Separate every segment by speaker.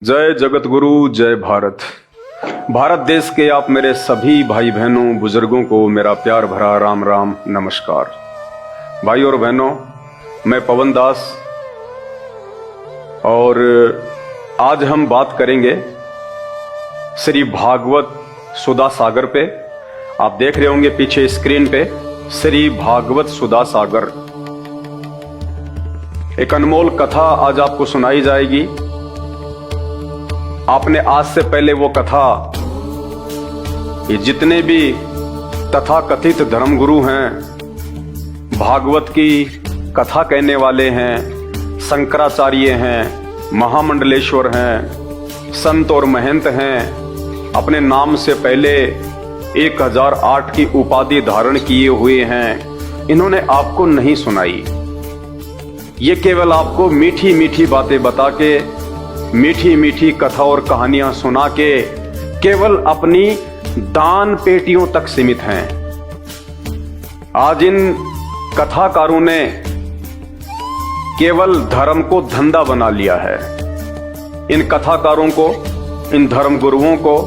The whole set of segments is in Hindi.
Speaker 1: जय जगत गुरु, जय भारत। भारत देश के आप मेरे सभी भाई बहनों बुजुर्गों को मेरा प्यार भरा राम राम नमस्कार। भाई और बहनों, मैं पवन दास और आज हम बात करेंगे श्री भागवत सुधा सागर पे। आप देख रहे होंगे पीछे स्क्रीन पे श्री भागवत सुधा सागर। एक अनमोल कथा आज आपको सुनाई जाएगी। आपने आज से पहले वो कथा, ये जितने भी तथाकथित धर्मगुरु हैं, भागवत की कथा कहने वाले हैं, शंकराचार्य हैं, महामंडलेश्वर हैं, संत और महंत हैं, अपने नाम से पहले 1008 की उपाधि धारण किए हुए हैं, इन्होंने आपको नहीं सुनाई। ये केवल आपको मीठी मीठी बातें बता के, मीठी मीठी कथा और कहानियां सुना के केवल अपनी दान पेटियों तक सीमित हैं। आज इन कथाकारों ने केवल धर्म को धंधा बना लिया है। इन कथाकारों को, इन धर्म गुरुओं को,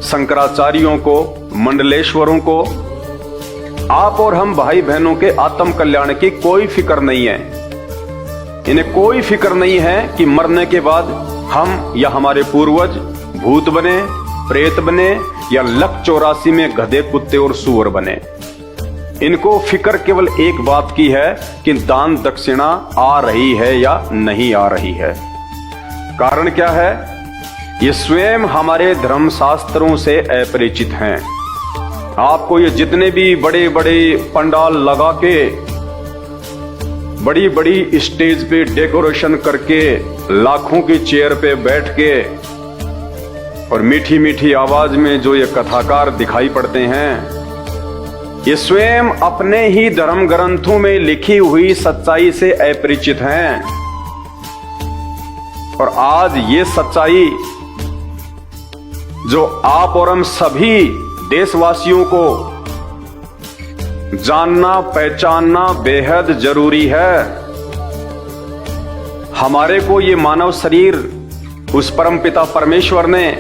Speaker 1: शंकराचार्यों को, मंडलेश्वरों को, आप और हम भाई बहनों के आत्म कल्याण की कोई फिक्र नहीं है। इन्हें कोई फिक्र नहीं है कि मरने के बाद हम या हमारे पूर्वज भूत बने, प्रेत बने या लक 84 में गधे, कुत्ते और सूअर बने। इनको फिक्र केवल एक बात की है कि दान दक्षिणा आ रही है या नहीं आ रही है। कारण क्या है? ये स्वयं हमारे धर्मशास्त्रों से अपरिचित हैं। आपको ये जितने भी बड़े बड़े पंडाल लगा के, बड़ी बड़ी स्टेज पे डेकोरेशन करके, लाखों की चेयर पे बैठ के और मीठी मीठी आवाज में जो ये कथाकार दिखाई पड़ते हैं, ये स्वयं अपने ही धर्म ग्रंथों में लिखी हुई सच्चाई से अपरिचित हैं। और आज ये सच्चाई जो आप और हम सभी देशवासियों को जानना पहचानना बेहद जरूरी है। हमारे को ये मानव शरीर उस परमपिता परमेश्वर ने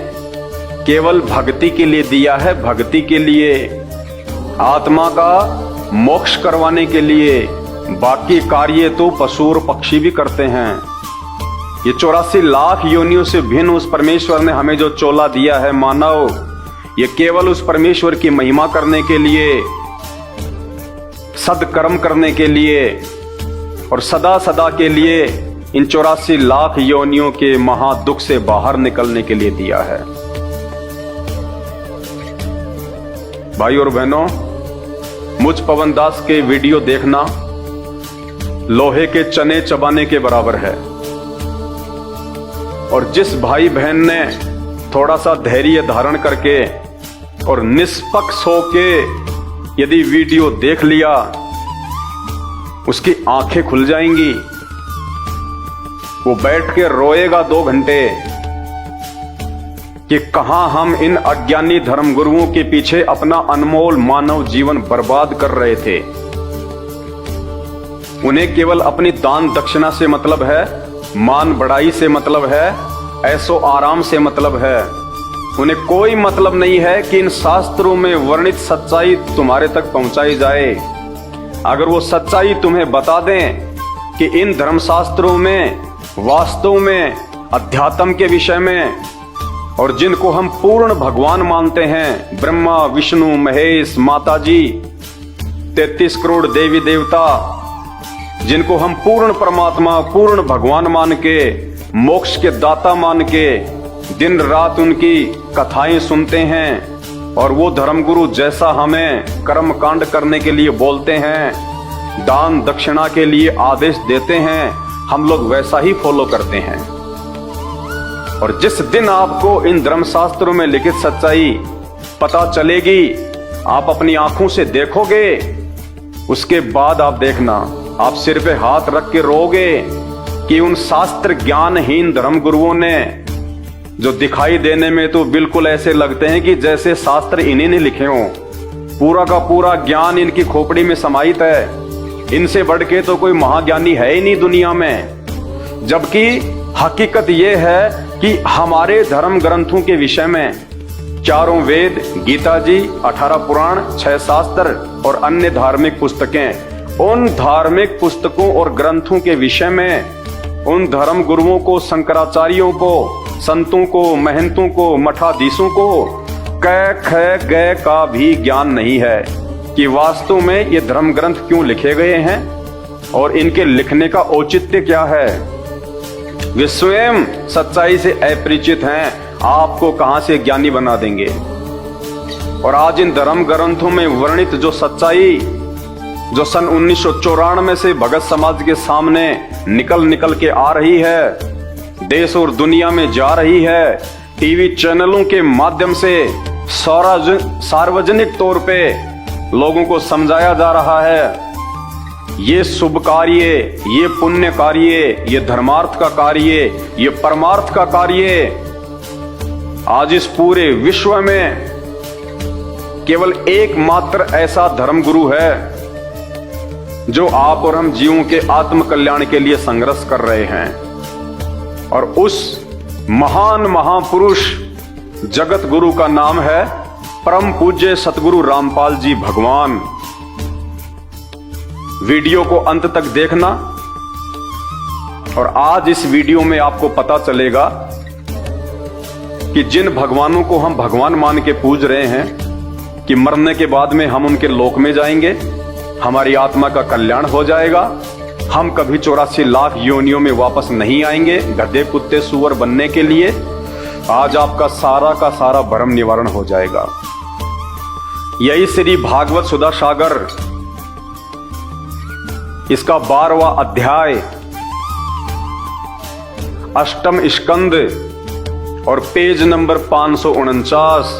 Speaker 1: केवल भक्ति के लिए दिया है, भक्ति के लिए, आत्मा का मोक्ष करवाने के लिए। बाकी कार्य तो पशु और पक्षी भी करते हैं। ये 84 लाख योनियों से भिन्न उस परमेश्वर ने हमें जो चोला दिया है मानव, ये केवल उस परमेश्वर की महिमा करने के लिए, सदकर्म करने के लिए और सदा सदा के लिए इन 84 लाख योनियों के महादुख से बाहर निकलने के लिए दिया है। भाई और बहनों, मुझ पवन दास के वीडियो देखना लोहे के चने चबाने के बराबर है। और जिस भाई बहन ने थोड़ा सा धैर्य धारण करके और निष्पक्ष होके यदि वीडियो देख लिया, उसकी आंखें खुल जाएंगी। वो बैठ के रोएगा 2 घंटे कि कहां हम इन अज्ञानी धर्मगुरुओं के पीछे अपना अनमोल मानव जीवन बर्बाद कर रहे थे। उन्हें केवल अपनी दान दक्षिणा से मतलब है, मान बढ़ाई से मतलब है, ऐशो आराम से मतलब है। उन्हें कोई मतलब नहीं है कि इन शास्त्रों में वर्णित सच्चाई तुम्हारे तक पहुंचाई जाए। अगर वो सच्चाई तुम्हें बता दें कि इन धर्मशास्त्रों में वास्तव में अध्यात्म के विषय में, और जिनको हम पूर्ण भगवान मानते हैं, ब्रह्मा विष्णु महेश माता जी, 33 करोड़ देवी देवता, जिनको हम पूर्ण परमात्मा पूर्ण भगवान मान के, मोक्ष के दाता मान के दिन रात उनकी कथाएं सुनते हैं, और वो धर्मगुरु जैसा हमें कर्म कांड करने के लिए बोलते हैं, दान दक्षिणा के लिए आदेश देते हैं, हम लोग वैसा ही फॉलो करते हैं। और जिस दिन आपको इन धर्मशास्त्रों में लिखित सच्चाई पता चलेगी, आप अपनी आंखों से देखोगे, उसके बाद आप देखना, आप सिर पे हाथ रख के रोगे कि उन शास्त्र ज्ञानहीन धर्मगुरुओं ने, जो दिखाई देने में तो बिल्कुल ऐसे लगते हैं कि जैसे शास्त्र इन्हीं ने लिखे हों, पूरा का पूरा ज्ञान इनकी खोपड़ी में समाहित है, इनसे बढ़ के तो कोई महाज्ञानी है ही नहीं दुनिया में। जबकि हकीकत यह है कि कि हमारे धर्म ग्रंथों के विषय में चारों वेद, गीता जी, 18 पुराण, 6 शास्त्र और अन्य धार्मिक पुस्तकें, उन धार्मिक पुस्तकों और ग्रंथों के विषय में उन धर्म गुरुओं को, शंकराचार्यों को, संतों को, महंतों को, मठाधीशों को क ख ग का भी ज्ञान नहीं है कि वास्तव में ये धर्म ग्रंथ क्यों लिखे गए हैं और इनके लिखने का औचित्य क्या है। वे स्वयं सच्चाई से अपरिचित हैं, आपको कहां से ज्ञानी बना देंगे। और आज इन धर्म ग्रंथों में वर्णित जो सच्चाई जो सन 1994 से भगत समाज के सामने निकल के आ रही है, देश और दुनिया में जा रही है, टीवी चैनलों के माध्यम से सार्वजनिक तौर पे लोगों को समझाया जा रहा है। ये शुभ कार्य, ये पुण्य कार्य, ये धर्मार्थ का कार्य, ये परमार्थ का कार्य आज इस पूरे विश्व में केवल एकमात्र ऐसा धर्मगुरु है जो आप और हम जीवों के आत्म कल्याण के लिए संघर्ष कर रहे हैं। और उस महान महापुरुष जगत गुरु का नाम है परम पूज्य सतगुरु रामपाल जी भगवान। वीडियो को अंत तक देखना और आज इस वीडियो में आपको पता चलेगा कि जिन भगवानों को हम भगवान मान के पूज रहे हैं कि मरने के बाद में हम उनके लोक में जाएंगे, हमारी आत्मा का कल्याण हो जाएगा, हम कभी 84 लाख योनियों में वापस नहीं आएंगे गधे कुत्ते सूअर बनने के लिए। आज आपका सारा का सारा भ्रम निवारण हो जाएगा। यही श्री भागवत सुधा सागर इसका 12वां अध्याय, 8वां स्कंद और पेज नंबर 549,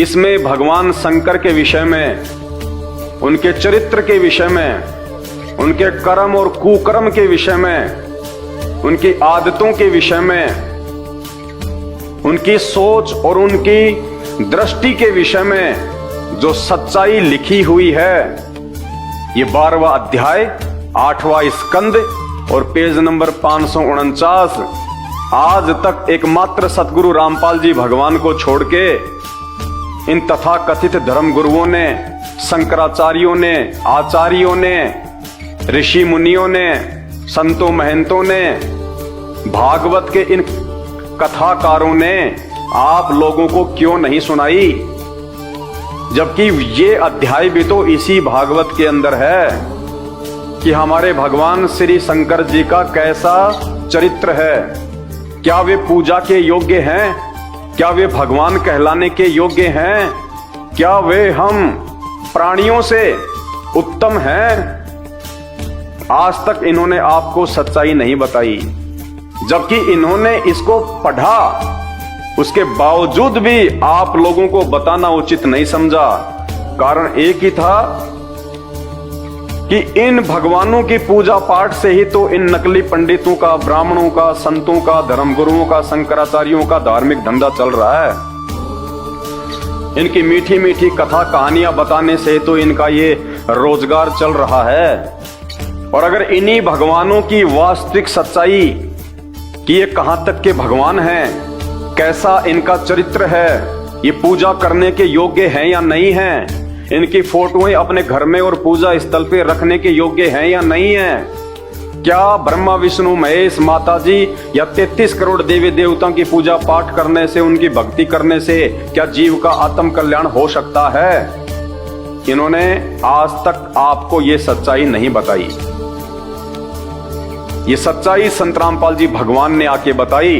Speaker 1: इसमें भगवान शंकर के विषय में, उनके चरित्र के विषय में, उनके कर्म और कुकर्म के विषय में, उनकी आदतों के विषय में, उनकी सोच और उनकी दृष्टि के विषय में जो सच्चाई लिखी हुई है, ये 12वां अध्याय, 8वां स्कंद और पेज नंबर 549 आज तक एकमात्र सतगुरु रामपाल जी भगवान को छोड़ के इन तथाकथित धर्म गुरुओं ने, शंकराचार्यों ने, आचार्यों ने, ऋषि मुनियों ने, संतों महंतों ने, भागवत के इन कथाकारों ने आप लोगों को क्यों नहीं सुनाई, जबकि ये अध्याय भी तो इसी भागवत के अंदर है कि हमारे भगवान श्री शंकर जी का कैसा चरित्र है, क्या वे पूजा के योग्य हैं, क्या वे भगवान कहलाने के योग्य हैं, क्या वे हम प्राणियों से उत्तम हैं। आज तक इन्होंने आपको सच्चाई नहीं बताई, जबकि इन्होंने इसको पढ़ा, उसके बावजूद भी आप लोगों को बताना उचित नहीं समझा। कारण एक ही था कि इन भगवानों की पूजा पाठ से ही तो इन नकली पंडितों का, ब्राह्मणों का, संतों का, धर्मगुरुओं का, शंकराचार्यों का धार्मिक धंधा चल रहा है। इनकी मीठी मीठी कथा कहानियां बताने से तो इनका ये रोजगार चल रहा है। और अगर इन्हीं भगवानों की वास्तविक सच्चाई कि ये कहां तक के भगवान हैं, कैसा इनका चरित्र है, ये पूजा करने के योग्य हैं या नहीं हैं, इनकी फोटोएं अपने घर में और पूजा स्थल पे रखने के योग्य हैं या नहीं हैं, क्या ब्रह्मा विष्णु महेश माता जी या 33 करोड़ देवी देवताओं की पूजा पाठ करने से, उनकी भक्ति करने से क्या जीव का आत्म कल्याण हो सकता है। इन्होंने आज तक आपको ये सच्चाई नहीं बताई। ये सच्चाई संत रामपाल जी भगवान ने आके बताई।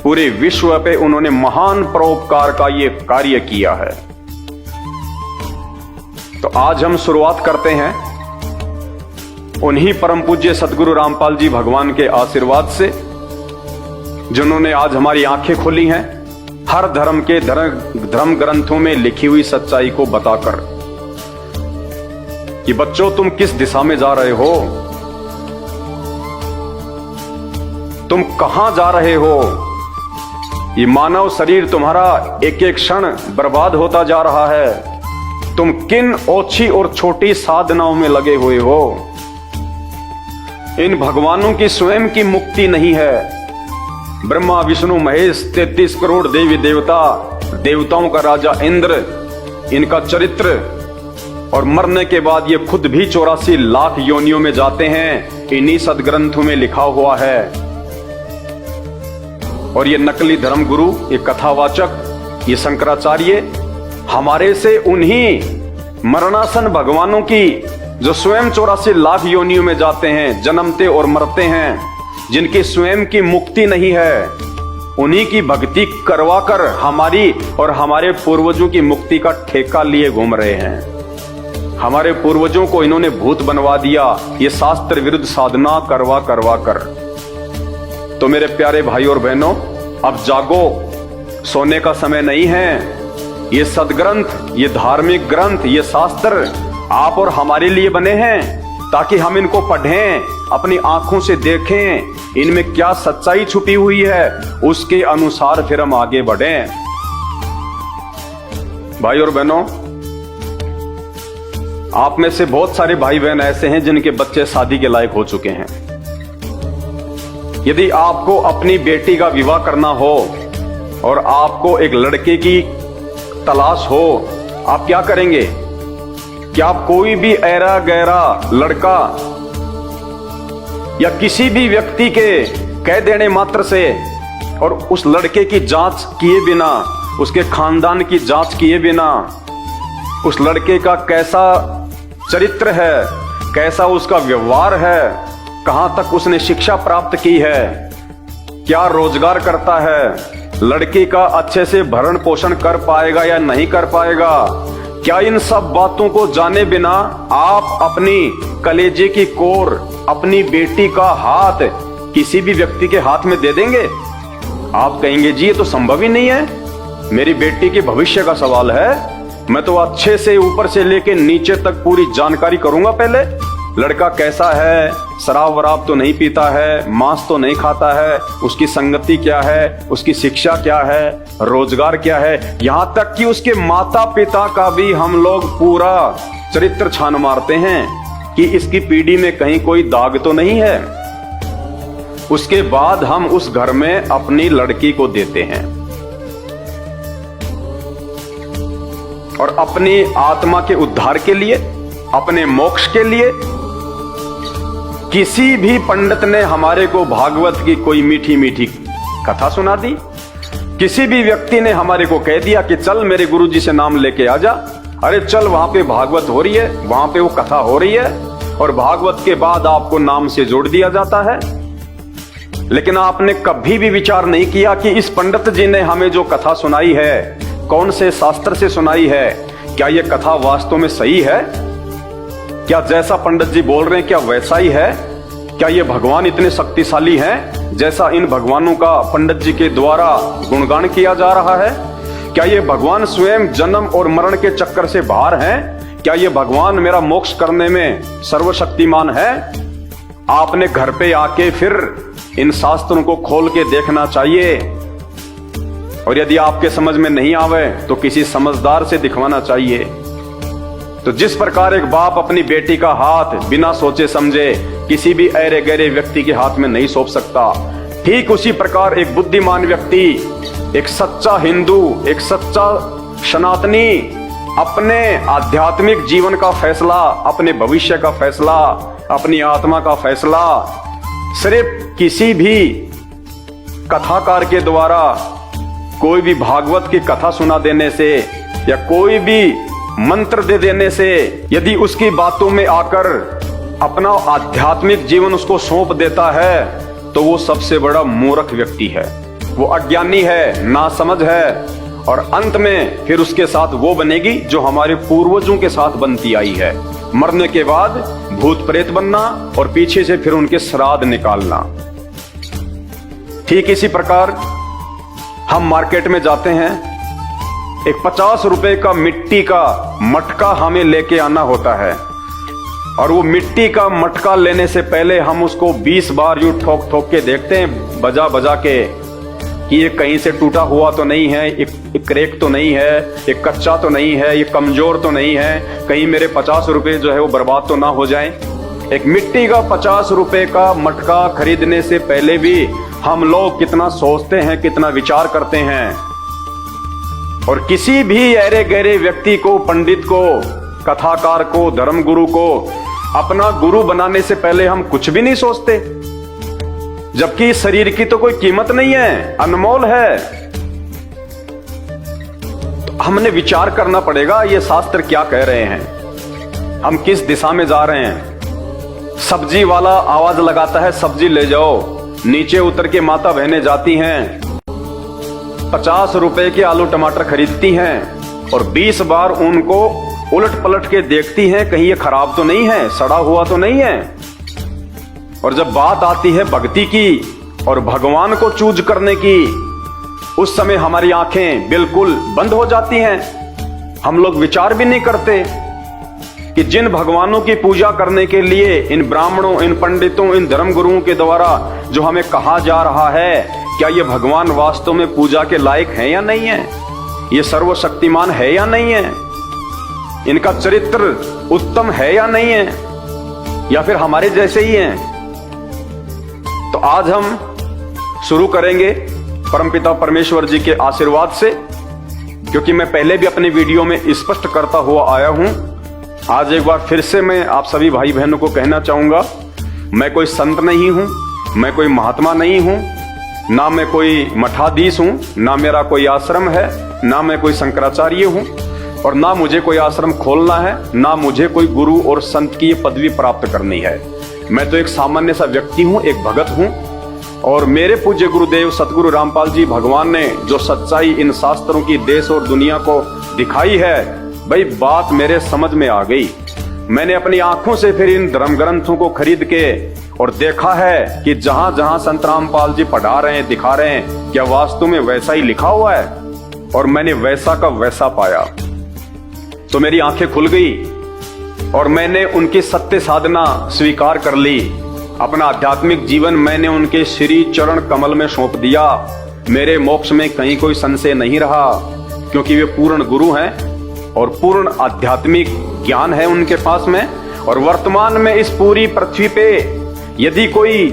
Speaker 1: पूरे विश्व पे उन्होंने महान परोपकार का ये कार्य किया है। तो आज हम शुरुआत करते हैं उन्हीं परम पूज्य सतगुरु रामपाल जी भगवान के आशीर्वाद से, जिन्होंने आज हमारी आंखें खोली हैं हर धर्म के धर्म ग्रंथों में लिखी हुई सच्चाई को बताकर कि बच्चों तुम किस दिशा में जा रहे हो, तुम कहां जा रहे हो। ये मानव शरीर तुम्हारा एक एक क्षण बर्बाद होता जा रहा है। तुम किन ओछी और छोटी साधनाओं में लगे हुए हो। इन भगवानों की स्वयं की मुक्ति नहीं है, ब्रह्मा विष्णु महेश 33 करोड़ देवी देवता, देवताओं का राजा इंद्र, इनका चरित्र, और मरने के बाद ये खुद भी 84 लाख योनियों में जाते हैं, इन्हीं सदग्रंथों में लिखा हुआ है। और ये नकली धर्म गुरु, ये कथावाचक, ये शंकराचार्य हमारे से उन्हीं मरणासन भगवानों की, जो स्वयं 84 लाख योनियों में जाते हैं, जन्मते और मरते हैं, जिनकी स्वयं की मुक्ति नहीं है, उन्हीं की भक्ति करवाकर हमारी और हमारे पूर्वजों की मुक्ति का ठेका लिए घूम रहे हैं। हमारे पूर्वजों को इन्होंने भूत बनवा दिया, ये शास्त्र विरुद्ध साधना करवा कर। तो मेरे प्यारे भाई और बहनों, अब जागो, सोने का समय नहीं है। ये सदग्रंथ, ये धार्मिक ग्रंथ, ये शास्त्र आप और हमारे लिए बने हैं, ताकि हम इनको पढ़ें, अपनी आंखों से देखें, इनमें क्या सच्चाई छुपी हुई है, उसके अनुसार फिर हम आगे बढ़ें। भाई और बहनों, आप में से बहुत सारे भाई बहन ऐसे हैं जिनके बच्चे शादी के लायक हो चुके हैं। यदि आपको अपनी बेटी का विवाह करना हो और आपको एक लड़के की तलाश हो, आप क्या करेंगे? क्या आप कोई भी ऐरा गैरा लड़का या किसी भी व्यक्ति के कह देने मात्र से और उस लड़के की जांच किए बिना, उसके खानदान की जांच किए बिना, उस लड़के का कैसा चरित्र है, कैसा उसका व्यवहार है, कहां तक उसने शिक्षा प्राप्त की है, क्या रोजगार करता है, लड़की का अच्छे से भरण पोषण कर पाएगा या नहीं कर पाएगा, क्या इन सब बातों को जाने बिना आप अपनी कलेजे की कोर, अपनी बेटी का हाथ किसी भी व्यक्ति के हाथ में दे देंगे? आप कहेंगे जी ये तो संभव ही नहीं है, मेरी बेटी के भविष्य का सवाल है, मैं तो अच्छे से ऊपर से लेके नीचे तक पूरी जानकारी करूंगा। पहले लड़का कैसा है, शराब वराब तो नहीं पीता है, मांस तो नहीं खाता है, उसकी संगति क्या है, उसकी शिक्षा क्या है, रोजगार क्या है, यहां तक कि उसके माता पिता का भी हम लोग पूरा चरित्र छान मारते हैं कि इसकी पीढ़ी में कहीं कोई दाग तो नहीं है। उसके बाद हम उस घर में अपनी लड़की को देते हैं और अपनी आत्मा के उद्धार के लिए, अपने मोक्ष के लिए किसी भी पंडित ने हमारे को भागवत की कोई मीठी मीठी कथा सुना दी, किसी भी व्यक्ति ने हमारे को कह दिया कि चल मेरे गुरुजी से नाम लेके आ जा, अरे चल वहां पे भागवत हो रही है, वहां पे वो कथा हो रही है, और भागवत के बाद आपको नाम से जोड़ दिया जाता है। लेकिन आपने कभी भी विचार नहीं किया कि इस पंडित जी ने हमें जो कथा सुनाई है, कौन से शास्त्र से सुनाई है, क्या यह कथा वास्तव में सही है? क्या जैसा पंडित जी बोल रहे हैं क्या वैसा ही है? क्या ये भगवान इतने शक्तिशाली हैं जैसा इन भगवानों का पंडित जी के द्वारा गुणगान किया जा रहा है? क्या ये भगवान स्वयं जन्म और मरण के चक्कर से बाहर हैं? क्या ये भगवान मेरा मोक्ष करने में सर्वशक्तिमान है? आपने घर पे आके फिर इन शास्त्रों को खोल के देखना चाहिए, और यदि आपके समझ में नहीं आवे तो किसी समझदार से दिखवाना चाहिए। तो जिस प्रकार एक बाप अपनी बेटी का हाथ बिना सोचे समझे किसी भी ऐरे गहरे व्यक्ति के हाथ में नहीं सौंप सकता, ठीक उसी प्रकार एक बुद्धिमान व्यक्ति, एक सच्चा हिंदू, एक सच्चा सनातनी अपने आध्यात्मिक जीवन का फैसला, अपने भविष्य का फैसला, अपनी आत्मा का फैसला सिर्फ किसी भी कथाकार के द्वारा, कोई भी भागवत की कथा सुना देने से या कोई भी मंत्र दे देने से, यदि उसकी बातों में आकर अपना आध्यात्मिक जीवन उसको सौंप देता है तो वो सबसे बड़ा मूर्ख व्यक्ति है, वो अज्ञानी है, नासमझ है, और अंत में फिर उसके साथ वो बनेगी जो हमारे पूर्वजों के साथ बनती आई है, मरने के बाद भूत प्रेत बनना और पीछे से फिर उनके श्राद्ध निकालना। ठीक इसी प्रकार हम मार्केट में जाते हैं, एक 50 रुपए का मिट्टी का मटका हमें लेके आना होता है, और वो मिट्टी का मटका लेने से पहले हम उसको 20 बार यूं ठोक ठोक के देखते हैं, बजा बजा के, कि ये कहीं से टूटा हुआ तो नहीं है, एक क्रैक तो नहीं है, एक कच्चा तो नहीं है, ये कमजोर तो नहीं है, कहीं मेरे 50 रुपए जो है वो बर्बाद तो ना हो जाएं। एक मिट्टी का 50 रुपए का मटका खरीदने से पहले भी हम लोग कितना सोचते हैं, कितना विचार करते हैं, और किसी भी अरे गहरे व्यक्ति को, पंडित को, कथाकार को, धर्मगुरु को अपना गुरु बनाने से पहले हम कुछ भी नहीं सोचते, जबकि शरीर की तो कोई कीमत नहीं है, अनमोल है। तो हमने विचार करना पड़ेगा ये शास्त्र क्या कह रहे हैं, हम किस दिशा में जा रहे हैं। सब्जी वाला आवाज लगाता है, सब्जी ले जाओ, नीचे उतर के माता बहनें जाती हैं, 50 रुपए के आलू टमाटर खरीदती हैं और 20 बार उनको उलट पलट के देखती हैं, कहीं ये खराब तो नहीं है, सड़ा हुआ तो नहीं है। और जब बात आती है भक्ति की और भगवान को चूज करने की, उस समय हमारी आंखें बिल्कुल बंद हो जाती हैं। हम लोग विचार भी नहीं करते कि जिन भगवानों की पूजा करने के लिए इन ब्राह्मणों, इन पंडितों, इन धर्मगुरुओं के द्वारा जो हमें कहा जा रहा है, क्या ये भगवान वास्तव में पूजा के लायक है या नहीं है, ये सर्वशक्तिमान है या नहीं है, इनका चरित्र उत्तम है या नहीं है, या फिर हमारे जैसे ही हैं। तो आज हम शुरू करेंगे परमपिता परमेश्वर जी के आशीर्वाद से, क्योंकि मैं पहले भी अपने वीडियो में स्पष्ट करता हुआ आया हूं। आज एक बार फिर से मैं आप सभी भाई बहनों को कहना चाहूंगा, मैं कोई संत नहीं हूं, मैं कोई महात्मा नहीं हूं, ना मैं कोई मठाधीश हूं, ना मेरा कोई आश्रम है, ना मैं कोई शंकराचार्य हूं, और ना मुझे कोई आश्रम खोलना है, ना मुझे कोई गुरु और संत की पदवी प्राप्त करनी है। मैं तो एक सामान्य सा व्यक्ति हूं, एक भगत हूं, और मेरे पूज्य गुरुदेव सतगुरु रामपाल जी भगवान ने जो सच्चाई इन शास्त्रों की देश और दुनिया को दिखाई है, भाई बात मेरे समझ में आ गई। मैंने अपनी आंखों से फिर इन धर्म ग्रंथों को खरीद के और देखा है कि जहां जहां संत रामपाल जी पढ़ा रहे हैं, दिखा रहे हैं, क्या वास्तव में वैसा ही लिखा हुआ है, और मैंने वैसा का वैसा पाया। तो मेरी आंखें खुल गई और मैंने उनकी सत्य साधना स्वीकार कर ली। अपना आध्यात्मिक जीवन मैंने उनके श्री चरण कमल में सौंप दिया। मेरे मोक्ष में कहीं कोई संशय नहीं रहा, क्योंकि वे पूर्ण गुरु हैं और पूर्ण आध्यात्मिक ज्ञान है उनके पास में। और वर्तमान में इस पूरी पृथ्वी पे यदि कोई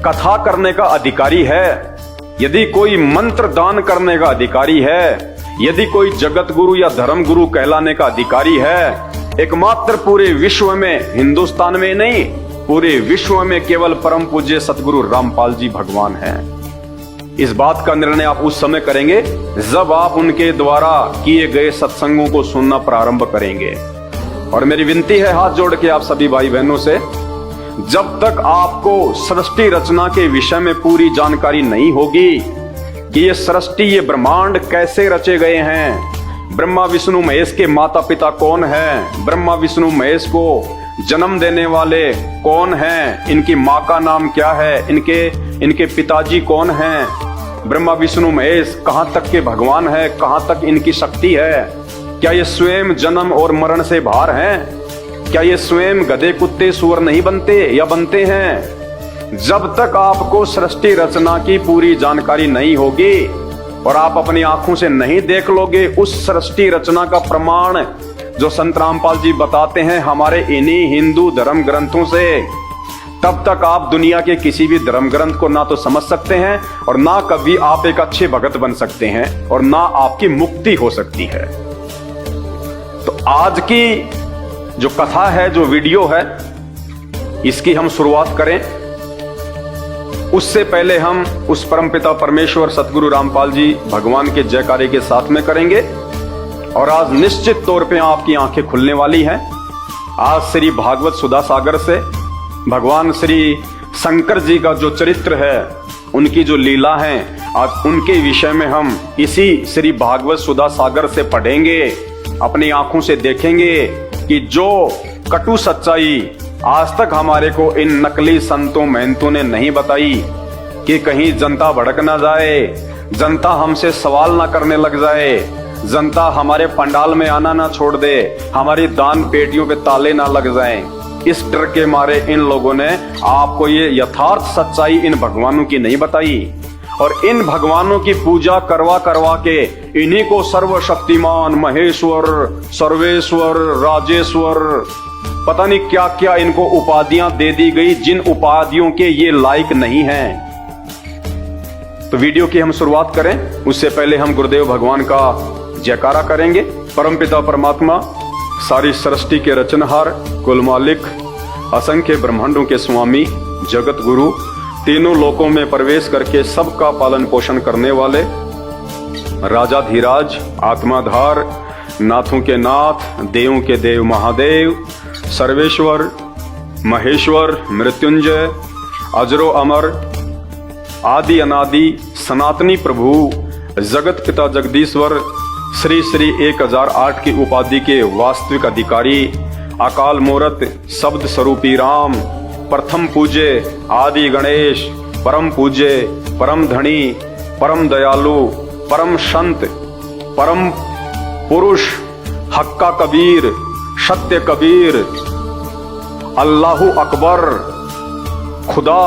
Speaker 1: कथा करने का अधिकारी है, यदि कोई मंत्र दान करने का अधिकारी है, यदि कोई जगत गुरु या धर्म गुरु कहलाने का अधिकारी है, एकमात्र पूरे विश्व में, हिंदुस्तान में नहीं, पूरे विश्व में केवल परम पूज्य सतगुरु रामपाल जी भगवान हैं। इस बात का निर्णय आप उस समय करेंगे जब आप उनके द्वारा किए गए सत्संगों को सुनना प्रारंभ करेंगे। और मेरी विनती है हाथ जोड़ के आप सभी भाई बहनों से, जब तक आपको सृष्टि रचना के विषय में पूरी जानकारी नहीं होगी कि ये सृष्टि, ये ब्रह्मांड कैसे रचे गए हैं, ब्रह्मा विष्णु महेश के माता पिता कौन हैं, ब्रह्मा विष्णु महेश को जन्म देने वाले कौन हैं, इनकी माँ का नाम क्या है, इनके पिताजी कौन हैं, ब्रह्मा विष्णु महेश कहाँ तक के भगवान है, कहाँ तक इनकी शक्ति है, क्या ये स्वयं जन्म और मरण से बाहर हैं, क्या ये स्वयं गधे कुत्ते सूअर नहीं बनते या बनते हैं। जब तक आपको सृष्टि रचना की पूरी जानकारी नहीं होगी और आप अपनी आंखों से नहीं देख लोगे उस सृष्टि रचना का प्रमाण जो संत रामपाल जी बताते हैं हमारे इन्हीं हिंदू धर्म ग्रंथों से, तब तक आप दुनिया के किसी भी धर्म ग्रंथ को ना तो समझ सकते हैं और ना कभी आप एक अच्छे भगत बन सकते हैं और ना आपकी मुक्ति हो सकती है। तो आज की जो कथा है, जो वीडियो है, इसकी हम शुरुआत करें। उससे पहले हम उस परमपिता परमेश्वर सतगुरु रामपाल जी भगवान के जयकारे के साथ में करेंगे। और आज निश्चित तौर पे आपकी आंखें खुलने वाली हैं। आज श्री भागवत सुधा सागर से भगवान श्री शंकर जी का जो चरित्र है, उनकी जो लीला है, आज उनके विषय में हम इसी श्री भागवत सुधा सागर से पढ़ेंगे, अपनी आंखों से देखेंगे कि जो कटु सच्चाई आज तक हमारे को इन नकली संतों महंतों ने नहीं बताई, कि कहीं जनता भड़क ना जाए, जनता हमसे सवाल ना करने लग जाए, जनता हमारे पंडाल में आना ना छोड़ दे, हमारी दान पेटियों पे ताले ना लग जाएं। इस डर के मारे इन लोगों ने आपको ये यथार्थ सच्चाई इन भगवानों की नहीं बताई और इन भगवानों की पूजा करवा करवा के इन्हीं को सर्वशक्तिमान, महेश्वर, सर्वेश्वर, राजेश्वर, पता नहीं क्या क्या इनको उपाधियां दे दी गई, जिन उपाधियों के ये लायक नहीं हैं। तो वीडियो की हम शुरुआत करें उससे पहले हम गुरुदेव भगवान का जयकारा करेंगे। परमपिता परमात्मा, सारी सृष्टि के रचनहार, कुल मालिक, असंख्य ब्रह्मांडों के स्वामी, जगत गुरु, तीनों लोकों में प्रवेश करके सबका पालन पोषण करने वाले, राजाधिराज, आत्माधार, नाथों के नाथ, देवों के देव महादेव, सर्वेश्वर, महेश्वर, मृत्युंजय, अजरो अमर, आदि अनादि, सनातनी प्रभु, जगत पिता जगदीश्वर, श्री श्री 1008 की उपाधि के वास्तविक अधिकारी, अकाल मूरत, शब्द स्वरूपी राम, प्रथम पूज्य आदि गणेश, परम पूज्य, परम धनी, परम दयालु, परम संत, परम पुरुष, हक्का कबीर, सत्य कबीर, अल्लाहु अकबर, खुदा,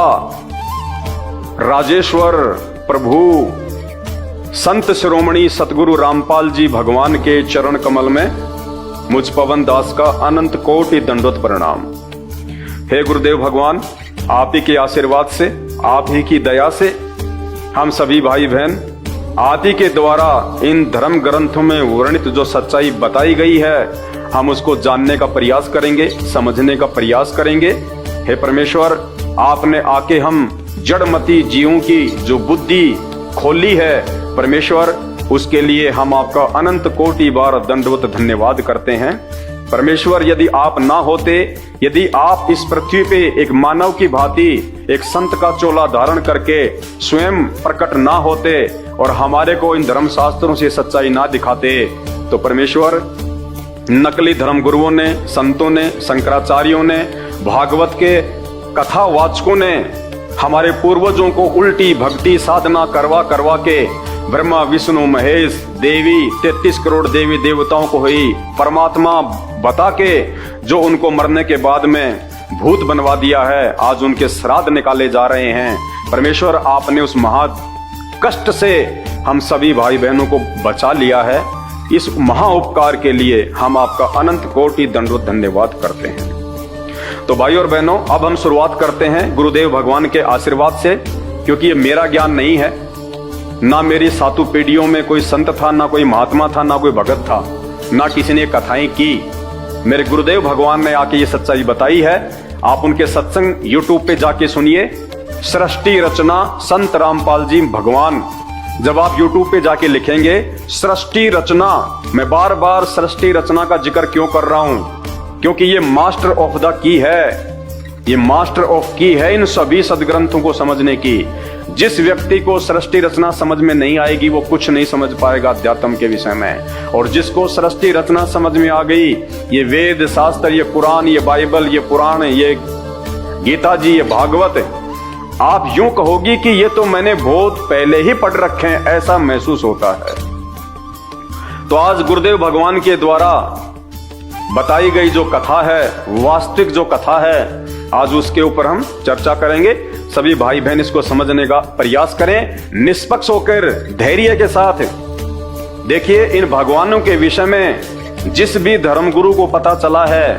Speaker 1: राजेश्वर प्रभु, संत शिरोमणि सतगुरु रामपाल जी भगवान के चरण कमल में मुझ पवन दास का अनंत कोटि दंडवत प्रणाम। हे गुरुदेव भगवान, आप ही के आशीर्वाद से, आप ही की दया से हम सभी भाई बहन आप ही के द्वारा इन धर्म ग्रंथों में वर्णित जो सच्चाई बताई गई है हम उसको जानने का प्रयास करेंगे, समझने का प्रयास करेंगे। हे परमेश्वर, आपने आके हम जड़मती जीवों की जो बुद्धि खोली है परमेश्वर, उसके लिए हम आपका अनंत कोटि बार दंडवत धन्यवाद करते हैं। परमेश्वर, यदि आप ना होते, यदि आप इस पृथ्वी पे एक मानव की भांति एक संत का चोला धारण करके स्वयं प्रकट ना होते और हमारे को इन धर्म शास्त्रों से सच्चाई ना दिखाते, तो परमेश्वर नकली धर्म गुरुओं ने, संतों ने, शंकराचार्यों ने, भागवत के कथावाचकों ने हमारे पूर्वजों को उल्टी भक्ति साधना करवा करवा के ब्रह्मा विष्णु महेश देवी 33 करोड़ देवी देवताओं को ही परमात्मा बता के जो उनको मरने के बाद में भूत बनवा दिया है, आज उनके श्राद्ध निकाले जा रहे हैं। परमेश्वर, आपने उस महा कष्ट से हम सभी भाई बहनों को बचा लिया है। इस महा उपकार के लिए हम आपका अनंत कोटि दंडवत धन्यवाद करते हैं। तो भाई और बहनों, अब हम शुरुआत करते हैं गुरुदेव भगवान के आशीर्वाद से, क्योंकि ये मेरा ज्ञान नहीं है, ना मेरी सातों पीढ़ियों में कोई संत था, ना कोई महात्मा था, ना कोई भगत था, ना किसी ने कथाएं की। मेरे गुरुदेव भगवान ने आके ये सच्चाई बताई है। आप उनके सत्संग यूट्यूब पे जाके सुनिए, सृष्टि रचना संत रामपाल जी भगवान। जब आप यूट्यूब पे जाके लिखेंगे सृष्टि रचना, मैं बार बार सृष्टि रचना का जिक्र क्यों कर रहा हूं, क्योंकि ये मास्टर ऑफ द की है, ये मास्टर ऑफ की है इन सभी सदग्रंथों को समझने की। जिस व्यक्ति को सृष्टि रचना समझ में नहीं आएगी वो कुछ नहीं समझ पाएगा अध्यात्म के विषय में, और जिसको सृष्टि रचना समझ में आ गई, ये वेद शास्त्र, ये कुरान, ये बाइबल, ये पुराण, ये गीता जी, ये भागवत, आप यूं कहोगी कि ये तो मैंने बहुत पहले ही पढ़ रखे हैं, ऐसा महसूस होता है। तो आज गुरुदेव भगवान के द्वारा बताई गई जो कथा है, वास्तविक जो कथा है, आज उसके ऊपर हम चर्चा करेंगे। सभी भाई बहन इसको समझने का प्रयास करें, निष्पक्ष होकर, धैर्य के साथ। देखिए, इन भगवानों के विषय में जिस भी धर्मगुरु को पता चला है,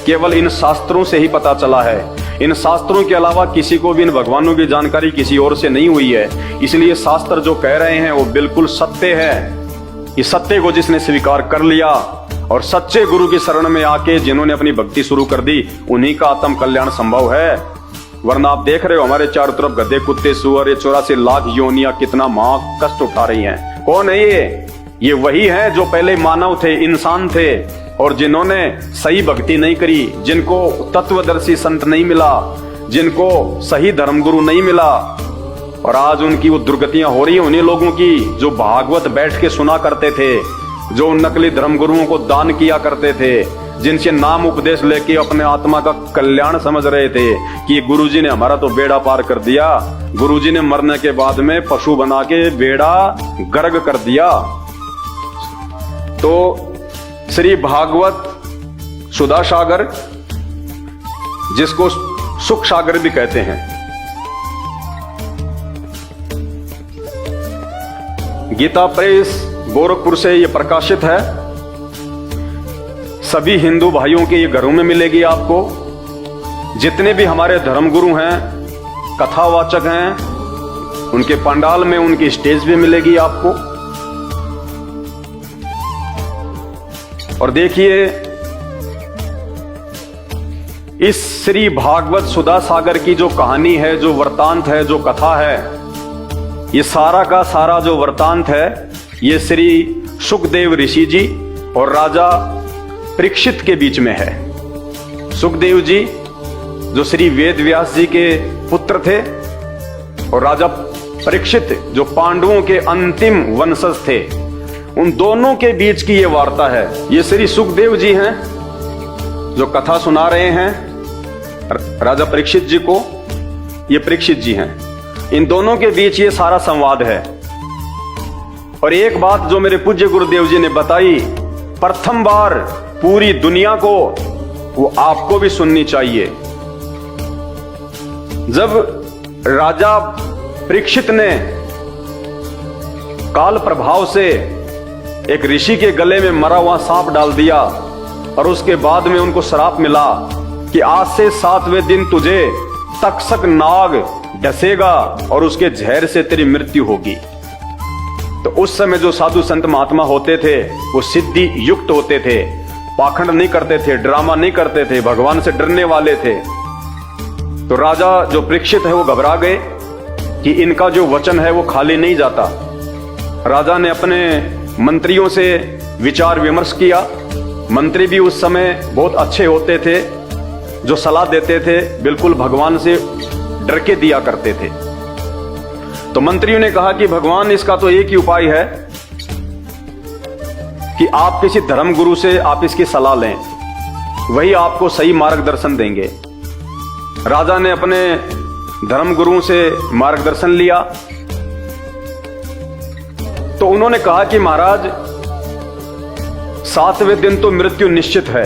Speaker 1: केवल इन शास्त्रों से ही पता चला है। इन शास्त्रों के अलावा किसी को भी इन भगवानों की जानकारी किसी और से नहीं हुई है। इसलिए शास्त्र जो कह रहे हैं वो बिल्कुल सत्य है। इस सत्य को जिसने स्वीकार कर लिया और सच्चे गुरु की शरण में आके जिन्होंने अपनी भक्ति शुरू कर दी, उन्हीं का आत्म कल्याण संभव है। वरना आप देख रहे हो हमारे चारों तरफ गधे, कुत्ते, सुअर, ये 84 लाख योनियां कितना महा कष्ट उठा रही हैं। कौन है ये वही है जो पहले मानव थे, इंसान थे, और जिन्होंने सही भक्ति नहीं करी, जिनको तत्वदर्शी संत नहीं मिला, जिनको सही धर्मगुरु नहीं मिला, और आज उनकी वो दुर्गतियां हो रही है उन्हीं लोगों की जो भागवत बैठ के सुना करते थे, जो नकली धर्मगुरुओं को दान किया करते थे, जिनसे नाम उपदेश लेके अपने आत्मा का कल्याण समझ रहे थे कि गुरुजी ने हमारा तो बेड़ा पार कर दिया। गुरुजी ने मरने के बाद में पशु बना के बेड़ा गर्ग कर दिया। तो श्री भागवत सुधा सागर, जिसको सुख सागर भी कहते हैं, गीता प्रेस गोरखपुर से ये प्रकाशित है। सभी हिंदू भाइयों के ये घरों में मिलेगी आपको। जितने भी हमारे धर्मगुरु हैं, कथावाचक हैं, उनके पंडाल में, उनकी स्टेज पे मिलेगी आपको। और देखिए, इस श्री भागवत सुधा सागर की जो कहानी है, जो वृतांत है, जो कथा है, ये सारा का सारा जो वृतांत है, ये श्री सुखदेव ऋषि जी और राजा परीक्षित के बीच में है। सुखदेव जी जो श्री वेद व्यास जी के पुत्र थे, और राजा परीक्षित जो पांडवों के अंतिम वंशज थे, उन दोनों के बीच की ये वार्ता है। ये श्री सुखदेव जी हैं जो कथा सुना रहे हैं राजा परीक्षित जी को, ये परीक्षित जी हैं। इन दोनों के बीच ये सारा संवाद है। और एक बात जो मेरे पूज्य गुरुदेव जी ने बताई, प्रथम बार पूरी दुनिया को, वो आपको भी सुननी चाहिए। जब राजा परीक्षित ने काल प्रभाव से एक ऋषि के गले में मरा हुआ सांप डाल दिया, और उसके बाद में उनको श्राप मिला कि आज से 7वें दिन तुझे तक्षक नाग डसेगा और उसके जहर से तेरी मृत्यु होगी। तो उस समय जो साधु संत महात्मा होते थे, वो सिद्धि युक्त होते थे, पाखंड नहीं करते थे, ड्रामा नहीं करते थे, भगवान से डरने वाले थे। तो राजा जो परीक्षित है वो घबरा गए कि इनका जो वचन है वो खाली नहीं जाता। राजा ने अपने मंत्रियों से विचार विमर्श किया। मंत्री भी उस समय बहुत अच्छे होते थे, जो सलाह देते थे बिल्कुल भगवान से डर के दिया करते थे। तो मंत्रियों ने कहा कि भगवान, इसका तो एक ही उपाय है कि आप किसी धर्म गुरु से आप इसकी सलाह लें, वही आपको सही मार्गदर्शन देंगे। राजा ने अपने धर्म गुरुओं से मार्गदर्शन लिया। तो उन्होंने कहा कि महाराज, 7वें दिन तो मृत्यु निश्चित है,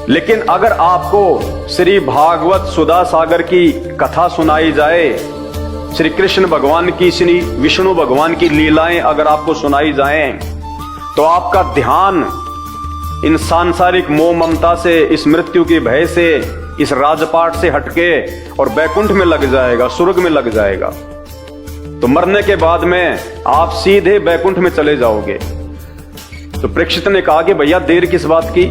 Speaker 1: लेकिन अगर आपको श्री भागवत सुधा सागर की कथा सुनाई जाए, श्री कृष्ण भगवान की, श्री विष्णु भगवान की लीलाएं अगर आपको सुनाई जाएं, तो आपका ध्यान इन सांसारिक मोह ममता से, इस मृत्यु के भय से, इस राजपाट से हटके और बैकुंठ में लग जाएगा, स्वर्ग में लग जाएगा। तो मरने के बाद में आप सीधे बैकुंठ में चले जाओगे। तो परीक्षित ने कहा कि भैया देर किस बात की,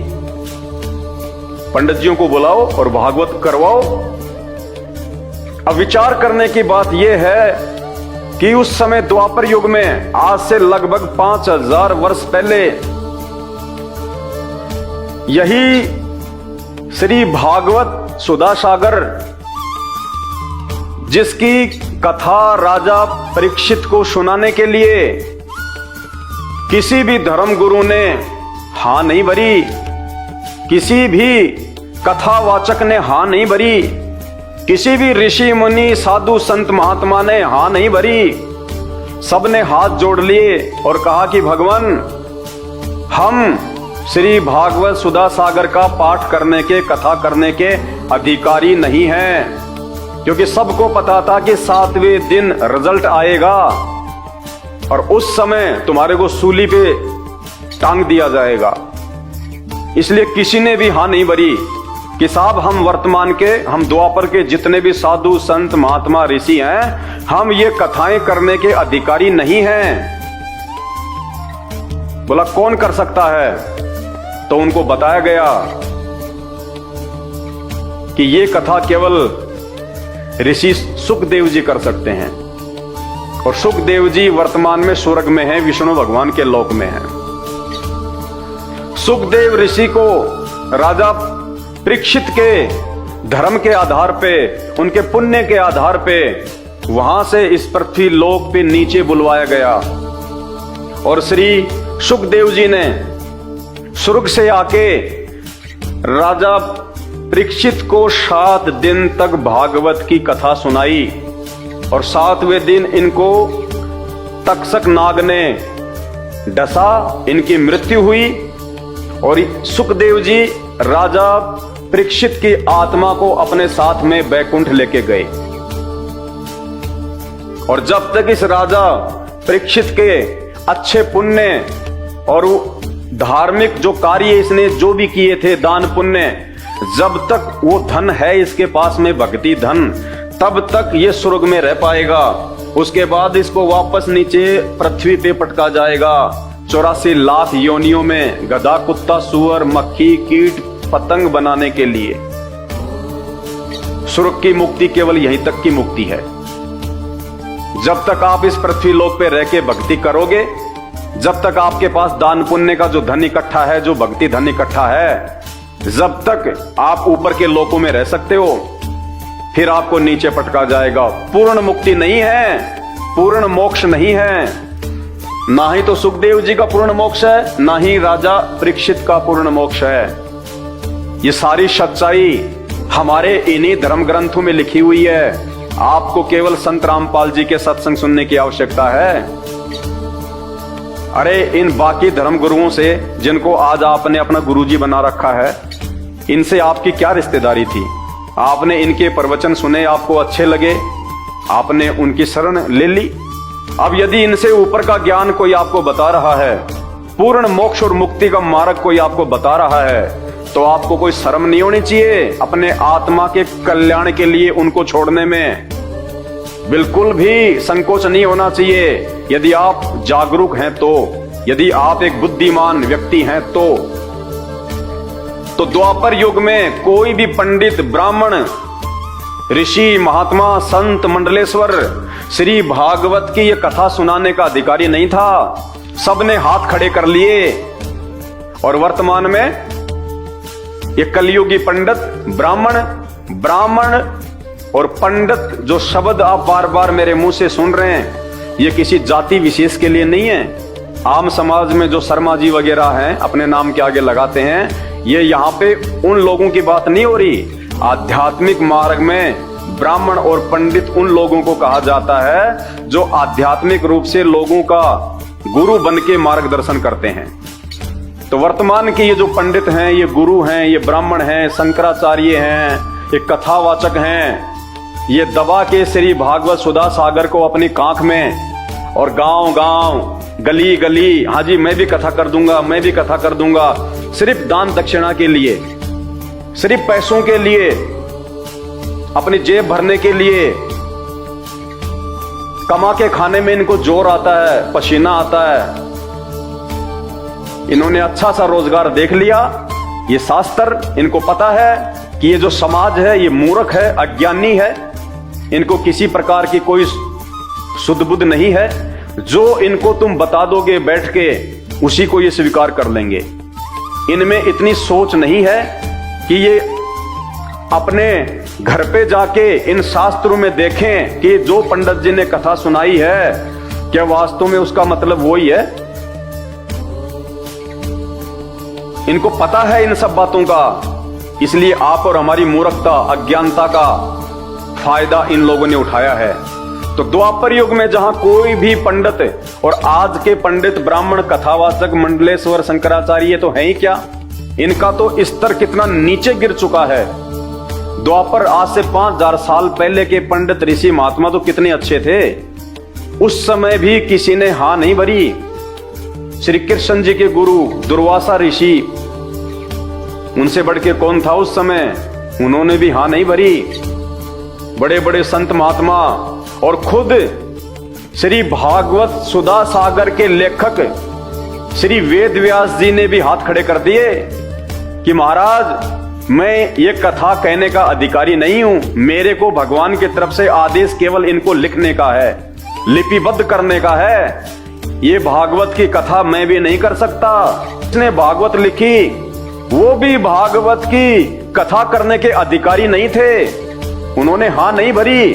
Speaker 1: पंडित जियों को बुलाओ और भागवत करवाओ। अब विचार करने की बात यह है कि उस समय द्वापर युग में, आज से लगभग 5000 वर्ष पहले, यही श्री भागवत सुधा सागर, जिसकी कथा राजा परीक्षित को सुनाने के लिए किसी भी धर्म गुरु ने हां नहीं भरी, किसी भी कथावाचक ने हां नहीं भरी, किसी भी ऋषि मुनि साधु संत महात्मा ने हां नहीं भरी। सबने हाथ जोड़ लिए और कहा कि भगवान, हम श्री भागवत सुधा सागर का पाठ करने के, कथा करने के अधिकारी नहीं हैं, क्योंकि सबको पता था कि 7वें दिन रिजल्ट आएगा और उस समय तुम्हारे को सूली पे टांग दिया जाएगा। इसलिए किसी ने भी हां नहीं भरी कि साहब, हम वर्तमान के, हम द्वापर के जितने भी साधु संत महात्मा ऋषि हैं, हम ये कथाएं करने के अधिकारी नहीं हैं। बोला कौन कर सकता है? तो उनको बताया गया कि ये कथा केवल ऋषि सुखदेव जी कर सकते हैं, और सुखदेव जी वर्तमान में स्वर्ग में हैं, विष्णु भगवान के लोक में हैं। सुखदेव ऋषि को राजा परीक्षित के धर्म के आधार पे, उनके पुण्य के आधार पे, वहां से इस पृथ्वी लोक पे नीचे बुलवाया गया, और श्री सुखदेव जी ने स्वर्ग से आके राजा परीक्षित को 7 दिन तक भागवत की कथा सुनाई, और 7वें दिन इनको तक्षक नाग ने डसा, इनकी मृत्यु हुई, और सुखदेव जी राजा परीक्षित की आत्मा को अपने साथ में बैकुंठ लेके गए। और जब तक इस राजा परीक्षित के अच्छे पुण्य और धार्मिक जो कार्य इसने जो भी किए थे, दान पुण्य, जब तक वो धन है इसके पास में, भक्ति धन, तब तक ये स्वर्ग में रह पाएगा। उसके बाद इसको वापस नीचे पृथ्वी पे पटका जाएगा 84 लाख योनियों में, गधा, कुत्ता, सुअर, मक्खी, कीट, पतंग बनाने के लिए। स्वर्ग की मुक्ति केवल यहीं तक की मुक्ति है। जब तक आप इस पृथ्वी लोक पे रह के भक्ति करोगे, जब तक आपके पास दान पुण्य का जो धन इकट्ठा है, जो भक्ति धन इकट्ठा है, जब तक आप ऊपर के लोकों में रह सकते हो, फिर आपको नीचे पटका जाएगा। पूर्ण मुक्ति नहीं है, पूर्ण मोक्ष नहीं है। ना ही तो सुखदेव जी का पूर्ण मोक्ष है, ना ही राजा परीक्षित का पूर्ण मोक्ष है। ये सारी सच्चाई हमारे इन्हीं धर्म ग्रंथों में लिखी हुई है। आपको केवल संत रामपाल जी के सत्संग सुनने की आवश्यकता है। अरे इन बाकी धर्म गुरुओं से, जिनको आज आपने अपना गुरुजी बना रखा है, इनसे आपकी क्या रिश्तेदारी थी? आपने इनके प्रवचन सुने, आपको अच्छे लगे, आपने उनकी शरण ले ली। अब यदि इनसे ऊपर का ज्ञान कोई आपको बता रहा है, पूर्ण मोक्ष और मुक्ति का मार्ग कोई आपको बता रहा है, तो आपको कोई शर्म नहीं होनी चाहिए अपने आत्मा के कल्याण के लिए उनको छोड़ने में। बिल्कुल भी संकोच नहीं होना चाहिए। यदि आप जागरूक हैं तो, यदि आप एक बुद्धिमान व्यक्ति हैं तो द्वापर युग में कोई भी पंडित, ब्राह्मण, ऋषि, महात्मा, संत, मंडलेश्वर श्री भागवत की ये कथा सुनाने का अधिकारी नहीं था। सबने हाथ खड़े कर लिए। और वर्तमान में ये कलयुगी पंडित, ब्राह्मण और पंडित, जो शब्द आप बार बार मेरे मुंह से सुन रहे हैं, ये किसी जाति विशेष के लिए नहीं है। आम समाज में जो शर्मा जी वगैरह हैं, अपने नाम के आगे लगाते हैं, ये यहाँ पे उन लोगों की बात नहीं हो रही। आध्यात्मिक मार्ग में ब्राह्मण और पंडित उन लोगों को कहा जाता है जो आध्यात्मिक रूप से लोगों का गुरु बन के मार्गदर्शन करते हैं। तो वर्तमान के ये जो पंडित हैं, ये गुरु हैं, ये ब्राह्मण हैं, शंकराचार्य हैं, ये कथावाचक हैं, ये दबा के श्री भागवत सुधा सागर को अपनी कांख में और गांव गांव, गली गली, हाँ जी मैं भी कथा कर दूंगा, मैं भी कथा कर दूंगा, सिर्फ दान दक्षिणा के लिए, सिर्फ पैसों के लिए, अपनी जेब भरने के लिए। कमा के खाने में इनको जोर आता है, पसीना आता है। इन्होंने अच्छा सा रोजगार देख लिया। ये शास्त्र, इनको पता है कि ये जो समाज है ये मूर्ख है, अज्ञानी है, इनको किसी प्रकार की कोई शुद्ध बुद्ध नहीं है। जो इनको तुम बता दोगे बैठ के, उसी को ये स्वीकार कर लेंगे। इनमें इतनी सोच नहीं है कि ये अपने घर पे जाके इन शास्त्रों में देखें कि जो पंडित जी ने कथा सुनाई है, क्या वास्तव में उसका मतलब वही है। इनको पता है इन सब बातों का, इसलिए आप और हमारी मूर्खता, अज्ञानता का फायदा इन लोगों ने उठाया है। तो द्वापर युग में जहां कोई भी पंडित, और आज के पंडित, ब्राह्मण, कथावाचक, मंडलेश्वर, शंकराचार्य तो है ही क्या, इनका तो स्तर कितना नीचे गिर चुका है। द्वापर, आज से 5000 साल पहले के पंडित, ऋषि, महात्मा तो कितने अच्छे थे। उस समय भी किसी ने हां नहीं भरी। श्री कृष्ण जी के गुरु दुर्वासा ऋषि, उनसे बढ़ के कौन था उस समय, उन्होंने भी हां नहीं भरी। बड़े बड़े संत महात्मा और खुद श्री भागवत सुधा सागर के लेखक श्री वेद व्यास जी ने भी हाथ खड़े कर दिए कि महाराज मैं ये कथा कहने का अधिकारी नहीं हूं, मेरे को भगवान की तरफ से आदेश केवल इनको लिखने का है, लिपिबद्ध करने का है। ये भागवत की कथा मैं भी नहीं कर सकता। जिसने भागवत लिखी वो भी भागवत की कथा करने के अधिकारी नहीं थे, उन्होंने हां नहीं भरी।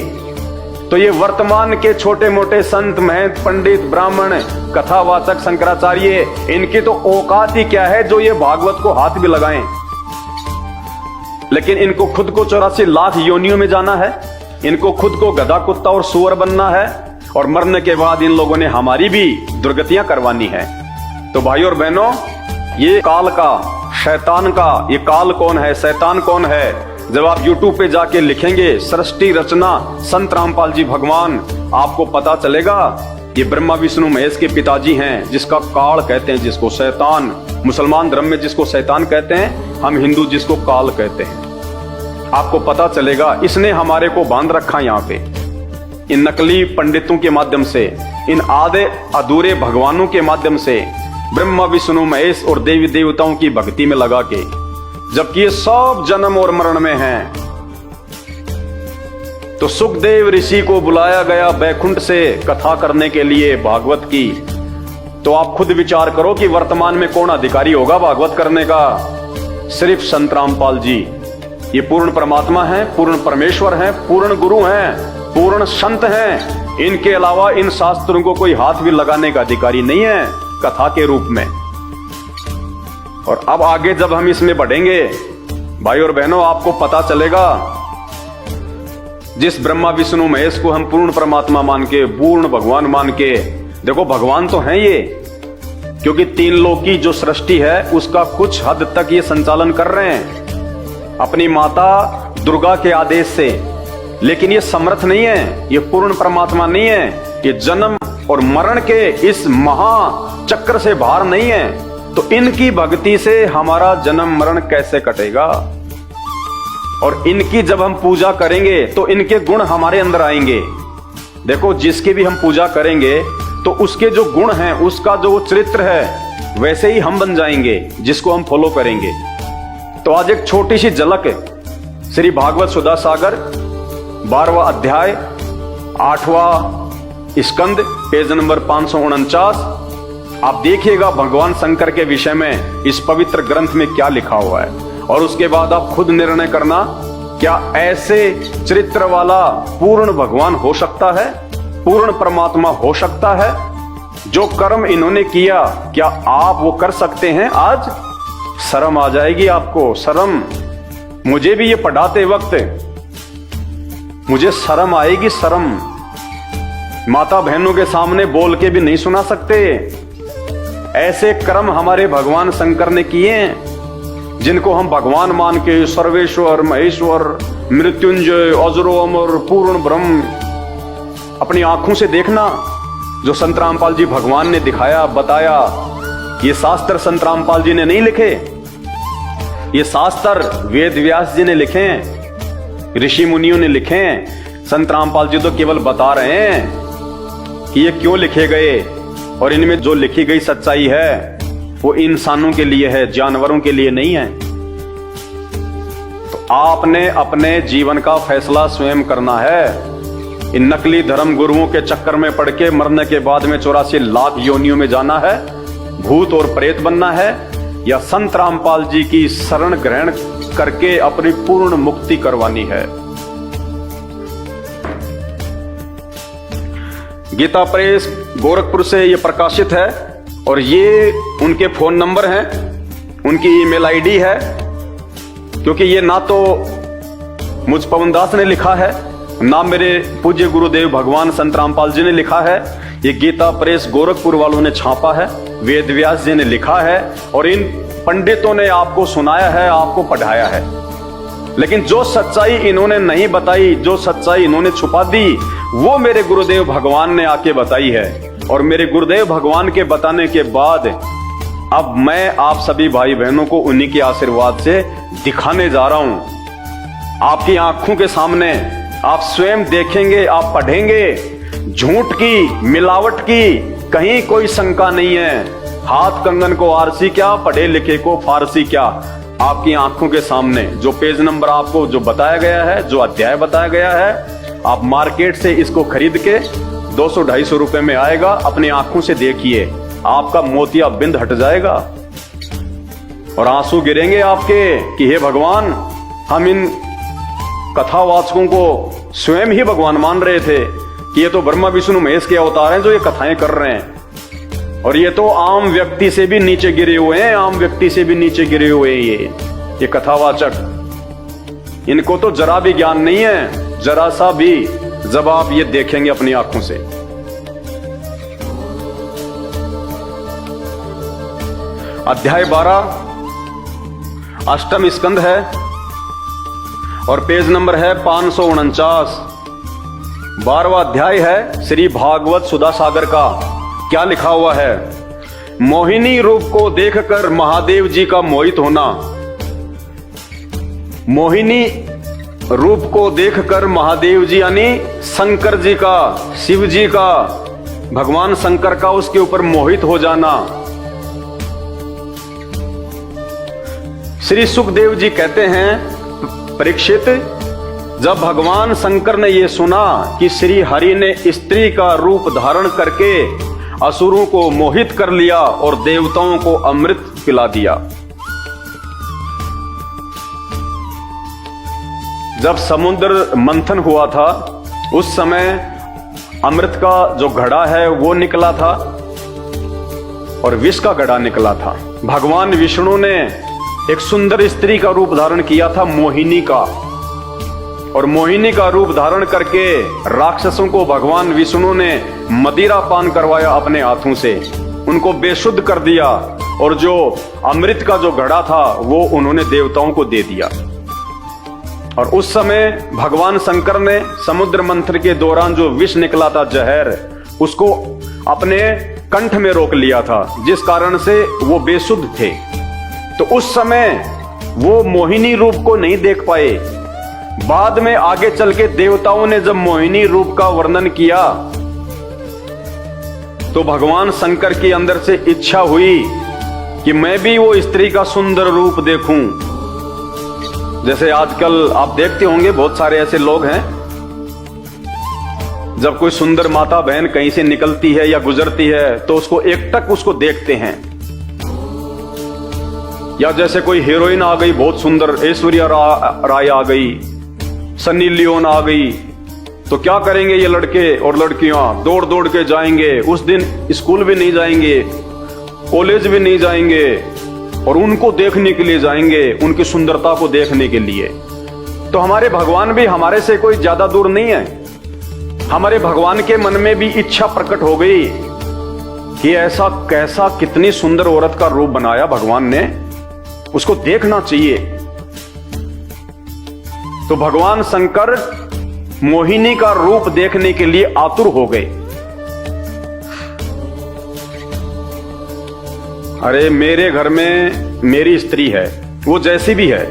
Speaker 1: तो ये वर्तमान के छोटे मोटे संत, महंत, पंडित, ब्राह्मण, कथावाचक, शंकराचार्य, इनकी तो औकात ही क्या है जो ये भागवत को हाथ भी लगाएं। लेकिन इनको खुद को 84 लाख योनियों में जाना है, इनको खुद को गधा, कुत्ता और सुअर बनना है, और मरने के बाद इन लोगों ने हमारी भी दुर्गतियां करवानी है। तो भाई और बहनों, ये काल का, शैतान का, ये काल कौन है, शैतान कौन है, जब आप YouTube पे जाके लिखेंगे सृष्टि रचना संत रामपाल जी भगवान, आपको पता चलेगा ये ब्रह्मा विष्णु महेश के पिताजी हैं, जिसका काल कहते हैं, जिसको शैतान, मुसलमान धर्म में जिसको शैतान कहते हैं, हम हिंदू जिसको काल कहते हैं। आपको पता चलेगा इसने हमारे को बांध रखा यहां पे, इन नकली पंडितों के माध्यम से, इन आधे अधूरे भगवानों के माध्यम से, ब्रह्मा विष्णु महेश और देवी देवताओं की भक्ति में लगा के, जबकि ये सब जन्म और मरण में हैं। तो सुखदेव ऋषि को बुलाया गया बैकुंठ से कथा करने के लिए भागवत की। तो आप खुद विचार करो कि वर्तमान में कौन अधिकारी होगा भागवत करने का? सिर्फ संत रामपाल जी। ये पूर्ण परमात्मा हैं, पूर्ण परमेश्वर हैं, पूर्ण गुरु हैं, पूर्ण संत हैं। इनके अलावा इन शास्त्रों को कोई हाथ भी लगाने का अधिकारी नहीं है कथा के रूप में। और अब आगे जब हम इसमें बढ़ेंगे भाई और बहनों, आपको पता चलेगा जिस ब्रह्मा विष्णु महेश को हम पूर्ण परमात्मा मान के, पूर्ण भगवान मान के, देखो भगवान तो हैं ये, क्योंकि तीन लोक की जो सृष्टि है उसका कुछ हद तक ये संचालन कर रहे हैं अपनी माता दुर्गा के आदेश से। लेकिन ये समर्थ नहीं है, ये पूर्ण परमात्मा नहीं है, ये जन्म और मरण के इस महाचक्र से बाहर नहीं है। तो इनकी भक्ति से हमारा जन्म मरण कैसे कटेगा? और इनकी जब हम पूजा करेंगे तो इनके गुण हमारे अंदर आएंगे। देखो, जिसकी भी हम पूजा करेंगे तो उसके जो गुण हैं, उसका जो चरित्र है, वैसे ही हम बन जाएंगे जिसको हम फॉलो करेंगे। तो आज एक छोटी सी झलक है श्री भागवत सुधा सागर 12वां अध्याय 8वां स्कंद पेज नंबर 549। आप देखिएगा भगवान शंकर के विषय में इस पवित्र ग्रंथ में क्या लिखा हुआ है, और उसके बाद आप खुद निर्णय करना, क्या ऐसे चरित्र वाला पूर्ण भगवान हो सकता है, पूर्ण परमात्मा हो सकता है? जो कर्म इन्होंने किया, क्या आप वो कर सकते हैं आज? शर्म आ जाएगी आपको, शर्म। मुझे भी ये पढ़ाते वक्त मुझे शर्म आएगी, शर्म। माता बहनों के सामने बोल के भी नहीं सुना सकते। ऐसे कर्म हमारे भगवान शंकर ने किए हैं, जिनको हम भगवान मान के सर्वेश्वर, महेश्वर, मृत्युंजय, अजरो अमर, पूर्ण ब्रह्म, अपनी आंखों से देखना। जो संत रामपाल जी भगवान ने दिखाया, बताया, ये शास्त्र संत रामपाल जी ने नहीं लिखे, ये शास्त्र वेद व्यास जी ने लिखे हैं, ऋषि मुनियों ने लिखे हैं। संत रामपाल जी तो केवल बता रहे हैं कि ये क्यों लिखे गए, और इनमें जो लिखी गई सच्चाई है वो इंसानों के लिए है, जानवरों के लिए नहीं है। तो आपने अपने जीवन का फैसला स्वयं करना है। इन नकली धर्म गुरुओं के चक्कर में पड़ के मरने के बाद में 84 लाख योनियों में जाना है, भूत और प्रेत बनना है, या संत रामपाल जी की शरण ग्रहण करके अपनी पूर्ण मुक्ति करवानी है। गीता प्रेस गोरखपुर से ये प्रकाशित है, और ये उनके फोन नंबर हैं, उनकी ईमेल आईडी है, क्योंकि ये ना तो मुझ पवन दास ने लिखा है, ना मेरे पूज्य गुरुदेव भगवान संत रामपाल जी ने लिखा है। ये गीता प्रेस गोरखपुर वालों ने छापा है, वेद व्यास जी ने लिखा है, और इन पंडितों ने आपको सुनाया है, आपको पढ़ाया है। लेकिन जो सच्चाई इन्होंने नहीं बताई, जो सच्चाई इन्होंने छुपा दी, वो मेरे गुरुदेव भगवान ने आके बताई है। और मेरे गुरुदेव भगवान के बताने के बाद अब मैं आप सभी भाई बहनों को उन्हीं के आशीर्वाद से दिखाने जा रहा हूं। आपकी आंखों के सामने आप स्वयं देखेंगे, आप पढ़ेंगे, झूठ की, मिलावट की कहीं कोई शंका नहीं है। हाथ कंगन को आरसी क्या, पढ़े लिखे को फारसी क्या। आपकी आंखों के सामने जो पेज नंबर आपको जो बताया गया है, जो अध्याय बताया गया है, आप मार्केट से इसको खरीद के 200-250 रुपए में आएगा। अपनी आंखों से देखिए, आपका मोतिया बिंद हट जाएगा और आंसू गिरेंगे आपके कि हे भगवान, हम इन कथावाचकों को स्वयं ही भगवान मान रहे थे कि ये तो ब्रह्मा विष्णु महेश के अवतार हैं जो ये कथाएं कर रहे हैं, और ये तो आम व्यक्ति से भी नीचे गिरे हुए हैं, आम व्यक्ति से भी नीचे गिरे हुए हैं ये कथावाचक। इनको तो जरा भी ज्ञान नहीं है, जरा सा भी, जब आप ये देखेंगे अपनी आंखों से। अध्याय 12 अष्टम स्कंद है और पेज नंबर है 549। 12वां अध्याय है श्री भागवत सुधा सागर का। क्या लिखा हुआ है? मोहिनी रूप को देखकर महादेव जी का मोहित होना। मोहिनी रूप को देखकर महादेव जी यानी शंकर जी का, शिव जी का, भगवान शंकर का उसके ऊपर मोहित हो जाना। श्री सुखदेव जी कहते हैं, परीक्षित, जब भगवान शंकर ने यह सुना कि श्री हरि ने स्त्री का रूप धारण करके असुरों को मोहित कर लिया और देवताओं को अमृत पिला दिया। जब समुद्र मंथन हुआ था उस समय अमृत का जो घड़ा है वो निकला था और विष का घड़ा निकला था। भगवान विष्णु ने एक सुंदर स्त्री का रूप धारण किया था, मोहिनी का, और मोहिनी का रूप धारण करके राक्षसों को भगवान विष्णु ने मदिरा पान करवाया अपने हाथों से, उनको बेशुद्ध कर दिया और जो अमृत का जो घड़ा था वो उन्होंने देवताओं को दे दिया। और उस समय भगवान शंकर ने समुद्र मंथन के दौरान जो विष निकला था, जहर, उसको अपने कंठ में रोक लिया था, जिस कारण से वो बेशुद्ध थे। तो उस समय वो मोहिनी रूप को नहीं देख पाए। बाद में आगे चल के देवताओं ने जब मोहिनी रूप का वर्णन किया तो भगवान शंकर के अंदर से इच्छा हुई कि मैं भी वो स्त्री का सुंदर रूप देखूं। जैसे आजकल आप देखते होंगे बहुत सारे ऐसे लोग हैं, जब कोई सुंदर माता बहन कहीं से निकलती है या गुजरती है तो उसको एकटक उसको देखते हैं। या जैसे कोई हीरोइन आ गई बहुत सुंदर, ऐश्वर्या राय आ गई, सन्नी लियोन आ गई, तो क्या करेंगे ये लड़के और लड़कियां? दौड़ दौड़ के जाएंगे। उस दिन स्कूल भी नहीं जाएंगे, कॉलेज भी नहीं जाएंगे और उनको देखने के लिए जाएंगे, उनकी सुंदरता को देखने के लिए। तो हमारे भगवान भी हमारे से कोई ज्यादा दूर नहीं है। हमारे भगवान के मन में भी इच्छा प्रकट हो गई कि ऐसा कैसा, कितनी सुंदर औरत का रूप बनाया भगवान ने, उसको देखना चाहिए। तो भगवान शंकर मोहिनी का रूप देखने के लिए आतुर हो गए। अरे मेरे घर में मेरी स्त्री है, वो जैसी भी है,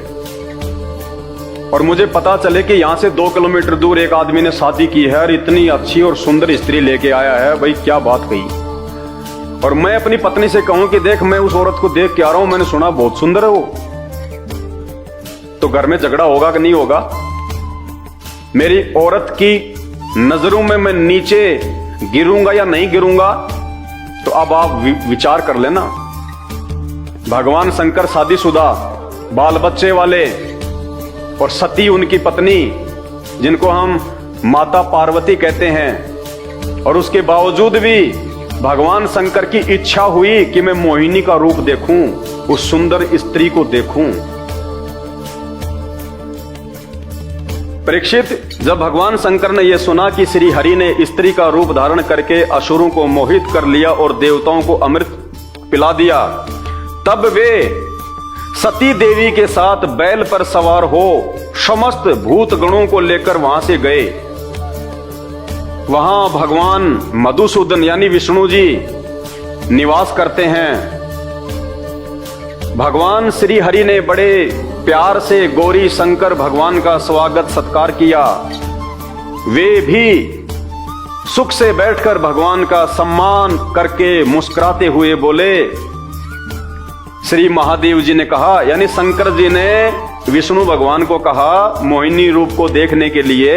Speaker 1: और मुझे पता चले कि यहां से 2 किलोमीटर दूर एक आदमी ने शादी की है और इतनी अच्छी और सुंदर स्त्री लेके आया है, भाई क्या बात कही। और मैं अपनी पत्नी से कहूं कि देख मैं उस औरत को देख के आ रहा हूं, मैंने सुना बहुत सुंदर है वो, तो घर में झगड़ा होगा कि नहीं होगा? मेरी औरत की नजरों में मैं नीचे गिरूंगा या नहीं गिरूंगा? तो अब आप विचार कर लेना। भगवान शंकर शादीशुदा, बाल बच्चे वाले और सती उनकी पत्नी, जिनको हम माता पार्वती कहते हैं, और उसके बावजूद भी भगवान शंकर की इच्छा हुई कि मैं मोहिनी का रूप देखूं, उस सुंदर स्त्री को देखूं। परीक्षित, जब भगवान शंकर ने यह सुना कि श्री हरि ने स्त्री का रूप धारण करके असुरों को मोहित कर लिया और देवताओं को अमृत पिला दिया, तब वे सती देवी के साथ बैल पर सवार हो समस्त भूत गणों को लेकर वहां से गए। वहां भगवान मधुसूदन यानी विष्णु जी निवास करते हैं। भगवान श्री हरि ने बड़े प्यार से गौरी शंकर भगवान का स्वागत सत्कार किया। वे भी सुख से बैठकर भगवान का सम्मान करके मुस्कुराते हुए बोले। श्री महादेव जी ने कहा, यानी शंकर जी ने विष्णु भगवान को कहा, मोहिनी रूप को देखने के लिए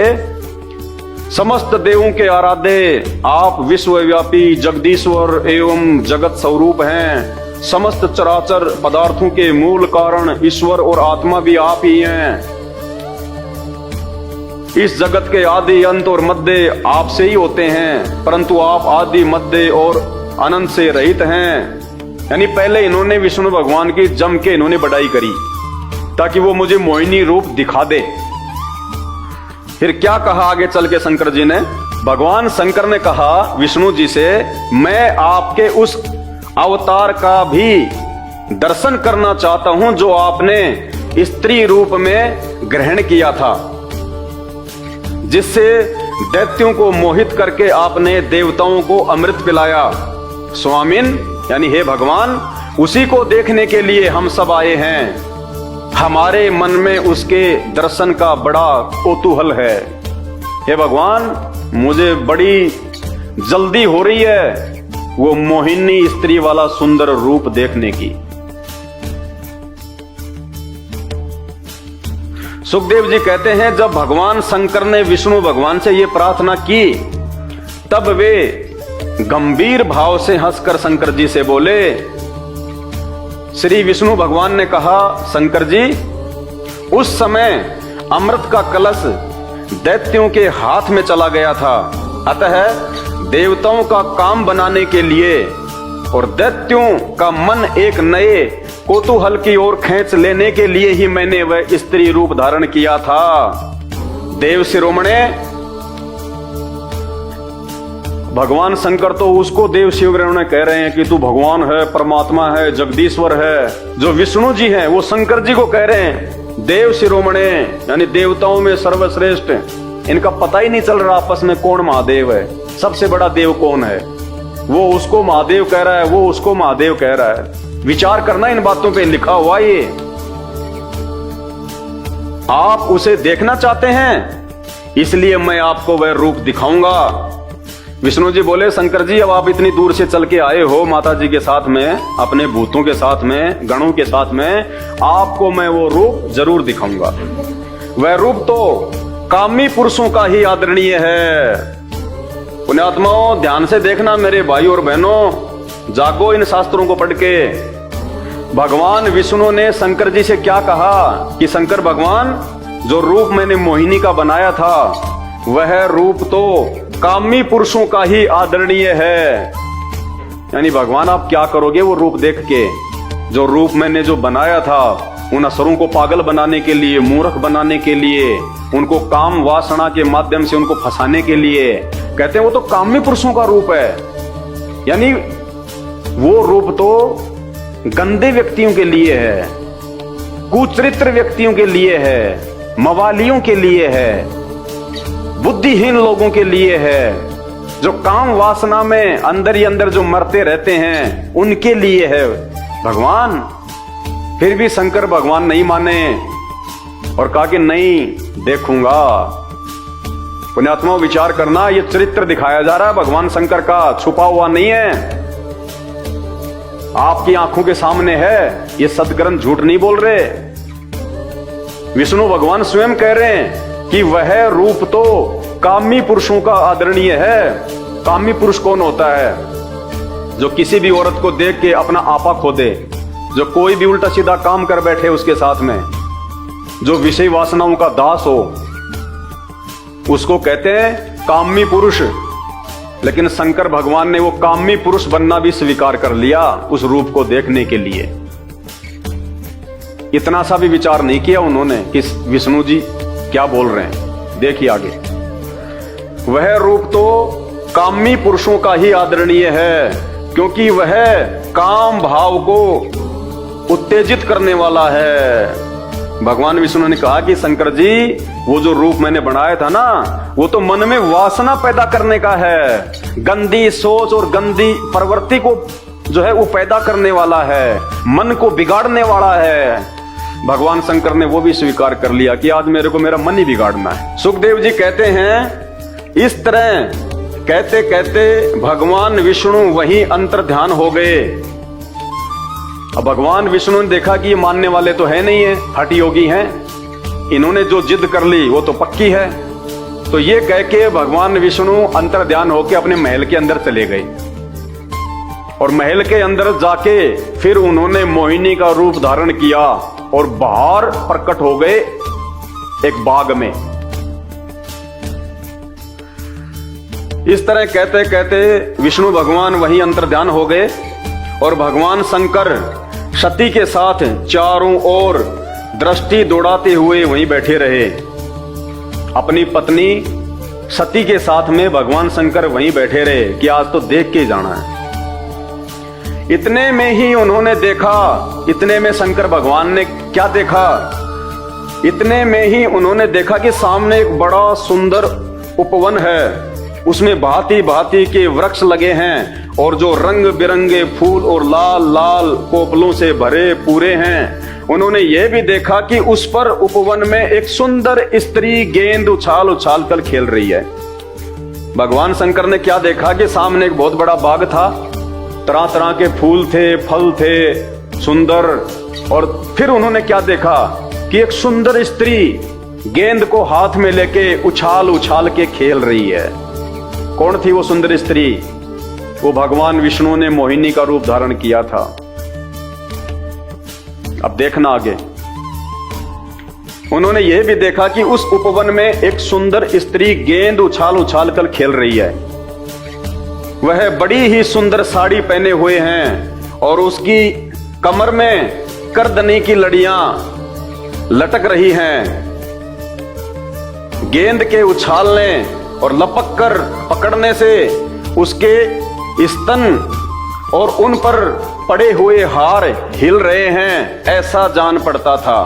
Speaker 1: समस्त देवों के आराध्य आप विश्वव्यापी जगदीश्वर एवं जगत स्वरूप हैं। समस्त चराचर पदार्थों के मूल कारण ईश्वर और आत्मा भी आप ही हैं। इस जगत के आदि अंत और मध्य आपसे ही होते हैं, परंतु आप आदि मध्य और अनंत से रहित हैं। यानी पहले इन्होंने विष्णु भगवान की जम के इन्होंने बड़ाई करी ताकि वो मुझे मोहिनी रूप दिखा दे। फिर क्या कहा आगे चल के शंकर जी ने? भगवान शंकर ने कहा विष्णु जी से, मैं आपके उस अवतार का भी दर्शन करना चाहता हूं जो आपने स्त्री रूप में ग्रहण किया था, जिससे दैत्यों को मोहित करके आपने देवताओं को अमृत पिलाया। स्वामिन यानी हे भगवान, उसी को देखने के लिए हम सब आए हैं। हमारे मन में उसके दर्शन का बड़ा कौतूहल है। हे भगवान, मुझे बड़ी जल्दी हो रही है वो मोहिनी स्त्री वाला सुंदर रूप देखने की। सुखदेव जी कहते हैं, जब भगवान शंकर ने विष्णु भगवान से ये प्रार्थना की, तब वे गंभीर भाव से हंसकर शंकर जी से बोले। श्री विष्णु भगवान ने कहा, शंकर जी, उस समय अमृत का कलश दैत्यों के हाथ में चला गया था, अतः देवताओं का काम बनाने के लिए और दैत्यों का मन एक नए कौतूहल की ओर खींच लेने के लिए ही मैंने वह स्त्री रूप धारण किया था। देव शिरोमणे, भगवान शंकर तो उसको देव शिरोमणे कह रहे हैं कि तू भगवान है, परमात्मा है, जगदीश्वर है। जो विष्णु जी हैं वो शंकर जी को कह रहे हैं देव शिरोमणे, यानी देवताओं में सर्वश्रेष्ठ। इनका पता ही नहीं चल रहा आपस में कौन महादेव है, सबसे बड़ा देव कौन है। वो उसको महादेव कह रहा है, वो उसको महादेव कह रहा है। विचार करना इन बातों पे, लिखा हुआ ये। आप उसे देखना चाहते हैं, इसलिए मैं आपको वह रूप दिखाऊंगा। विष्णु जी बोले, शंकर जी, अब आप इतनी दूर से चल के आए हो माता जी के साथ में, अपने भूतों के साथ में, गणों के साथ में, आपको मैं वो रूप जरूर दिखाऊंगा। वह रूप तो कामी पुरुषों का ही आदरणीय है। पुण्यात्माओं, ध्यान से देखना मेरे भाई और बहनों, जागो इन शास्त्रों को पढ़ के। भगवान विष्णु ने शंकर जी से क्या कहा कि शंकर भगवान, जो रूप मैंने मोहिनी का बनाया था वह रूप तो कामी पुरुषों का ही आदरणीय है। यानी भगवान आप क्या करोगे वो रूप देख के? जो रूप मैंने जो बनाया था उन असुरों को पागल बनाने के लिए, मूर्ख बनाने के लिए, उनको काम वासना के माध्यम से उनको फंसाने के लिए, कहते हैं वो तो कामी पुरुषों का रूप है। यानी वो रूप तो गंदे व्यक्तियों के लिए है, कुचरित्र व्यक्तियों के लिए है, मवालियों के लिए है, बुद्धिहीन लोगों के लिए है, जो काम वासना में अंदर ही अंदर जो मरते रहते हैं उनके लिए है भगवान। फिर भी शंकर भगवान नहीं माने और कहा कि नहीं देखूंगा। पुण्यात्मा विचार करना, ये चरित्र दिखाया जा रहा है भगवान शंकर का, छुपा हुआ नहीं है, आपकी आंखों के सामने है। ये सदग्रंथ झूठ नहीं बोल रहे। विष्णु भगवान स्वयं कह रहे हैं कि वह रूप तो कामी पुरुषों का आदरणीय है। कामी पुरुष कौन होता है? जो किसी भी औरत को देख के अपना आपा खो दे, जो कोई भी उल्टा सीधा काम कर बैठे उसके साथ में, जो विषय वासनाओं का दास हो, उसको कहते हैं कामी पुरुष। लेकिन शंकर भगवान ने वो कामी पुरुष बनना भी स्वीकार कर लिया उस रूप को देखने के लिए। इतना सा भी विचार नहीं किया उन्होंने कि विष्णु जी क्या बोल रहे हैं। देखिए आगे, वह रूप तो कामी पुरुषों का ही आदरणीय है, क्योंकि वह काम भाव को उत्तेजित करने वाला है। भगवान विष्णु ने कहा कि शंकर जी, वो जो रूप मैंने बनाया था ना, वो तो मन में वासना पैदा करने का है, गंदी सोच और गंदी प्रवृत्ति को जो है वो पैदा करने वाला है, मन को बिगाड़ने वाला है। भगवान शंकर ने वो भी स्वीकार कर लिया कि आज मेरे को मेरा मन ही बिगाड़ना है। सुखदेव जी कहते हैं, इस तरह कहते कहते भगवान विष्णु वहीं अंतर ध्यान हो गए। अब भगवान विष्णु ने देखा कि ये मानने वाले तो है नहीं है, हठ योगी हैं, इन्होंने जो जिद कर ली वो तो पक्की है। तो ये कह के भगवान विष्णु अंतर ध्यान होके अपने महल के अंदर चले गए और महल के अंदर जाके फिर उन्होंने मोहिनी का रूप धारण किया और बाहर प्रकट हो गए एक बाग में। इस तरह कहते कहते विष्णु भगवान वहीं अंतर्ध्यान हो गए और भगवान शंकर सती के साथ चारों ओर दृष्टि दौड़ाते हुए वहीं बैठे रहे। अपनी पत्नी सती के साथ में भगवान शंकर वहीं बैठे रहे कि आज तो देख के जाना है। इतने में ही उन्होंने देखा, इतने में शंकर भगवान ने क्या देखा? इतने में ही उन्होंने देखा कि सामने एक बड़ा सुंदर उपवन है उसमें भांति भांति के वृक्ष लगे हैं और जो रंग बिरंगे फूल और लाल लाल कोपलों से भरे पूरे हैं। उन्होंने ये भी देखा कि उस पर उपवन में एक सुंदर स्त्री गेंद उछाल उछाल कर खेल रही है। भगवान शंकर ने क्या देखा कि सामने एक बहुत बड़ा बाग था, तरह तरह के फूल थे, फल थे सुंदर। और फिर उन्होंने क्या देखा कि एक सुंदर स्त्री गेंद को हाथ में लेके उछाल उछाल के खेल रही है। कौन थी वो सुंदर स्त्री? वो भगवान विष्णु ने मोहिनी का रूप धारण किया था। अब देखना आगे। उन्होंने यह भी देखा कि उस उपवन में एक सुंदर स्त्री गेंद उछाल उछाल कर खेल रही है। वह बड़ी ही सुंदर साड़ी पहने हुए हैं और उसकी कमर में करदनी की लड़ियां लटक रही हैं। गेंद के उछालने और लपक कर पकड़ने से उसके स्तन और उन पर पड़े हुए हार हिल रहे हैं, ऐसा जान पड़ता था।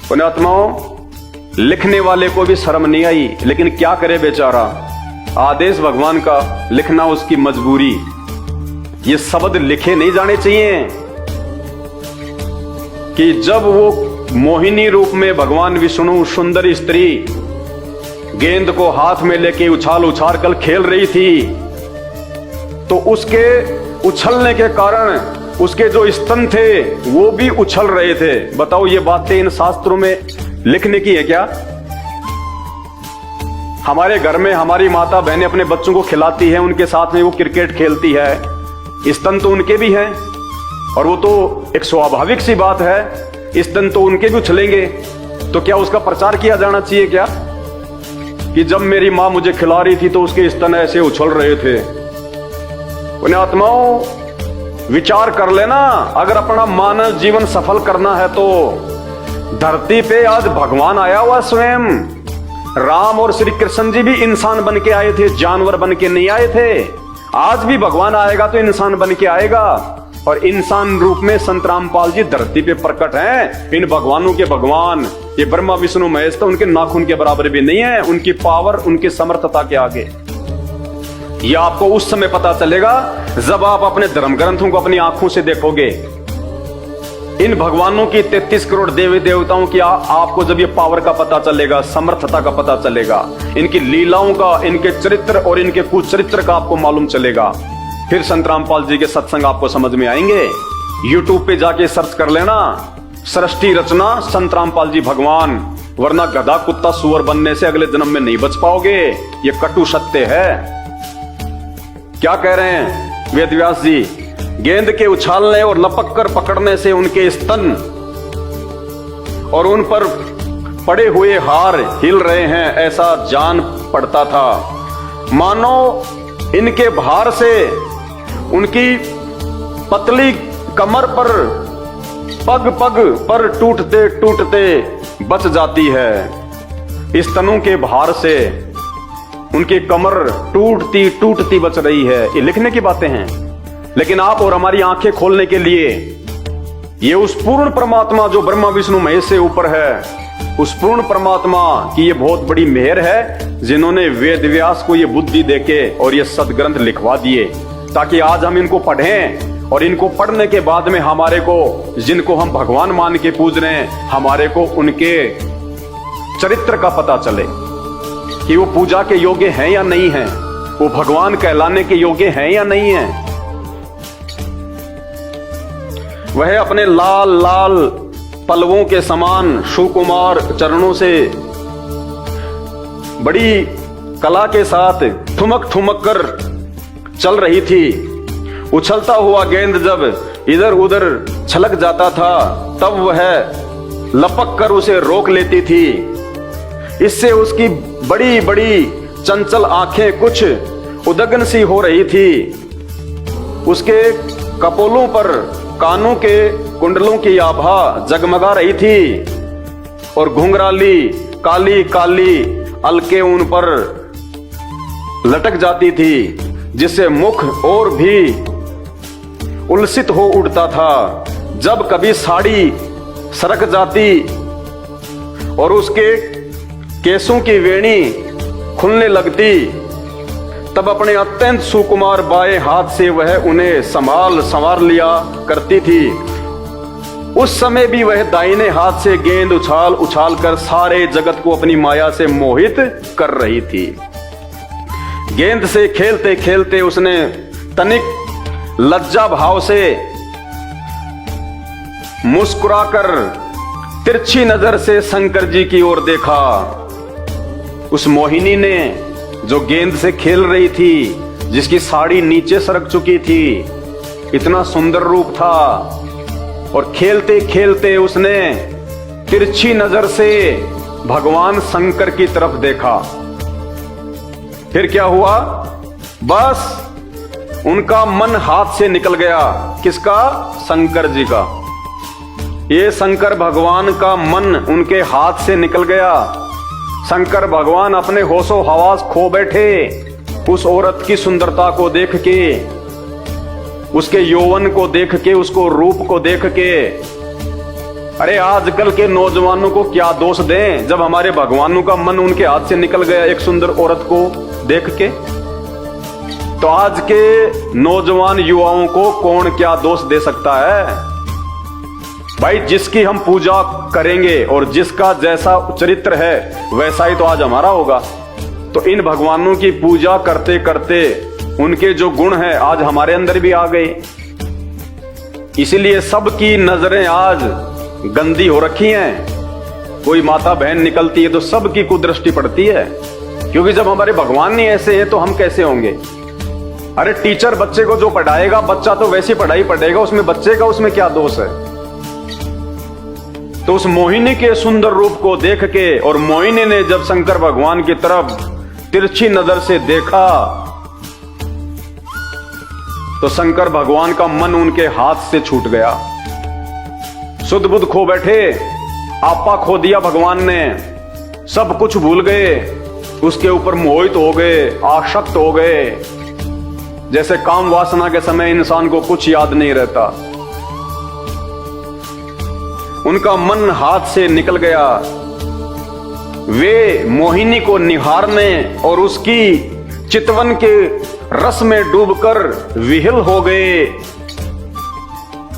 Speaker 1: पुण्यात्माओं, लिखने वाले को भी शर्म नहीं आई, लेकिन क्या करे बेचारा, आदेश भगवान का, लिखना उसकी मजबूरी। ये शब्द लिखे नहीं जाने चाहिए कि जब वो मोहिनी रूप में भगवान विष्णु सुंदर स्त्री गेंद को हाथ में लेके उछाल उछाल कर खेल रही थी, तो उसके उछलने के कारण उसके जो स्तन थे वो भी उछल रहे थे। बताओ, ये बातें इन शास्त्रों में लिखने की है क्या? हमारे घर में हमारी माता बहनें अपने बच्चों को खिलाती है, उनके साथ में वो क्रिकेट खेलती है, स्तन तो उनके भी हैं और वो तो एक स्वाभाविक सी बात है, स्तन तो उनके भी उछलेंगे। तो क्या उसका प्रचार किया जाना चाहिए क्या कि जब मेरी मां मुझे खिला रही थी तो उसके स्तन ऐसे उछल रहे थे? पुण्यात्माओं, विचार कर लेना, अगर अपना मानव जीवन सफल करना है तो धरती पे आज भगवान आया हुआ स्वयं। राम और श्री कृष्ण जी भी इंसान बन के आए थे, जानवर बन के नहीं आए थे। आज भी भगवान आएगा तो इंसान बन के आएगा और इंसान रूप में संत रामपाल जी धरती पे प्रकट हैं। इन भगवानों के भगवान ये ब्रह्मा विष्णु महेश तो उनके नाखून के बराबर भी नहीं है, उनकी पावर, उनकी समर्थता के आगे। यह आपको उस समय पता चलेगा जब आप अपने धर्म ग्रंथों को अपनी आंखों से देखोगे। इन भगवानों की 33 करोड़ देवी देवताओं की आपको जब ये पावर का पता चलेगा, समर्थता का पता चलेगा, इनकी लीलाओं का, इनके चरित्र और इनके कुचरित्र का आपको मालूम चलेगा, फिर संत रामपाल जी के सत्संग आपको समझ में आएंगे। यूट्यूब पे जाके सर्च कर लेना, सृष्टि रचना संत रामपाल जी भगवान, वरना गधा कुत्ता सुअर बनने से अगले जन्म में नहीं बच पाओगे। ये कटु सत्य है। क्या कह रहे हैं वेदव्यास जी? गेंद के उछालने और लपक कर पकड़ने से उनके स्तन और उन पर पड़े हुए हार हिल रहे हैं, ऐसा जान पड़ता था। मानो इनके भार से उनकी पतली कमर पर पग पग पर टूटते टूटते बच जाती है। स्तनों के भार से उनकी कमर टूटती टूटती बच रही है। ये लिखने की बातें हैं, लेकिन आप और हमारी आंखें खोलने के लिए ये उस पूर्ण परमात्मा जो ब्रह्मा विष्णु महेश से ऊपर है, उस पूर्ण परमात्मा की ये बहुत बड़ी मेहर है जिन्होंने वेद व्यास को ये बुद्धि देके और ये सदग्रंथ लिखवा दिए, ताकि आज हम इनको पढ़ें और इनको पढ़ने के बाद में हमारे को, जिनको हम भगवान मान के पूज रहे हैं, हमारे को उनके चरित्र का पता चले कि वो पूजा के योग्य हैं या नहीं हैं, वो भगवान कहलाने के योग्य हैं या नहीं हैं। वह अपने लाल लाल पलवों के समान सुकुमार चरणों से बड़ी कला के साथ ठुमक ठुमक कर चल रही थी। उछलता हुआ गेंद जब इधर उधर छलक जाता था तब वह लपक कर उसे रोक लेती थी। इससे उसकी बड़ी बड़ी चंचल आंखें कुछ उदगन सी हो रही थी। उसके कपोलों पर कानों के कुंडलों की आभा जगमगा रही थी और घुंघराली काली काली अलके उन पर लटक जाती थी, जिससे मुख और भी उल्सित हो उठता था। जब कभी साड़ी सरक जाती और उसके केसों की वेणी खुलने लगती तब अपने अत्यंत सुकुमार बाएं हाथ से वह उन्हें संवार लिया करती थी। उस समय भी वह दाहिने हाथ से गेंद उछाल उछाल कर सारे जगत को अपनी माया से मोहित कर रही थी। गेंद से खेलते खेलते उसने तनिक लज्जा भाव से मुस्कुराकर तिरछी नजर से शंकर जी की ओर देखा। उस मोहिनी ने जो गेंद से खेल रही थी, जिसकी साड़ी नीचे सरक चुकी थी, इतना सुंदर रूप था, और खेलते खेलते उसने तिरछी नजर से भगवान शंकर की तरफ देखा। फिर क्या हुआ? बस उनका मन हाथ से निकल गया। किसका? शंकर जी का। ये शंकर भगवान का मन उनके हाथ से निकल गया। शंकर भगवान अपने होशो हवास खो बैठे उस औरत की सुंदरता को देख के, उसके यौवन को देख के, उसको रूप को देख के। अरे आजकल के नौजवानों को क्या दोष दें जब हमारे भगवानों का मन उनके हाथ से निकल गया एक सुंदर औरत को देख के। तो आज के नौजवान युवाओं को कौन क्या दोष दे सकता है? भाई, जिसकी हम पूजा करेंगे और जिसका जैसा चरित्र है वैसा ही तो आज हमारा होगा। तो इन भगवानों की पूजा करते करते उनके जो गुण हैं आज हमारे अंदर भी आ गए। इसीलिए सबकी नजरें आज गंदी हो रखी हैं। कोई माता बहन निकलती है तो सबकी कुदृष्टि पड़ती है, क्योंकि जब हमारे भगवान ही ऐसे हैं तो हम कैसे होंगे? अरे टीचर बच्चे को जो पढ़ाएगा, बच्चा तो वैसी पढ़ाई पढ़ेगा, उसमें बच्चे का उसमें क्या दोष है? तो उस मोहिनी के सुंदर रूप को देख के, और मोहिनी ने जब शंकर भगवान की तरफ तिरछी नजर से देखा, तो शंकर भगवान का मन उनके हाथ से छूट गया। सुध बुध खो बैठे, आपा खो दिया भगवान ने, सब कुछ भूल गए, उसके ऊपर मोहित हो गए, आसक्त हो गए। जैसे काम वासना के समय इंसान को कुछ याद नहीं रहता। उनका मन हाथ से निकल गया। वे मोहिनी को निहारने और उसकी चितवन के रस में डूबकर विहल हो गए।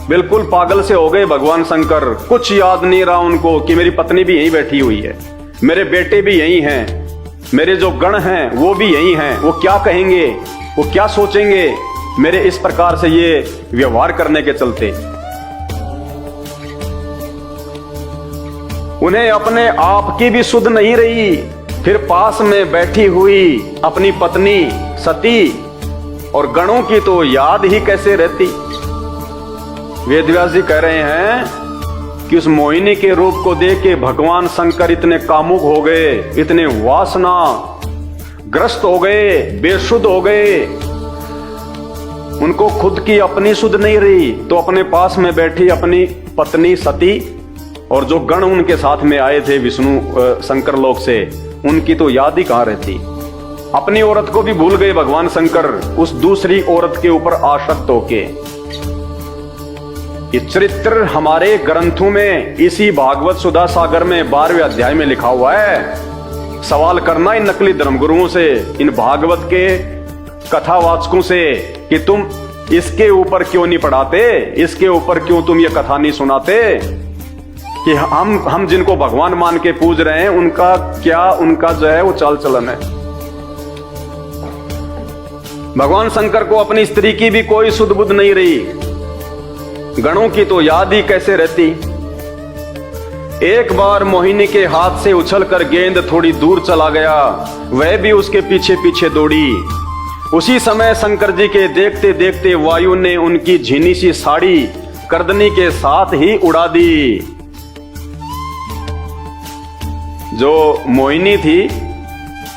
Speaker 1: बिल्कुल पागल से हो गए भगवान शंकर। कुछ याद नहीं रहा उनको कि मेरी पत्नी भी यहीं बैठी हुई है, मेरे बेटे भी यहीं हैं, मेरे जो गण हैं वो भी यहीं हैं। वो क्या कहेंगे, वो क्या सोचेंगे मेरे इस प्रकार से ये व्यवहार करने के चलते? उन्हें अपने आप की भी सुध नहीं रही। फिर पास में बैठी हुई अपनी पत्नी सती और गणों की तो याद ही कैसे रहती। वेदव्यास जी कह रहे हैं कि उस मोहिनी के रूप को देख के भगवान शंकर इतने कामुक हो गए, इतने वासना ग्रस्त हो गए, बेसुध हो गए। उनको खुद की अपनी सुध नहीं रही, तो अपने पास में बैठी अपनी पत्नी सती और जो गण उनके साथ में आए थे विष्णु शंकर लोक से, उनकी तो याद ही कहां रहती। अपनी औरत को भी भूल गए भगवान शंकर उस दूसरी औरत के ऊपर आसक्त होके। ये चरित्र हमारे ग्रंथों में इसी भागवत सुधा सागर में 12वें अध्याय में लिखा हुआ है। सवाल करना इन नकली धर्मगुरुओं से, इन भागवत के कथावाचकों से कि तुम इसके ऊपर क्यों नहीं पढ़ाते, इसके ऊपर क्यों तुम ये कथा नहीं सुनाते कि हम जिनको भगवान मान के पूज रहे हैं उनका क्या, उनका जो है वो चाल चलन है। भगवान शंकर को अपनी स्त्री की भी कोई सुध बुध नहीं रही, गणों की तो याद ही कैसे रहती। एक बार मोहिनी के हाथ से उछलकर गेंद थोड़ी दूर चला गया, वह भी उसके पीछे पीछे दौड़ी। उसी समय शंकर जी के देखते देखते वायु ने उनकी झीनी सी साड़ी कर्दनी के साथ ही उड़ा दी। जो मोहिनी थी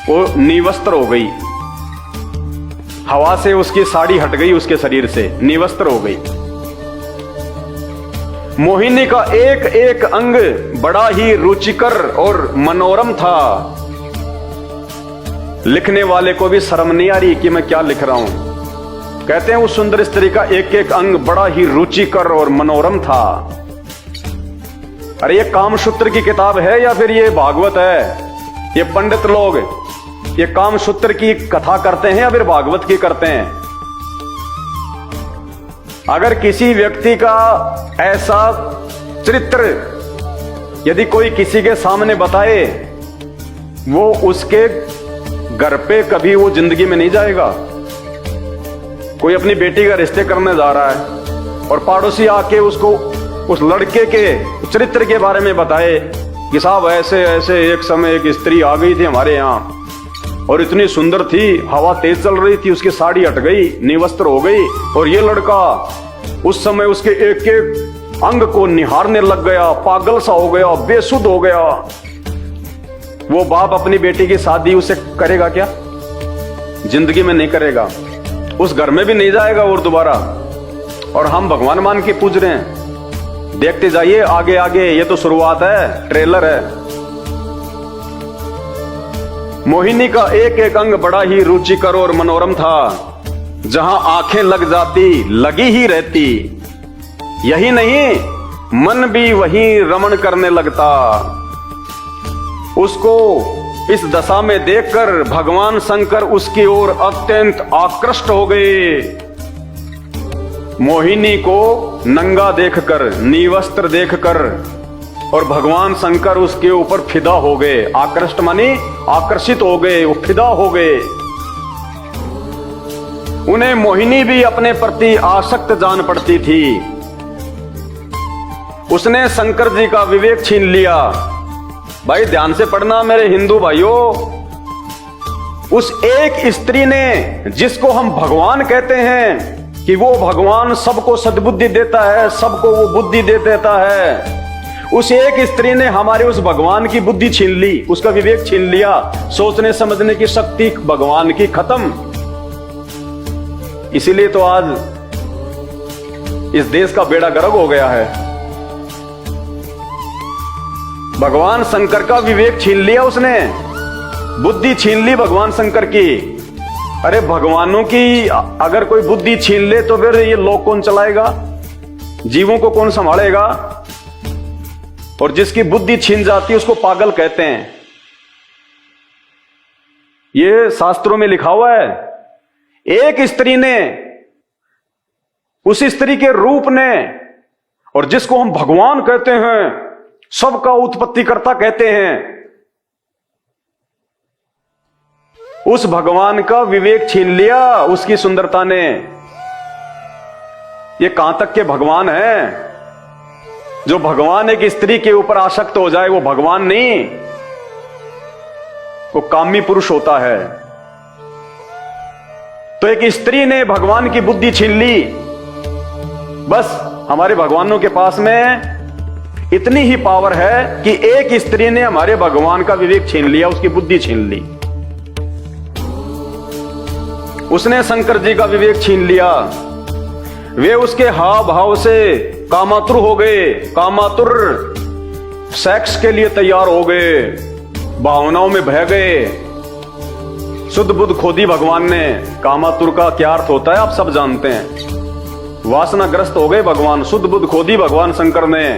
Speaker 1: वो निवस्त्र हो गई, हवा से उसकी साड़ी हट गई, उसके शरीर से निवस्त्र हो गई। मोहिनी का एक एक अंग बड़ा ही रुचिकर और मनोरम था। लिखने वाले को भी शर्म नहीं आ रही कि मैं क्या लिख रहा हूं। कहते हैं उस सुंदर स्त्री का एक एक अंग बड़ा ही रुचिकर और मनोरम था। अरे ये कामसूत्र की किताब है या फिर ये भागवत है? ये पंडित लोग ये कामसूत्र की कथा करते हैं या फिर भागवत की करते हैं? अगर किसी व्यक्ति का ऐसा चरित्र यदि कोई किसी के सामने बताए, वो उसके घर पे कभी वो जिंदगी में नहीं जाएगा। कोई अपनी बेटी का रिश्ते करने जा रहा है और पड़ोसी आके उसको उस लड़के के चरित्र के बारे में बताए कि साहब ऐसे ऐसे एक समय एक स्त्री आ गई थी हमारे यहाँ और इतनी सुंदर थी, हवा तेज चल रही थी, उसकी साड़ी हट गई, निवस्त्र हो गई और ये लड़का उस समय उसके एक एक अंग को निहारने लग गया, पागल सा हो गया, बेसुध हो गया। वो बाप अपनी बेटी की शादी उसे करेगा क्या? जिंदगी में नहीं करेगा, उस घर में भी नहीं जाएगा और दोबारा। और हम भगवान मान के पूज रहे हैं। देखते जाइए आगे आगे, ये तो शुरुआत है, ट्रेलर है। मोहिनी का एक एक अंग बड़ा ही रुचिकर और मनोरम था, जहां आंखें लग जाती लगी ही रहती। यही नहीं, मन भी वहीं रमण करने लगता। उसको इस दशा में देखकर भगवान शंकर उसकी ओर अत्यंत आकृष्ट हो गए। मोहिनी को नंगा देखकर, निवस्त्र देखकर और भगवान शंकर उसके ऊपर फिदा हो गए। आकृष्ट मानी आकर्षित हो गए, वो फिदा हो गए। उन्हें मोहिनी भी अपने प्रति आसक्त जान पड़ती थी। उसने शंकर जी का विवेक छीन लिया। भाई ध्यान से पढ़ना मेरे हिंदू भाइयों, उस एक स्त्री ने, जिसको हम भगवान कहते हैं कि वो भगवान सबको सद्बुद्धि देता है, सबको वो बुद्धि दे देता है, उस एक स्त्री ने हमारे उस भगवान की बुद्धि छीन ली, उसका विवेक छीन लिया। सोचने समझने की शक्ति भगवान की खत्म। इसीलिए तो आज इस देश का बेड़ा गर्क हो गया है। भगवान शंकर का विवेक छीन लिया उसने, बुद्धि छीन ली भगवान शंकर की। अरे भगवानों की अगर कोई बुद्धि छीन ले तो फिर ये लोक कौन चलाएगा? जीवों को कौन संभालेगा? और जिसकी बुद्धि छीन जाती है उसको पागल कहते हैं। ये शास्त्रों में लिखा हुआ है। एक स्त्री ने, उस स्त्री के रूप ने, और जिसको हम भगवान कहते हैं, सबका उत्पत्तिकर्ता कहते हैं, उस भगवान का विवेक छीन लिया उसकी सुंदरता ने। ये कहां तक के भगवान है? जो भगवान एक स्त्री के ऊपर आसक्त हो जाए वो भगवान नहीं, वो कामी पुरुष होता है। तो एक स्त्री ने भगवान की बुद्धि छीन ली। बस हमारे भगवानों के पास में इतनी ही पावर है कि एक स्त्री ने हमारे भगवान का विवेक छीन लिया, उसकी बुद्धि छीन ली। उसने शंकर जी का विवेक छीन लिया। वे उसके हाव भाव से कामातुर हो गए। कामातुर सेक्स के लिए तैयार हो गए, भावनाओं में बह गए। शुद्ध बुद्ध खो दी भगवान ने। कामातुर का क्या अर्थ होता है आप सब जानते हैं। वासनाग्रस्त हो गए भगवान, शुद्ध बुद्ध खो दी भगवान शंकर ने।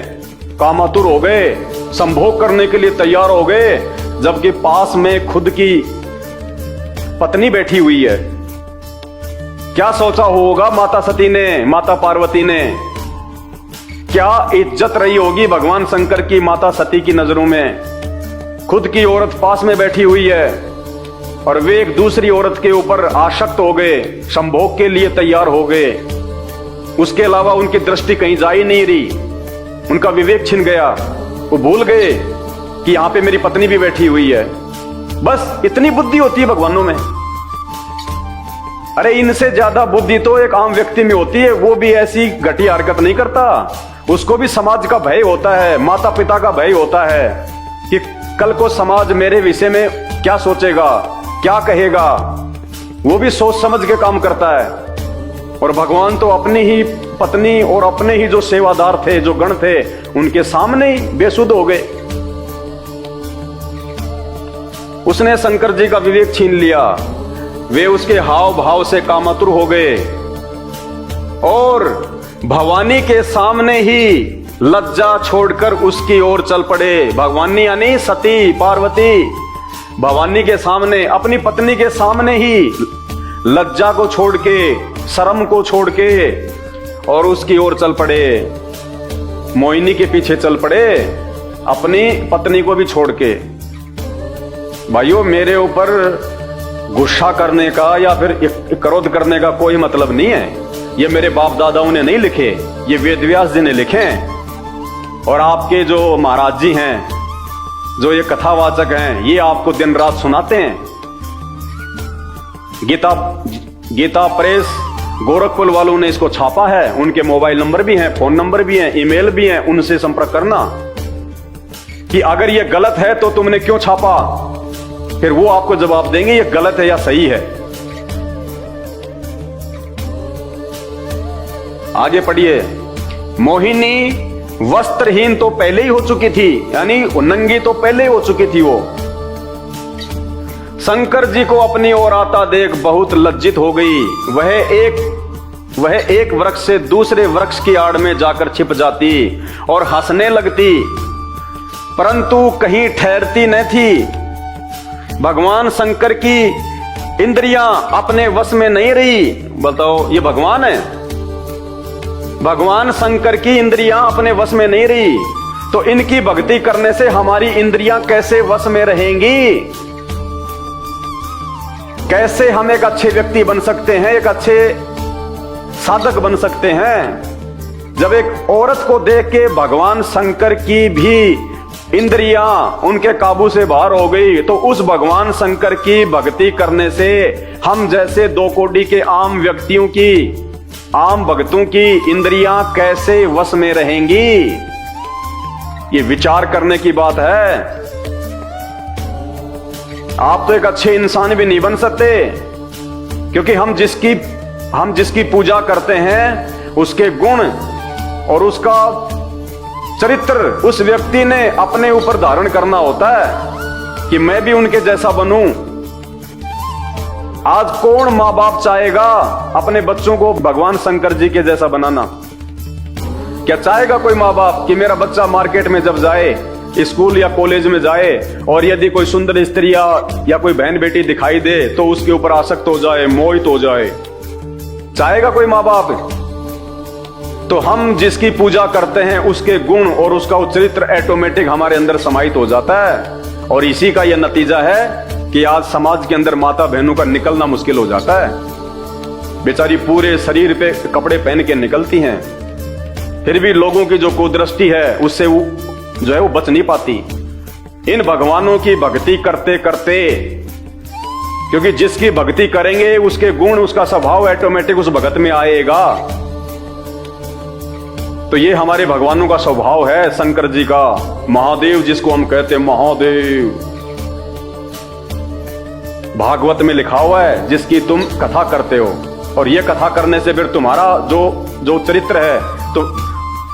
Speaker 1: कामातुर हो गए, संभोग करने के लिए तैयार हो गए, जबकि पास में खुद की पत्नी बैठी हुई है। क्या सोचा होगा माता सती ने, माता पार्वती ने? क्या इज्जत रही होगी भगवान शंकर की माता सती की नजरों में? खुद की औरत पास में बैठी हुई है और वे एक दूसरी औरत के ऊपर आसक्त हो गए, संभोग के लिए तैयार हो गए। उसके अलावा उनकी दृष्टि कहीं जा ही नहीं रही। उनका विवेक छिन गया। वो भूल गए कि यहां पे मेरी पत्नी भी बैठी हुई है। बस इतनी बुद्धि होती है भगवानों में। अरे इनसे ज्यादा बुद्धि तो एक आम व्यक्ति में होती है। वो भी ऐसी घटिया हरकत नहीं करता। उसको भी समाज का भय होता है, माता पिता का भय होता है कि कल को समाज मेरे विषय में क्या सोचेगा, क्या कहेगा। वो भी सोच समझ के काम करता है। और भगवान तो अपनी ही पत्नी और अपने ही जो सेवादार थे, जो गण थे, उनके सामने ही बेसुध हो गए। उसने शंकर जी का विवेक छीन लिया। वे उसके हाव भाव से कामातुर हो गए और भवानी के सामने ही लज्जा छोड़कर उसकी ओर चल पड़े। भगवानी यानी सती पार्वती भवानी के सामने, अपनी पत्नी के सामने ही लज्जा को छोड़ के, शर्म को छोड़ के और उसकी ओर चल पड़े, मोहिनी के पीछे चल पड़े, अपनी पत्नी को भी छोड़ के। भाइयों, मेरे ऊपर गुस्सा करने का या फिर क्रोध करने का कोई मतलब नहीं है। ये मेरे बाप दादाओं ने नहीं लिखे, ये वेद व्यास जी ने लिखे हैं। और आपके जो महाराज जी हैं, जो ये कथावाचक हैं, ये आपको दिन रात सुनाते हैं। गीता प्रेस गोरखपुर वालों ने इसको छापा है, उनके मोबाइल नंबर भी हैं, फोन नंबर भी हैं, ईमेल भी हैं, उनसे संपर्क करना कि अगर ये गलत है तो तुमने क्यों छापा। फिर वो आपको जवाब देंगे ये गलत है या सही है। आगे पढ़िए। मोहिनी वस्त्रहीन तो पहले ही हो चुकी थी, यानी नंगी तो पहले ही हो चुकी थी वो। शंकर जी को अपनी ओर आता देख बहुत लज्जित हो गई। वह एक वृक्ष से दूसरे वृक्ष की आड़ में जाकर छिप जाती और हंसने लगती, परंतु कहीं ठहरती न थी। भगवान शंकर की इंद्रियां अपने वश में नहीं रही। बताओ, ये भगवान है। भगवान शंकर की इंद्रियां अपने वश में नहीं रही, तो इनकी भक्ति करने से हमारी इंद्रियां कैसे वश में रहेंगी? कैसे हम एक अच्छे व्यक्ति बन सकते हैं, एक अच्छे साधक बन सकते हैं? जब एक औरत को देख के भगवान शंकर की भी इंद्रियां उनके काबू से बाहर हो गई, तो उस भगवान शंकर की भक्ति करने से हम जैसे 2 कोटि के आम व्यक्तियों की, आम भक्तों की इंद्रियां कैसे वश में रहेंगी? ये विचार करने की बात है। आप तो एक अच्छे इंसान भी नहीं बन सकते, क्योंकि हम जिसकी पूजा करते हैं उसके गुण और उसका चरित्र उस व्यक्ति ने अपने ऊपर धारण करना होता है कि मैं भी उनके जैसा बनूं। आज कौन माँ बाप चाहेगा अपने बच्चों को भगवान शंकर जी के जैसा बनाना? क्या चाहेगा कोई माँ बाप कि मेरा बच्चा मार्केट में जब जाए, स्कूल या कॉलेज में जाए, और यदि कोई सुंदर स्त्री या कोई बहन बेटी दिखाई दे तो उसके ऊपर आसक्त हो जाए, मोहित हो जाए? चाहेगा कोई माँ बाप? तो हम जिसकी पूजा करते हैं उसके गुण और उसका चरित्र ऑटोमेटिक हमारे अंदर समाहित हो जाता है। और इसी का यह नतीजा है कि आज समाज के अंदर माता बहनों का निकलना मुश्किल हो जाता है। बेचारी पूरे शरीर पे कपड़े पहन के निकलती हैं, फिर भी लोगों की जो कुदृष्टि है उससे वो जो है वो बच नहीं पाती। इन भगवानों की भक्ति करते करते, क्योंकि जिसकी भक्ति करेंगे उसके गुण, उसका स्वभाव ऑटोमेटिक उस भगत में आएगा। तो ये हमारे भगवानों का स्वभाव है, शंकर जी का, महादेव जिसको हम कहते हैं महादेव। भागवत में लिखा हुआ है जिसकी तुम कथा करते हो, और ये कथा करने से फिर तुम्हारा जो चरित्र है, तो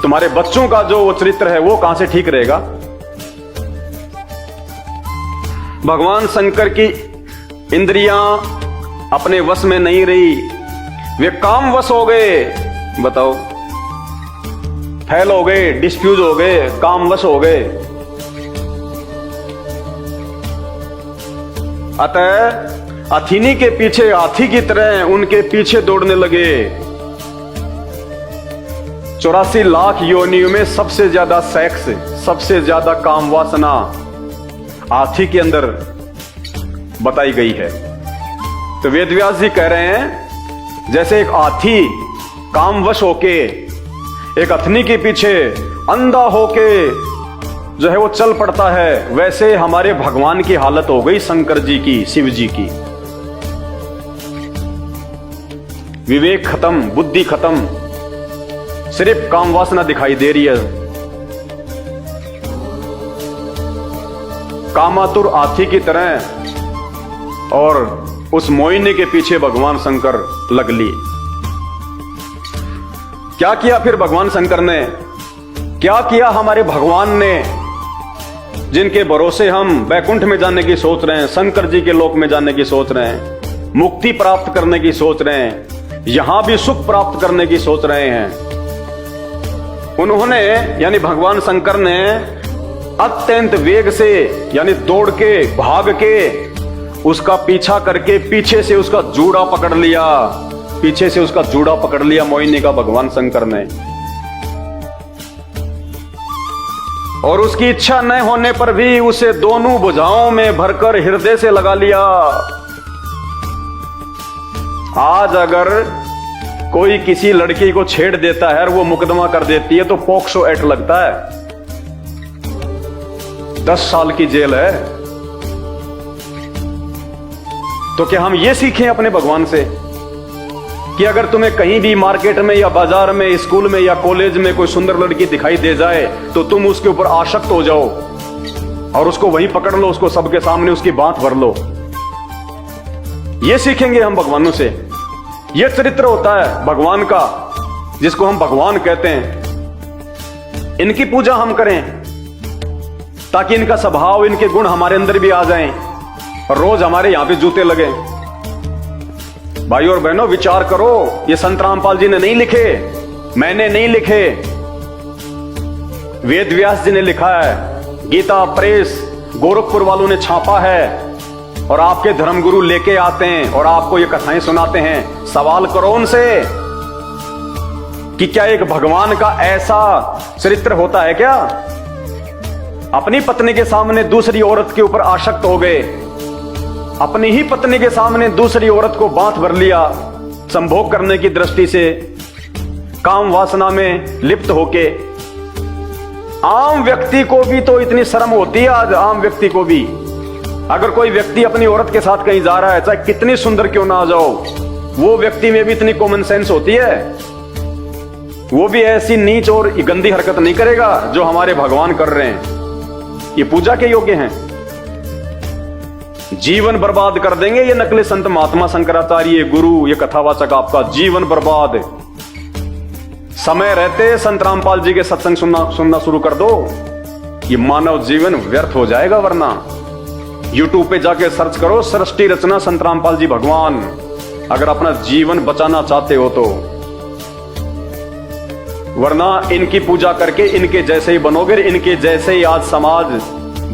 Speaker 1: तुम्हारे बच्चों का जो वो चरित्र है वो कहां से ठीक रहेगा? भगवान शंकर की इंद्रियां अपने वश में नहीं रही, वे काम वश हो गए। बताओ, फैल हो गए, डिस्फ्यूज हो गए, काम वश हो गए। अतः अथिनी के पीछे हाथी की तरह उनके पीछे दौड़ने लगे। 84 लाख योनियों में सबसे ज्यादा सेक्स, सबसे ज्यादा काम वासना हाथी के अंदर बताई गई है। तो वेदव्यास जी कह रहे हैं जैसे एक हाथी कामवश होके एक अथनी के पीछे अंधा होके जो है वो चल पड़ता है, वैसे हमारे भगवान की हालत हो गई, शंकर जी की, शिव जी की। विवेक खत्म, बुद्धि खत्म, सिर्फ काम वासना दिखाई दे रही है। कामातुर हाथी की तरह और उस मोहिनी के पीछे भगवान शंकर लग लिए। क्या किया फिर भगवान शंकर ने? क्या किया हमारे भगवान ने, जिनके भरोसे हम बैकुंठ में जाने की सोच रहे हैं, शंकर जी के लोक में जाने की सोच रहे हैं, मुक्ति प्राप्त करने की सोच रहे हैं, यहां भी सुख प्राप्त करने की सोच रहे हैं। उन्होंने यानी भगवान शंकर ने अत्यंत वेग से यानी दौड़ के भाग के उसका पीछा करके पीछे से उसका जूड़ा पकड़ लिया, पीछे से उसका जूड़ा पकड़ लिया मोहिनी का भगवान शंकर ने। और उसकी इच्छा न होने पर भी उसे दोनों भुजाओं में भरकर हृदय से लगा लिया। आज अगर कोई किसी लड़की को छेड़ देता है और वो मुकदमा कर देती है तो पॉक्सो एक्ट लगता है, 10 साल की जेल है। तो क्या हम ये सीखें अपने भगवान से कि अगर तुम्हें कहीं भी मार्केट में या बाजार में, स्कूल में या कॉलेज में कोई सुंदर लड़की दिखाई दे जाए तो तुम उसके ऊपर आसक्त हो जाओ और उसको वहीं पकड़ लो, उसको सबके सामने उसकी बात भर लो? ये सीखेंगे हम भगवानों से। ये चरित्र होता है भगवान का, जिसको हम भगवान कहते हैं। इनकी पूजा हम करें ताकि इनका स्वभाव, इनके गुण हमारे अंदर भी आ जाएं और रोज हमारे यहां पे जूते लगे। भाइयों और बहनों, विचार करो, ये संत रामपाल जी ने नहीं लिखे, मैंने नहीं लिखे, वेद व्यास जी ने लिखा है। गीता प्रेस गोरखपुर वालों ने छापा है और आपके धर्मगुरु लेके आते हैं और आपको ये कथाएं सुनाते हैं। सवाल करो उनसे कि क्या एक भगवान का ऐसा चरित्र होता है क्या? अपनी पत्नी के सामने दूसरी औरत के ऊपर आसक्त हो गए, अपनी ही पत्नी के सामने दूसरी औरत को बांध भर लिया, संभोग करने की दृष्टि से काम वासना में लिप्त होके। आम व्यक्ति को भी तो इतनी शर्म होती है आज, आम व्यक्ति को भी। अगर कोई व्यक्ति अपनी औरत के साथ कहीं जा रहा है, चाहे कितनी सुंदर क्यों ना आ जाओ, वो व्यक्ति में भी इतनी कॉमन सेंस होती है, वो भी ऐसी नीच और गंदी हरकत नहीं करेगा जो हमारे भगवान कर रहे हैं। ये पूजा के योग्य हैं। जीवन बर्बाद कर देंगे ये नकली संत महात्मा शंकराचार्य गुरु, ये कथावाचक आपका जीवन बर्बाद। समय रहते संत रामपाल जी के सत्संग सुनना शुरू कर दो, ये मानव जीवन व्यर्थ हो जाएगा। वरना यूट्यूब पे जाके सर्च करो सृष्टि रचना संत रामपाल जी भगवान, अगर अपना जीवन बचाना चाहते हो तो। वरना इनकी पूजा करके इनके जैसे ही बनोगे, इनके जैसे ही आज समाज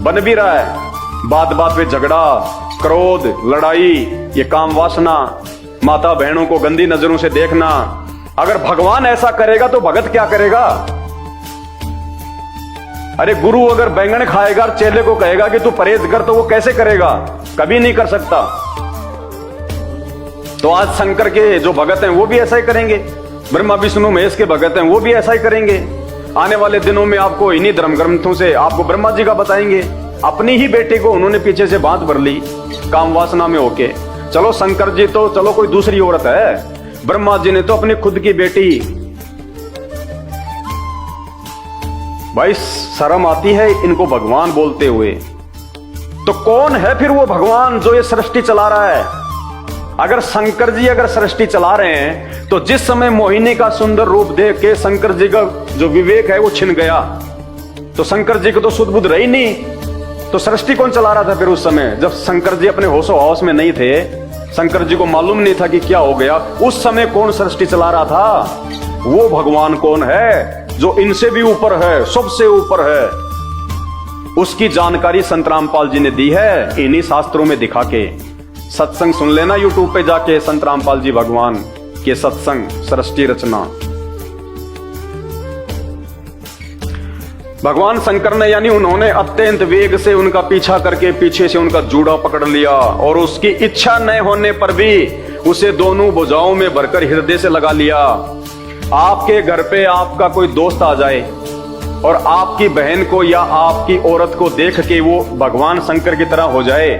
Speaker 1: बन भी रहा है। बात बात पे झगड़ा, क्रोध, लड़ाई, ये काम वासना, माता बहनों को गंदी नजरों से देखना। अगर भगवान ऐसा करेगा तो भगत क्या करेगा? अरे गुरु अगर बैंगन खाएगा, चेले को कहेगा कि तू परहेज कर, तो वो कैसे करेगा? कभी नहीं कर सकता। तो आज शंकर के जो भगत हैं वो भी ऐसा ही करेंगे, ब्रह्मा विष्णु महेश के भगत हैं वो भी ऐसा ही करेंगे। आने वाले दिनों में आपको इन्हीं धर्म ग्रंथों से आपको ब्रह्मा जी का बताएंगे। अपनी ही बेटे को उन्होंने पीछे से बांध भर ली काम वासना में होके। चलो शंकर जी तो चलो कोई दूसरी औरत है, ब्रह्मा जी ने तो अपनी खुद की बेटी। भाई शर्म आती है इनको भगवान बोलते हुए। तो कौन है फिर वो भगवान जो ये सृष्टि चला रहा है? अगर शंकर जी अगर सृष्टि चला रहे हैं तो जिस समय मोहिनी का सुंदर रूप देख के शंकर जी का जो विवेक है वो छिन गया, तो शंकर जी को तो सुध बुध रही नहीं, तो सृष्टि कौन चला रहा था फिर उस समय जब शंकर जी अपने होशो हौस में नहीं थे? शंकर जी को मालूम नहीं था कि क्या हो गया। उस समय कौन सृष्टि चला रहा था? वो भगवान कौन है जो इनसे भी ऊपर है, सबसे ऊपर है। उसकी जानकारी संत रामपाल जी ने दी है इन्हीं शास्त्रों में दिखा के। सत्संग सुन लेना यूट्यूब पे जाके, संत रामपाल जी भगवान के सत्संग, सृष्टि रचना। भगवान शंकर ने यानी उन्होंने अत्यंत वेग से उनका पीछा करके पीछे से उनका जूड़ा पकड़ लिया और उसकी इच्छा न होने पर भी उसे दोनों भुजाओं में भरकर हृदय से लगा लिया। आपके घर पे आपका कोई दोस्त आ जाए और आपकी बहन को या आपकी औरत को देख के वो भगवान शंकर की तरह हो जाए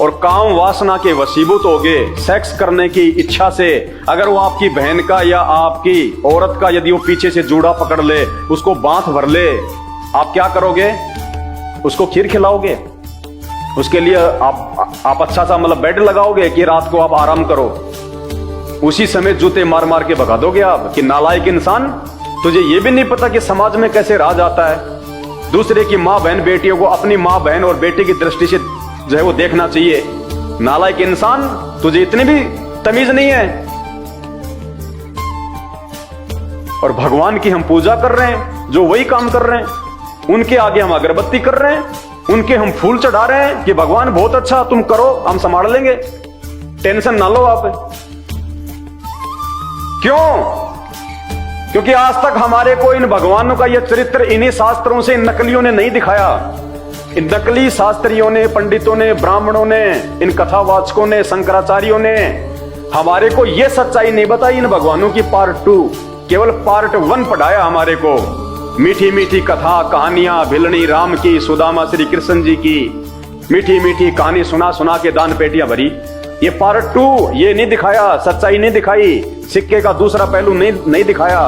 Speaker 1: और काम वासना के वशीभूत हो गए, सेक्स करने की इच्छा से अगर वो आपकी बहन का या आपकी औरत का यदि वो पीछे से जूड़ा पकड़ ले, उसको बांध भर ले, आप क्या करोगे? उसको खीर खिलाओगे? उसके लिए आप अच्छा सा मतलब बेड लगाओगे कि रात को आप आराम करो? उसी समय जूते मार मार के भगा दोगे आप कि नालायक इंसान, तुझे ये भी नहीं पता कि समाज में कैसे राज आता है। दूसरे की माँ बहन बेटियों को अपनी माँ बहन और बेटी की दृष्टि से जो है वो देखना चाहिए। नालायक इंसान, तुझे इतनी भी तमीज नहीं है। और भगवान की हम पूजा कर रहे हैं जो वही काम कर रहे हैं। उनके आगे हम अगरबत्ती कर रहे हैं, उनके हम फूल चढ़ा रहे हैं कि भगवान बहुत अच्छा, तुम करो, हम संभाल लेंगे, टेंशन ना लो आप। क्यों? क्योंकि आज तक हमारे को इन भगवानों का यह चरित्र इन्हीं शास्त्रों से इन नकलियों ने नहीं दिखाया। इन नकली शास्त्रियों ने, पंडितों ने, ब्राह्मणों ने, इन कथावाचकों ने, शंकराचार्यों ने हमारे को यह सच्चाई नहीं बताई। इन भगवानों की पार्ट 2, केवल पार्ट 1 पढ़ाया हमारे को। मीठी मीठी कथा कहानियां भिलनी राम की, सुदामा श्री कृष्ण जी की मीठी मीठी कहानी सुना सुना के दान पेटियां भरी। ये पार्ट 2 ये नहीं दिखाया, सच्चाई नहीं दिखाई, सिक्के का दूसरा पहलू नहीं दिखाया।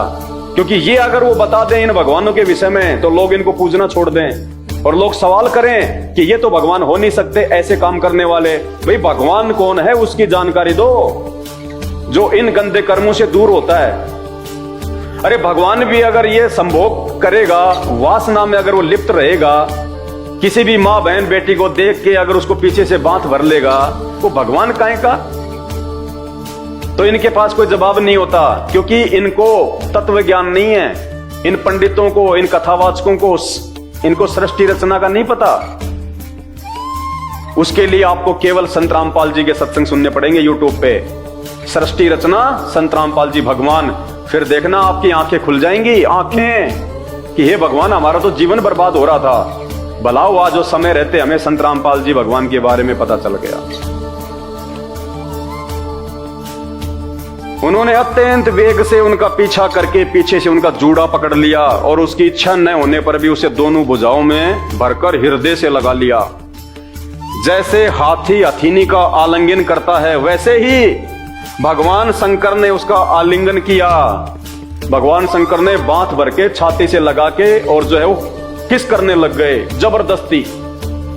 Speaker 1: क्योंकि ये अगर वो बता दें इन भगवानों के विषय में तो लोग इनको पूजना छोड़ दें और लोग सवाल करें कि ये तो भगवान हो नहीं सकते ऐसे काम करने वाले। भाई भगवान कौन है उसकी जानकारी दो, जो इन गंदे कर्मों से दूर होता है। अरे भगवान भी अगर ये संभोग करेगा, वासना में अगर वो लिप्त रहेगा, किसी भी माँ बहन बेटी को देख के अगर उसको पीछे से बांध भर लेगा, वो भगवान काहे का? तो इनके पास कोई जवाब नहीं होता, क्योंकि इनको तत्व ज्ञान नहीं है। इन पंडितों को, इन कथावाचकों को, इनको सृष्टि रचना का नहीं पता। उसके लिए आपको केवल संत रामपाल जी के सत्संग सुनने पड़ेंगे यूट्यूब पे। सृष्टि रचना संत रामपाल जी भगवान, फिर देखना आपकी आंखें खुल जाएंगी, आंखें कि हे भगवान हमारा तो जीवन बर्बाद हो रहा था, भला हुआ जो समय रहते हमें संत रामपाल जी भगवान के बारे में पता चल गया। उन्होंने अत्यंत वेग से उनका पीछा करके पीछे से उनका जूड़ा पकड़ लिया और उसकी इच्छा न होने पर भी उसे दोनों भुजाओं में भरकर हृदय से लगा लिया। जैसे हाथी हथीनी का आलिंगन करता है, वैसे ही भगवान शंकर ने उसका आलिंगन किया। भगवान शंकर ने बांध भर के छाती से लगा के और जो है वो किस करने लग गए, जबरदस्ती।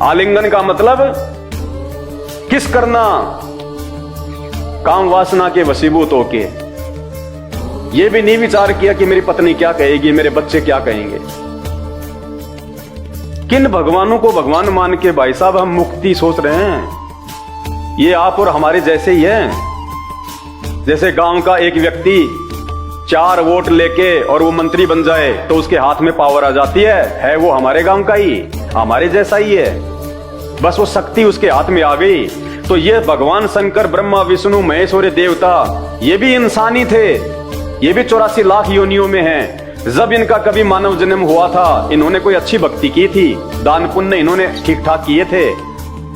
Speaker 1: आलिंगन का मतलब किस करना, काम वासना के वशीभूत होके। ये भी नहीं विचार किया कि मेरी पत्नी क्या कहेगी, मेरे बच्चे क्या कहेंगे। किन भगवानों को भगवान मान के भाई साहब हम मुक्ति सोच रहे हैं? ये आप और हमारे जैसे ही हैं। जैसे गांव का एक व्यक्ति 4 वोट लेके और वो मंत्री बन जाए तो उसके हाथ में पावर आ जाती है वो हमारे गांव का ही, हमारे जैसा ही है, बस वो शक्ति उसके हाथ में आ गई। तो ये भगवान शंकर, ब्रह्मा विष्णु महेश और देवता, ये भी इंसानी थे, ये भी 84 लाख योनियों में हैं। जब इनका कभी मानव जन्म हुआ था, इन्होंने कोई अच्छी भक्ति की थी, दान पुण्य इन्होंने ठीक ठाक किए थे,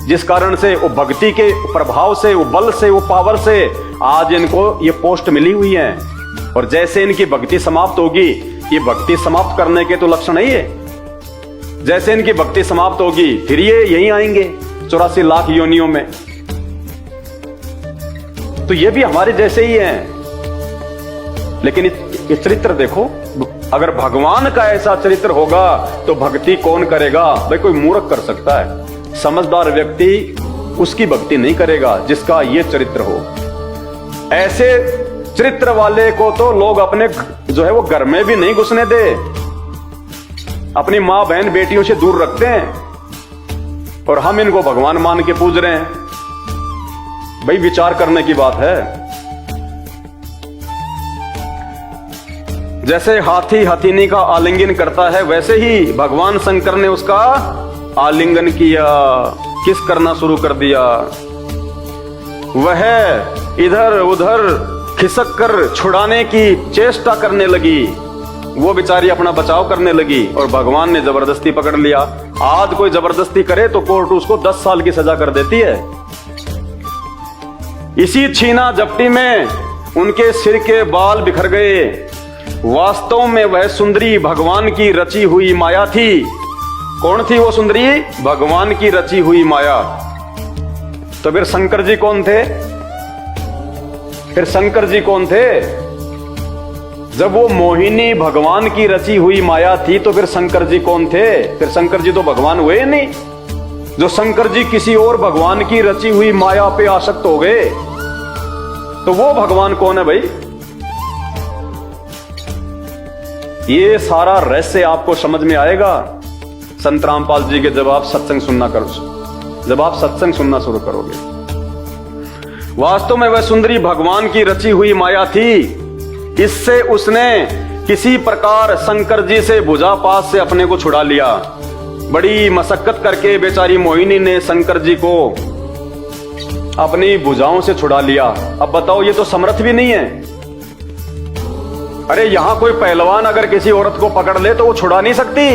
Speaker 1: जिस कारण से वो भक्ति के प्रभाव से, वो बल से, वो पावर से आज इनको ये पोस्ट मिली हुई है। और जैसे इनकी भक्ति समाप्त होगी, ये भक्ति समाप्त करने के तो लक्षण नहीं है। जैसे इनकी भक्ति समाप्त होगी फिर ये यहीं आएंगे 84 लाख योनियों में। तो ये भी हमारे जैसे ही हैं। लेकिन ये चरित्र देखो, अगर भगवान का ऐसा चरित्र होगा तो भक्ति कौन करेगा? भाई कोई मूर्ख कर सकता है, समझदार व्यक्ति उसकी भक्ति नहीं करेगा जिसका ये चरित्र हो। ऐसे चरित्र वाले को तो लोग अपने जो है वो घर में भी नहीं घुसने दे, अपनी मां बहन बेटियों से दूर रखते हैं, और हम इनको भगवान मान के पूज रहे हैं। भाई विचार करने की बात है। जैसे हाथी हथीनी का आलिंगन करता है, वैसे ही भगवान शंकर ने उसका आलिंगन किया, किस करना शुरू कर दिया। वह इधर उधर खिसक कर छुड़ाने की चेष्टा करने लगी, वो बेचारी अपना बचाव करने लगी और भगवान ने जबरदस्ती पकड़ लिया। आज कोई जबरदस्ती करे तो कोर्ट उसको 10 साल की सजा कर देती है। इसी छीना झपटी में उनके सिर के बाल बिखर गए। वास्तव में वह सुंदरी भगवान की रची हुई माया थी। कौन थी वो सुंदरी? भगवान की रची हुई माया। तो फिर शंकर जी कौन थे? फिर शंकर जी कौन थे? जब वो मोहिनी भगवान की रची हुई माया थी तो फिर शंकर जी कौन थे? फिर शंकर जी तो भगवान हुए नहीं। जो शंकर जी किसी और भगवान की रची हुई माया पे आसक्त हो गए तो वो भगवान कौन है भाई? ये सारा रहस्य आपको समझ में आएगा संत रामपाल जी के जब आप सत्संग सुनना करो, जब आप सत्संग सुनना शुरू करोगे। वास्तव में वह सुंदरी भगवान की रची हुई माया थी। इससे उसने किसी प्रकार शंकर जी से भुजा पास से अपने को छुड़ा लिया। बड़ी मशक्कत करके बेचारी मोहिनी ने शंकर जी को अपनी भुजाओं से छुड़ा लिया। अब बताओ, ये तो समर्थ भी नहीं है। अरे यहां कोई पहलवान अगर किसी औरत को पकड़ ले तो वो छुड़ा नहीं सकती।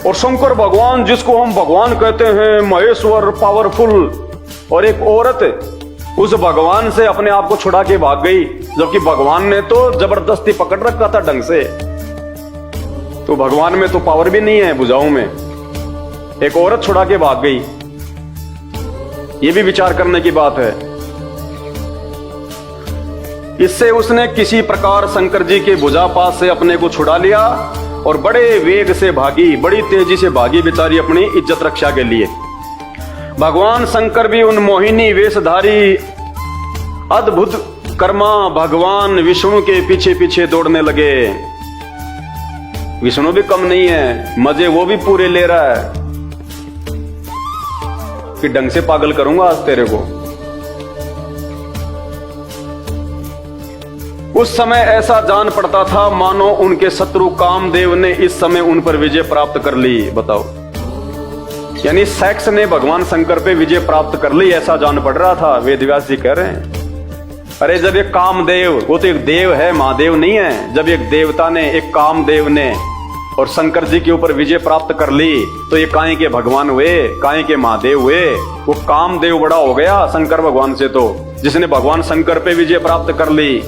Speaker 1: और शंकर भगवान, जिसको हम भगवान कहते हैं, महेश्वर, पावरफुल, और एक औरत उस भगवान से अपने आप को छुड़ा के भाग गई, जबकि भगवान ने तो जबरदस्ती पकड़ रखा था ढंग से। तो भगवान में तो पावर भी नहीं है भुजाओं में, एक औरत छुड़ा के भाग गई। ये भी विचार करने की बात है। इससे उसने किसी प्रकार शंकर जी के भुजा पास से अपने को छुड़ा लिया और बड़े वेग से भागी, बड़ी तेजी से भागी बेचारी अपनी इज्जत रक्षा के लिए। भगवान शंकर भी उन मोहिनी वेशधारी अद्भुत कर्मा भगवान विष्णु के पीछे पीछे दौड़ने लगे। विष्णु भी कम नहीं है, मजे वो भी पूरे ले रहा है कि ढंग से पागल करूंगा आज तेरे को। उस समय ऐसा जान पड़ता था मानो उनके शत्रु कामदेव ने इस समय उन पर विजय प्राप्त कर ली। बताओ, यानी सेक्स ने भगवान शंकर पे विजय प्राप्त कर ली, ऐसा जान पड़ रहा था। वेदव्यास जी कह रहे हैं, अरे जब एक कामदेव, वो तो एक देव है, महादेव नहीं है, जब एक देवता ने, एक कामदेव ने और शंकर जी के ऊपर विजय प्राप्त कर ली तो ये काहे के भगवान हुए, काहे के महादेव हुए। वो कामदेव बड़ा हो गया शंकर भगवान से, तो जिसने भगवान शंकर पे विजय प्राप्त कर ली।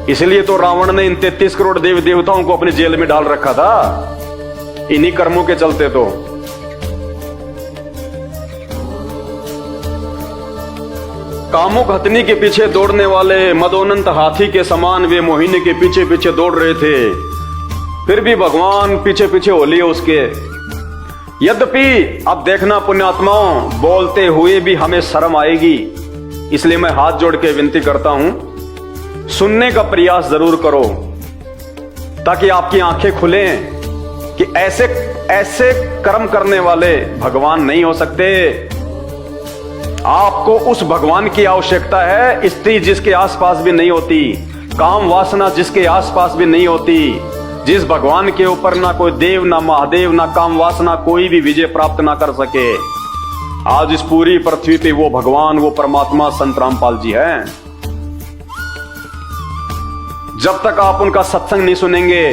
Speaker 1: इसलिए तो रावण ने इन 33 करोड़ देव देवताओं को अपनी जेल में डाल रखा था, इन्हीं कर्मों के चलते। तो कामुक हथनी के पीछे दौड़ने वाले मदोन्नत हाथी के समान वे मोहिनी के पीछे पीछे दौड़ रहे थे। फिर भी भगवान पीछे पीछे हो लिए उसके। यद्यपि अब देखना पुण्यात्माओं, बोलते हुए भी हमें शर्म आएगी, इसलिए मैं हाथ जोड़ के विनती करता हूं, सुनने का प्रयास जरूर करो ताकि आपकी आंखें खुलें कि ऐसे ऐसे कर्म करने वाले भगवान नहीं हो सकते। आपको उस भगवान की आवश्यकता है, स्त्री जिसके आसपास भी नहीं होती, काम वासना जिसके आसपास भी नहीं होती, जिस भगवान के ऊपर ना कोई देव, ना महादेव, ना काम वासना कोई भी विजय प्राप्त ना कर सके। आज इस पूरी पृथ्वी पे वो भगवान, वो परमात्मा संत रामपाल जी हैं। जब तक आप उनका सत्संग नहीं सुनेंगे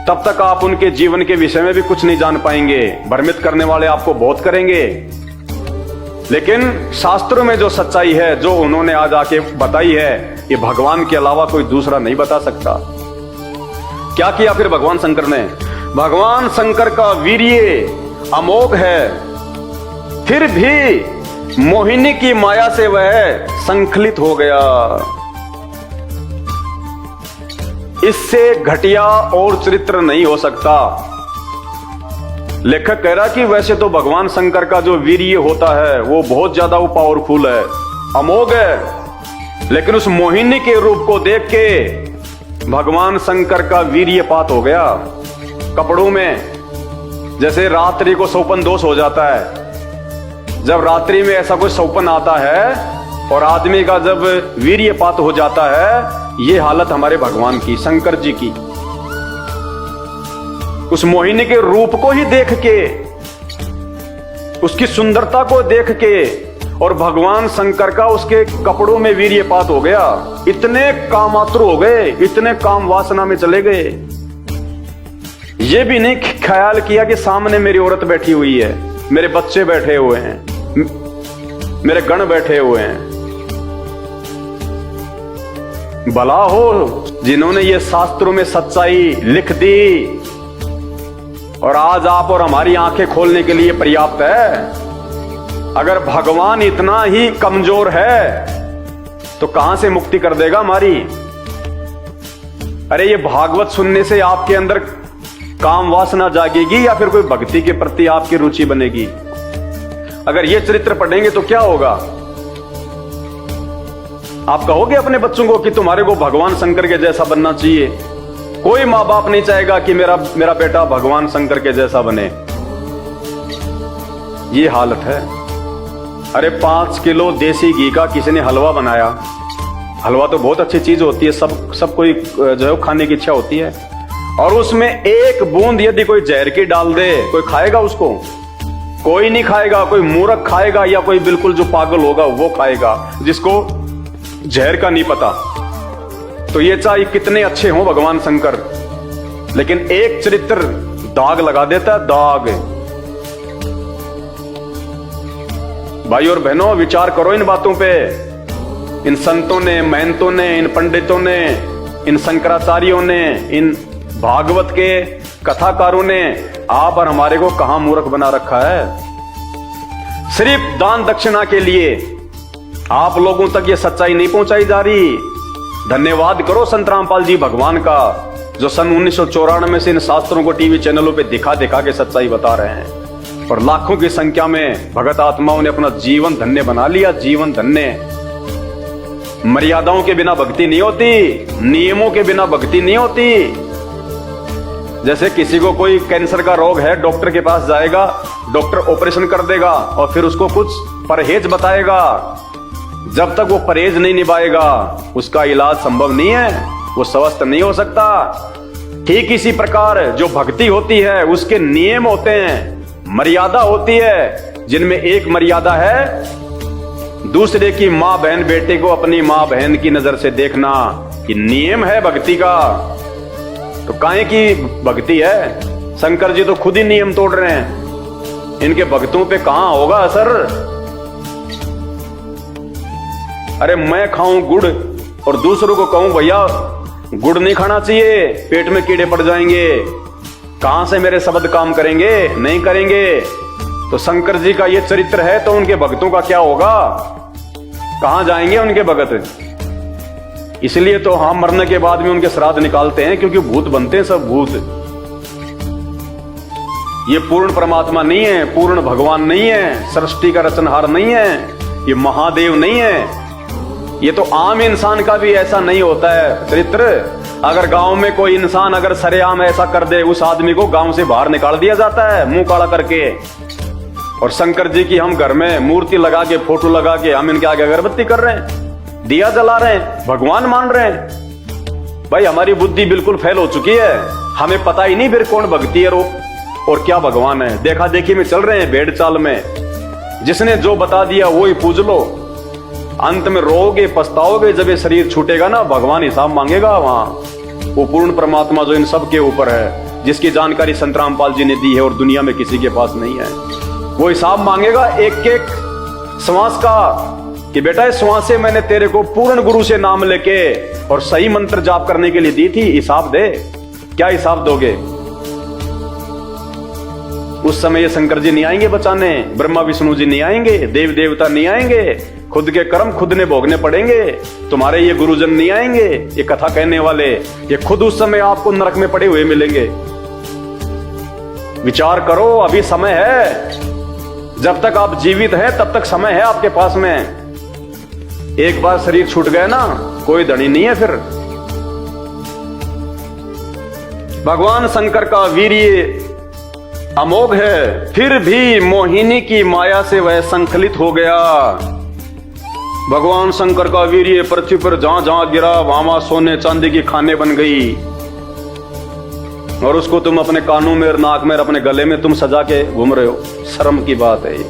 Speaker 1: तब तक आप उनके जीवन के विषय में भी कुछ नहीं जान पाएंगे। भ्रमित करने वाले आपको बहुत करेंगे, लेकिन शास्त्रों में जो सच्चाई है, जो उन्होंने आज आके बताई है, ये भगवान के अलावा कोई दूसरा नहीं बता सकता। क्या किया फिर भगवान शंकर ने? भगवान शंकर का वीर्य अमोघ है, फिर भी मोहिनी की माया से वह संखलित हो गया। इससे घटिया और चरित्र नहीं हो सकता। लेखक कह रहा कि वैसे तो भगवान शंकर का जो वीर्य होता है वो बहुत ज्यादा वो पावरफुल है, अमोघ है, लेकिन उस मोहिनी के रूप को देख के भगवान शंकर का वीर्यपात हो गया। कपड़ों में जैसे रात्रि को सौपन दोष हो जाता है, जब रात्रि में ऐसा कोई सौपन आता है और आदमी का जब वीर्यपात हो जाता है, ये हालत हमारे भगवान की, शंकर जी की। उस मोहिनी के रूप को ही देख के, उसकी सुंदरता को देख के, और भगवान शंकर का उसके कपड़ों में वीर्यपात हो गया। इतने कामातुर हो गए, इतने काम वासना में चले गए, ये भी नहीं ख्याल किया कि सामने मेरी औरत बैठी हुई है, मेरे बच्चे बैठे हुए हैं, मेरे गण बैठे हुए हैं। भला हो जिन्होंने ये शास्त्रों में सच्चाई लिख दी और आज आप और हमारी आंखें खोलने के लिए पर्याप्त है। अगर भगवान इतना ही कमजोर है तो कहां से मुक्ति कर देगा हमारी? अरे ये भागवत सुनने से आपके अंदर काम वासना जागेगी या फिर कोई भक्ति के प्रति आपकी रुचि बनेगी? अगर ये चरित्र पढ़ेंगे तो क्या होगा? आप कहोगे अपने बच्चों को कि तुम्हारे को भगवान शंकर के जैसा बनना चाहिए। कोई माँ बाप नहीं चाहेगा कि मेरा बेटा भगवान शंकर के जैसा बने। ये हालत है। अरे 5 किलो देसी घी का किसी ने हलवा बनाया, हलवा तो बहुत अच्छी चीज होती है, सब कोई जो है खाने की इच्छा होती है, और उसमें एक बूंद यदि कोई जहर की डाल दे, कोई खाएगा उसको? कोई नहीं खाएगा। कोई मूर्ख खाएगा या कोई बिल्कुल जो पागल होगा वो खाएगा, जिसको जहर का नहीं पता। तो ये चाहे कितने अच्छे हों भगवान शंकर, लेकिन एक चरित्र दाग लगा देता है, दाग। भाई और बहनों, विचार करो इन बातों पे। इन संतों ने, महंतों ने, इन पंडितों ने, इन शंकराचार्यों ने, इन भागवत के कथाकारों ने आप और हमारे को कहां मूर्ख बना रखा है। सिर्फ दान दक्षिणा के लिए आप लोगों तक ये सच्चाई नहीं पहुंचाई जा रही। धन्यवाद करो संत रामपाल जी भगवान का, जो सन 1994 से इन शास्त्रों को टीवी चैनलों पे दिखा दिखा के सच्चाई बता रहे हैं, और लाखों की संख्या में भगत आत्माओं ने अपना जीवन धन्य बना लिया। जीवन धन्य। मर्यादाओं के बिना भक्ति नहीं होती, नियमों के बिना भक्ति नहीं होती। जैसे किसी को कोई कैंसर का रोग है, डॉक्टर के पास जाएगा, डॉक्टर ऑपरेशन कर देगा और फिर उसको कुछ परहेज बताएगा। जब तक वो परहेज नहीं निभाएगा उसका इलाज संभव नहीं है, वो स्वस्थ नहीं हो सकता। ठीक इसी प्रकार जो भक्ति होती है उसके नियम होते हैं, मर्यादा होती है, जिनमें एक मर्यादा है दूसरे की मां बहन बेटे को अपनी मां बहन की नजर से देखना। ये नियम है भक्ति का। तो काहे की भक्ति है? शंकर जी तो खुद ही नियम तोड़ रहे हैं, इनके भक्तों पे कहां होगा असर? अरे मैं खाऊं गुड़ और दूसरों को कहूं भैया गुड़ नहीं खाना चाहिए, पेट में कीड़े पड़ जाएंगे, कहां से मेरे शब्द काम करेंगे? नहीं करेंगे। तो शंकर जी का ये चरित्र है तो उनके भक्तों का क्या होगा? कहां जाएंगे उनके भगत? इसलिए तो हम मरने के बाद में उनके श्राद्ध निकालते हैं, क्योंकि भूत बनते हैं सब भूत। ये पूर्ण परमात्मा नहीं है, पूर्ण भगवान नहीं है, सृष्टि का रचनहार नहीं है, ये महादेव नहीं है। ये तो आम इंसान का भी ऐसा नहीं होता है चरित्र। अगर गांव में कोई इंसान अगर सरेआम ऐसा कर दे, उस आदमी को गांव से बाहर निकाल दिया जाता है मुंह काला करके। और शंकर जी की हम घर में मूर्ति लगा के, फोटो लगा के हम इनके आगे अगरबत्ती कर रहे हैं, दिया जला रहे हैं, भगवान मान रहे हैं। भाई हमारी बुद्धि बिल्कुल फेल हो चुकी है, हमें पता ही नहीं फिर कौन भक्ति है और क्या भगवान है। देखा देखी में चल रहे हैं, भेड़ चाल में। जिसने जो बता दिया वो ही पूज लो, अंत में रोओगे पछताओगे। जब ये शरीर छूटेगा ना, भगवान हिसाब मांगेगा वहां। वो पूर्ण परमात्मा जो इन सब के ऊपर है, जिसकी जानकारी संत रामपाल जी ने दी है और दुनिया में किसी के पास नहीं है, वो हिसाब मांगेगा एक एक श्वास का, कि बेटा इस श्वास से मैंने तेरे को पूर्ण गुरु से नाम लेके और सही मंत्र जाप करने के लिए दी थी, हिसाब दे। क्या हिसाब दोगे? उस समय ये शंकर जी नहीं आएंगे बचाने, ब्रह्मा विष्णु जी नहीं आएंगे, देव देवता नहीं आएंगे, खुद के कर्म खुद ने भोगने पड़ेंगे। तुम्हारे ये गुरुजन नहीं आएंगे, ये कथा कहने वाले, ये खुद उस समय आपको नरक में पड़े हुए मिलेंगे। विचार करो, अभी समय है। जब तक आप जीवित हैं तब तक समय है आपके पास में। एक बार शरीर छूट गया ना, कोई धनी नहीं है फिर। भगवान शंकर का वीर्य अमोघ है, फिर भी मोहिनी की माया से वह संकलित हो गया। भगवान शंकर का वीर्य पृथ्वी पर जहां जहां गिरा वहां सोने चांदी की खाने बन गई, और उसको तुम अपने कानों में, नाक में, अपने गले में तुम सजा के घूम रहे हो। शर्म की बात है ये।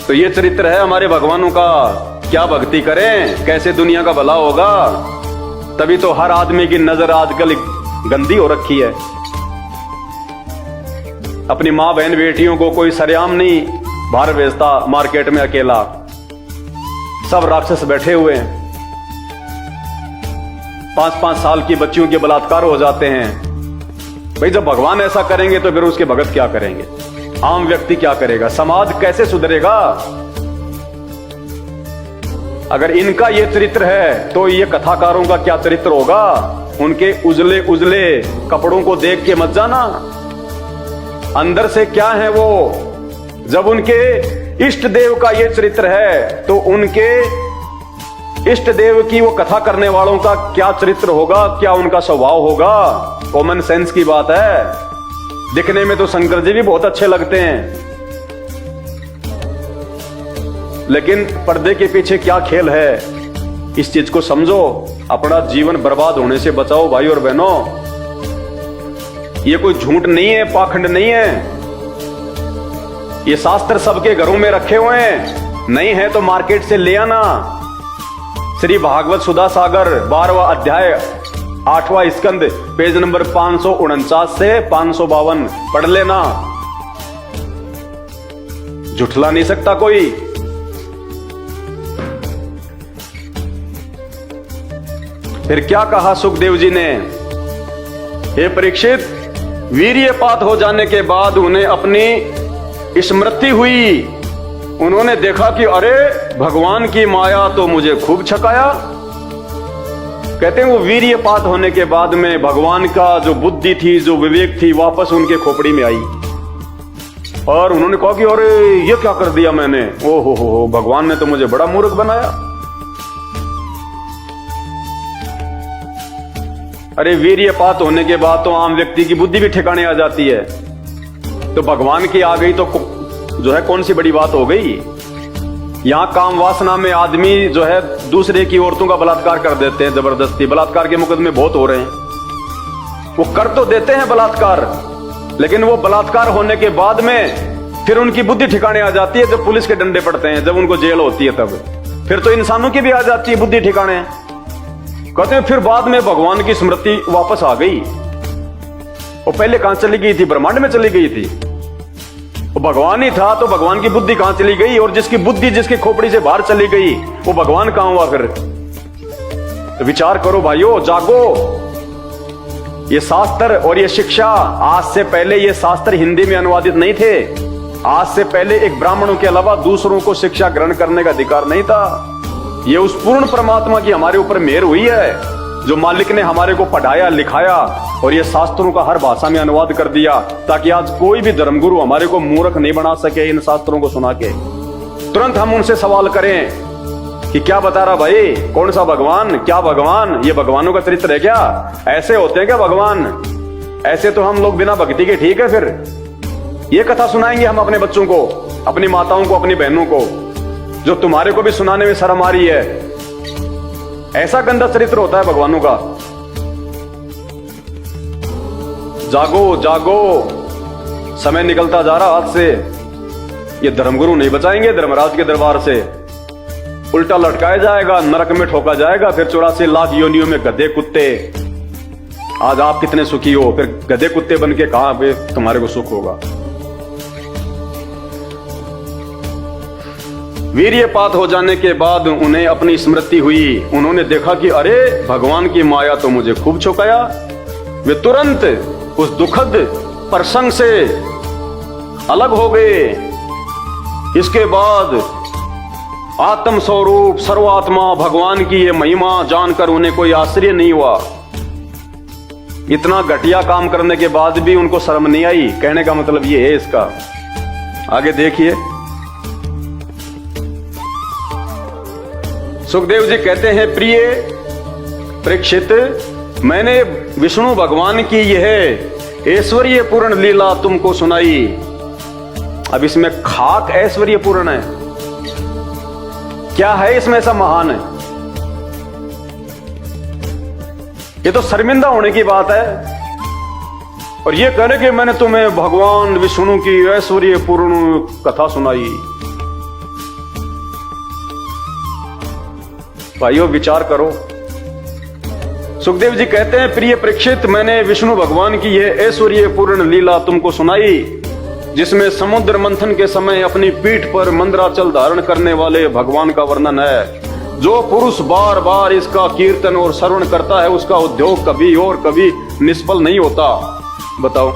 Speaker 1: तो ये चरित्र है हमारे भगवानों का। क्या भक्ति करें, कैसे दुनिया का भला होगा? तभी तो हर आदमी की नजर आजकल गंदी हो रखी है। अपनी मां बहन बेटियों को कोई सरेआम नहीं बाहर भेजता मार्केट में अकेला, सब राक्षस बैठे हुए हैं। 5-5 साल की बच्चियों के बलात्कार हो जाते हैं। भाई जब भगवान ऐसा करेंगे तो फिर उसके भगत क्या करेंगे? आम व्यक्ति क्या करेगा? समाज कैसे सुधरेगा? अगर इनका ये चरित्र है तो ये कथाकारों का क्या चरित्र होगा? उनके उजले उजले कपड़ों को देख के मत जाना, अंदर से क्या है वो। जब उनके इष्ट देव का ये चरित्र है तो उनके इष्ट देव की वो कथा करने वालों का क्या चरित्र होगा, क्या उनका स्वभाव होगा? कॉमन सेंस की बात है। दिखने में तो शंकर जी भी बहुत अच्छे लगते हैं, लेकिन पर्दे के पीछे क्या खेल है इस चीज को समझो, अपना जीवन बर्बाद होने से बचाओ भाई और बहनों। ये कोई झूठ नहीं है, पाखंड नहीं है। ये शास्त्र सबके घरों में रखे हुए हैं, नहीं है तो मार्केट से ले आना। श्री भागवत सुधा सागर 12वां अध्याय 8वां स्कंद पेज नंबर 549 से 552 पढ़ लेना। झुठला नहीं सकता कोई। फिर क्या कहा सुखदेव जी ने, हे परीक्षित, वीर्यपात हो जाने के बाद उन्हें अपनी स्मृति हुई। उन्होंने देखा कि अरे भगवान की माया तो मुझे खूब छकाया। कहते हैं वो वीर्यपात होने के बाद में भगवान का जो बुद्धि थी, जो विवेक थी, वापस उनके खोपड़ी में आई और उन्होंने कहा कि अरे ये क्या कर दिया मैंने, ओ हो, भगवान ने तो मुझे बड़ा मूर्ख बनाया। अरे वीर्यपात होने के बाद तो आम व्यक्ति की बुद्धि भी ठिकाने आ जाती है, तो भगवान की आ गई तो जो है कौन सी बड़ी बात हो गई। यहां काम वासना में आदमी जो है दूसरे की औरतों का बलात्कार कर देते हैं जबरदस्ती। बलात्कार के मुकदमे बहुत हो रहे हैं। वो कर तो देते हैं बलात्कार, लेकिन वो बलात्कार होने के बाद में फिर उनकी बुद्धि ठिकाने आ जाती है जब पुलिस के डंडे पड़ते हैं, जब उनको जेल होती है तब। फिर तो इंसानों की भी आ जाती है बुद्धि ठिकाने। कहते हैं फिर बाद में भगवान की स्मृति वापस आ गई। वो पहले कहां चली गई थी, ब्रह्मांड में चली गई थी। वो भगवान ही था तो भगवान की बुद्धि कहां चली गई, और जिसकी बुद्धि जिसकी खोपड़ी से बाहर चली गई वो भगवान कहां हुआ फिर। तो विचार करो भाइयों, जागो। ये शास्त्र और ये शिक्षा, आज से पहले ये शास्त्र हिंदी में अनुवादित नहीं थे। आज से पहले एक ब्राह्मणों के अलावा दूसरों को शिक्षा ग्रहण करने का अधिकार नहीं था। ये उस पूर्ण परमात्मा की हमारे ऊपर मेहर हुई है, जो मालिक ने हमारे को पढ़ाया लिखाया और ये शास्त्रों का हर भाषा में अनुवाद कर दिया, ताकि आज कोई भी धर्मगुरु हमारे को मूर्ख नहीं बना सके इन शास्त्रों को सुना के। तुरंत हम उनसे सवाल करें कि क्या बता रहा भाई, कौन सा भगवान, क्या भगवान, ये भगवानों का चरित्र है क्या, ऐसे होते हैं क्या भगवान? ऐसे तो हम लोग बिना भक्ति के ठीक है। फिर ये कथा सुनाएंगे हम अपने बच्चों को, अपनी माताओं को, अपनी बहनों को, जो तुम्हारे को भी सुनाने में शर्म आ रही है। ऐसा गंदा चरित्र होता है भगवानों का। जागो जागो, समय निकलता जा रहा हाथ से। ये धर्मगुरु नहीं बचाएंगे धर्मराज के दरबार से। उल्टा लटकाया जाएगा, नरक में ठोका जाएगा, फिर 84 लाख योनियों में गधे कुत्ते। आज आप कितने सुखी हो, फिर गधे कुत्ते बन के कहां पे तुम्हारे को सुख होगा। वीर्यपात हो जाने के बाद उन्हें अपनी स्मृति हुई। उन्होंने देखा कि अरे भगवान की माया तो मुझे खूब छुकाया। वे तुरंत उस दुखद प्रसंग से अलग हो गए। इसके बाद आत्म स्वरूप सर्वात्मा भगवान की ये महिमा जानकर उन्हें कोई आश्चर्य नहीं हुआ। इतना घटिया काम करने के बाद भी उनको शर्म नहीं आई। कहने का मतलब ये है इसका। आगे देखिए, सुखदेव जी कहते हैं, प्रिय परीक्षित, मैंने विष्णु भगवान की यह ऐश्वर्य पूर्ण लीला तुमको सुनाई। अब इसमें खाक ऐश्वर्य पूर्ण है, क्या है इसमें ऐसा महान है? ये तो शर्मिंदा होने की बात है। और ये कहने कि मैंने तुम्हें भगवान विष्णु की ऐश्वर्य पूर्ण कथा सुनाई। भाइयों विचार करो। सुखदेव जी कहते हैं, प्रिय परीक्षित, मैंने विष्णु भगवान की यह ऐश्वर्य पूर्ण लीला तुमको सुनाई, जिसमें समुद्र मंथन के समय अपनी पीठ पर मंदराचल धारण करने वाले भगवान का वर्णन है। जो पुरुष बार बार इसका कीर्तन और श्रवण करता है, उसका उद्योग कभी और कभी निष्फल नहीं होता। बताओ,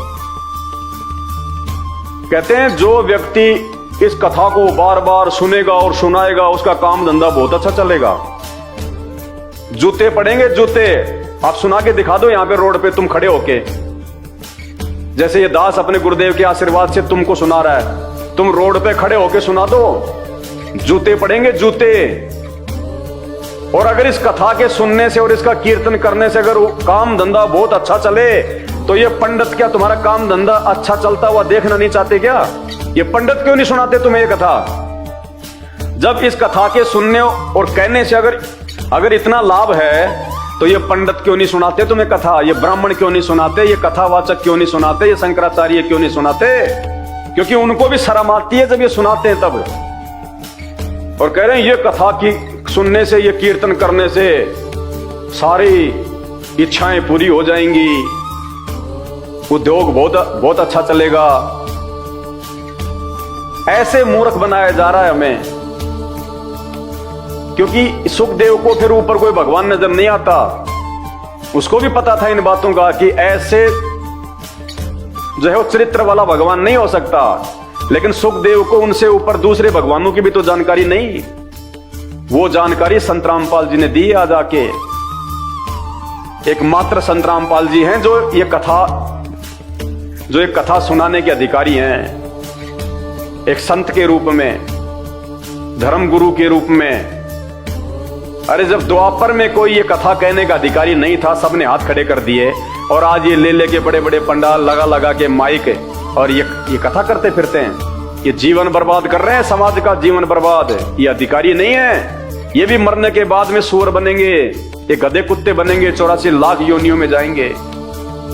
Speaker 1: कहते हैं जो व्यक्ति इस कथा को बार बार सुनेगा और सुनाएगा, उसका काम धंधा बहुत अच्छा चलेगा। जूते पड़ेंगे, जूते। आप सुना के दिखा दो यहां पे रोड पे तुम खड़े होके, जैसे ये दास अपने गुरुदेव के आशीर्वाद से तुमको सुना रहा है, तुम रोड पे खड़े होके सुना दो, जूते पड़ेंगे, जूते। और अगर इस कथा के सुनने से और इसका कीर्तन करने से अगर काम धंधा बहुत अच्छा चले, तो ये पंडित क्या तुम्हारा काम धंधा अच्छा चलता हुआ देखना नहीं चाहते क्या? ये पंडित क्यों नहीं सुनाते तुम्हें ये कथा? जब इस कथा के सुनने और कहने से अगर इतना लाभ है तो ये पंडित क्यों नहीं सुनाते तुम्हें कथा, ये ब्राह्मण क्यों नहीं सुनाते, ये कथावाचक क्यों नहीं सुनाते, ये शंकराचार्य क्यों नहीं सुनाते? क्योंकि उनको भी शर्म आती है जब ये सुनाते हैं तब। और कह रहे हैं ये कथा की सुनने से, ये कीर्तन करने से सारी इच्छाएं पूरी हो जाएंगी, उद्योग बहुत अच्छा चलेगा। ऐसे मूर्ख बनाया जा रहा है हमें, क्योंकि सुखदेव को फिर ऊपर कोई भगवान नजर नहीं आता। उसको भी पता था इन बातों का कि ऐसे जो है वो चरित्र वाला भगवान नहीं हो सकता, लेकिन सुखदेव को उनसे ऊपर दूसरे भगवानों की भी तो जानकारी नहीं। वो जानकारी संत रामपाल जी ने दी आज आके। एकमात्र संत रामपाल जी हैं जो ये कथा सुनाने के अधिकारी हैं, एक संत के रूप में, धर्म गुरु के रूप में। अरे जब द्वापर में कोई ये कथा कहने का अधिकारी नहीं था, सबने हाथ खड़े कर दिए, और आज ये ले के बड़े बड़े पंडाल लगा के माइक और ये कथा करते फिरते हैं। ये जीवन बर्बाद कर रहे हैं, समाज का जीवन बर्बाद। ये अधिकारी नहीं है, ये भी मरने के बाद में सूअर बनेंगे, ये गधे कुत्ते बनेंगे, 84 लाख योनियों में जाएंगे।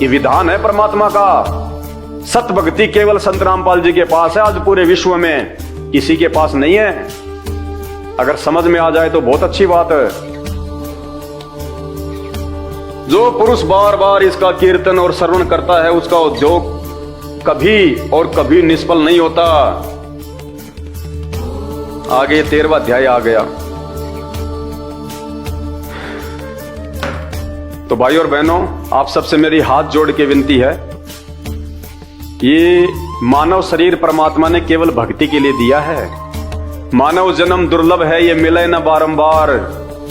Speaker 1: ये विधान है परमात्मा का। सत भक्ति केवल संत रामपाल जी के पास है, आज पूरे विश्व में किसी के पास नहीं है। अगर समझ में आ जाए तो बहुत अच्छी बात है। जो पुरुष बार बार इसका कीर्तन और श्रवण करता है, उसका उद्योग कभी और कभी निष्फल नहीं होता। आगे 13वां अध्याय आ गया। तो भाई और बहनों, आप सबसे मेरी हाथ जोड़ के विनती है, ये मानव शरीर परमात्मा ने केवल भक्ति के लिए दिया है। मानव जन्म दुर्लभ है, ये मिले न बारंबार।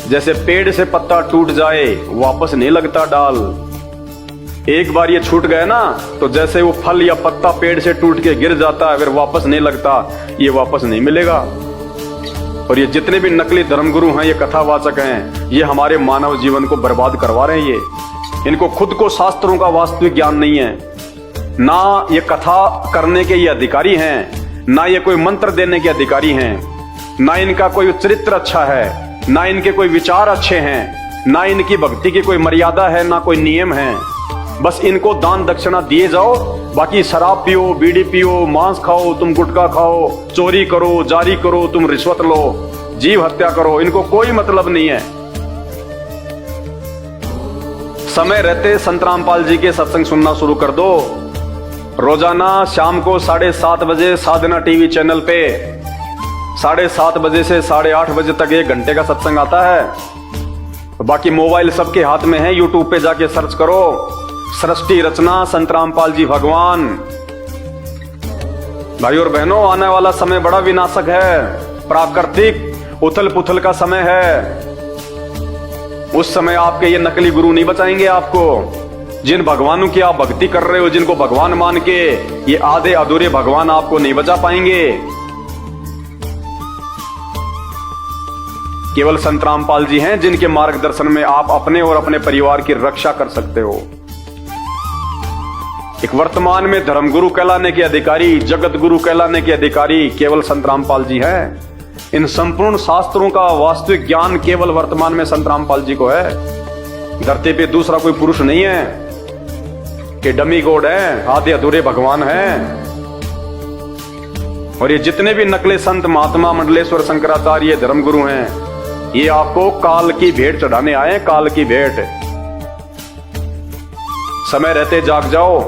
Speaker 1: जैसे पेड़ से पत्ता टूट जाए वापस नहीं लगता डाल। एक बार ये छूट गए ना, तो जैसे वो फल या पत्ता पेड़ से टूट के गिर जाता है, फिर वापस नहीं लगता, ये वापस नहीं मिलेगा। और ये जितने भी नकली धर्मगुरु हैं, ये कथावाचक हैं, ये हमारे मानव जीवन को बर्बाद करवा रहे हैं। इनको खुद को शास्त्रों का वास्तविक ज्ञान नहीं है, ना ये कथा करने के ये अधिकारी हैं, ना ये कोई मंत्र देने के अधिकारी हैं, ना इनका कोई चरित्र अच्छा है, ना इनके कोई विचार अच्छे हैं, ना इनकी भक्ति की कोई मर्यादा है, ना कोई नियम है। बस इनको दान दक्षिणा दिए जाओ, बाकी शराब पियो, बीड़ी पियो, मांस खाओ, तुम गुटखा खाओ, चोरी करो, जारी करो, तुम रिश्वत लो, जीव हत्या करो, इनको कोई मतलब नहीं है। समय रहते संत रामपाल जी के सत्संग सुनना शुरू कर दो। रोजाना शाम को 7:30 बजे साधना टीवी चैनल पे 7:30 बजे से 8:30 बजे तक 1 घंटे का सत्संग आता है। बाकी मोबाइल सबके हाथ में है, यूट्यूब पे जाके सर्च करो, सृष्टि रचना संत रामपाल जी भगवान। भाई और बहनों, आने वाला समय बड़ा विनाशक है, प्राकृतिक उथल पुथल का समय है। उस समय आपके ये नकली गुरु नहीं बचाएंगे आपको। जिन भगवानों की आप भक्ति कर रहे हो, जिनको भगवान मान के, ये आधे अधूरे भगवान आपको नहीं बचा पाएंगे। केवल संत रामपाल जी हैं जिनके मार्गदर्शन में आप अपने और अपने परिवार की रक्षा कर सकते हो। एक वर्तमान में धर्मगुरु कहलाने के अधिकारी, जगत गुरु कहलाने के अधिकारी केवल संत रामपाल जी हैं। इन संपूर्ण शास्त्रों का वास्तविक ज्ञान केवल वर्तमान में संत रामपाल जी को है। धरती पे दूसरा कोई पुरुष नहीं है कि डमी गॉड है, आधे अधूरे भगवान हैं। और ये जितने भी नकले संत, महात्मा, मंडलेश्वर, शंकराचार्य, धर्मगुरु हैं, ये आपको काल की भेंट चढ़ाने आए, काल की भेंट। समय रहते जाग जाओ।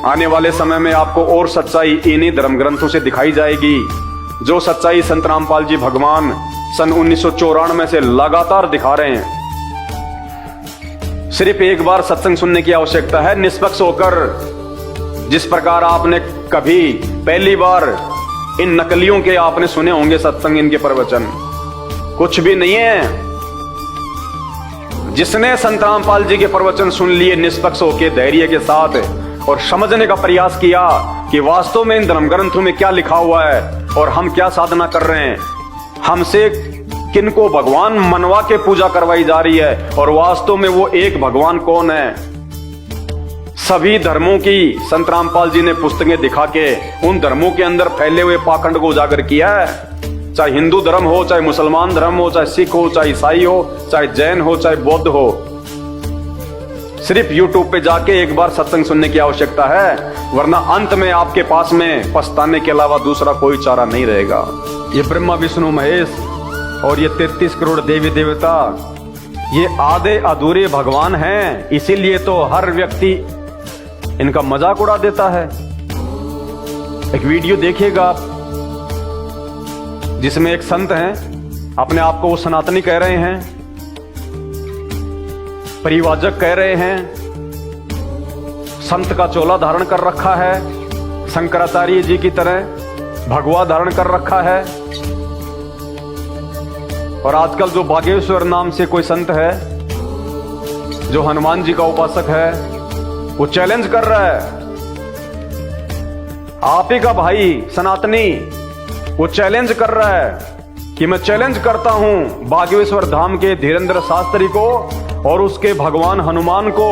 Speaker 1: आने वाले समय में आपको और सच्चाई इन्हीं धर्म ग्रंथों से दिखाई जाएगी, जो सच्चाई संत रामपाल जी भगवान सन 1994 से लगातार दिखा रहे हैं। सिर्फ एक बार सत्संग सुनने की आवश्यकता है, निष्पक्ष होकर। जिस प्रकार आपने कभी पहली बार इन नकलियों के आपने सुने होंगे सत्संग, इनके प्रवचन कुछ भी नहीं है। जिसने संत रामपाल जी के प्रवचन सुन लिए निष्पक्ष होकर, धैर्य के साथ, और समझने का प्रयास किया कि वास्तव में इन धर्म ग्रंथों में क्या लिखा हुआ है और हम क्या साधना कर रहे हैं, हमसे किनको भगवान मनवा के पूजा करवाई जा रही है, और वास्तव में वो एक भगवान कौन है। सभी धर्मों की संत रामपाल जी ने पुस्तकें दिखा के उन धर्मों के अंदर फैले हुए पाखंड को उजागर किया है। चाहे हिंदू धर्म हो, चाहे मुसलमान धर्म हो, चाहे सिख हो, चाहे ईसाई हो, चाहे जैन हो, चाहे बौद्ध हो, सिर्फ यूट्यूब पे जाके एक बार सत्संग सुनने की आवश्यकता है, वरना अंत में आपके पास में पछताने के अलावा दूसरा कोई चारा नहीं रहेगा। ये ब्रह्मा विष्णु महेश और ये 33 करोड़ देवी देवता, ये आधे अधूरे भगवान हैं, इसीलिए तो हर व्यक्ति इनका मजाक उड़ा देता है। एक वीडियो देखिएगा आप, जिसमें एक संत हैं, अपने आप को वो सनातनी कह रहे हैं, परिवाजक कह रहे हैं, संत का चोला धारण कर रखा है, शंकराचार्य जी की तरह भगवा धारण कर रखा है। और आजकल जो बागेश्वर नाम से कोई संत है, जो हनुमान जी का उपासक है, वो चैलेंज कर रहा है, आप ही का भाई सनातनी, वो चैलेंज कर रहा है कि मैं चैलेंज करता हूं बागेश्वर धाम के धीरेन्द्र शास्त्री को और उसके भगवान हनुमान को,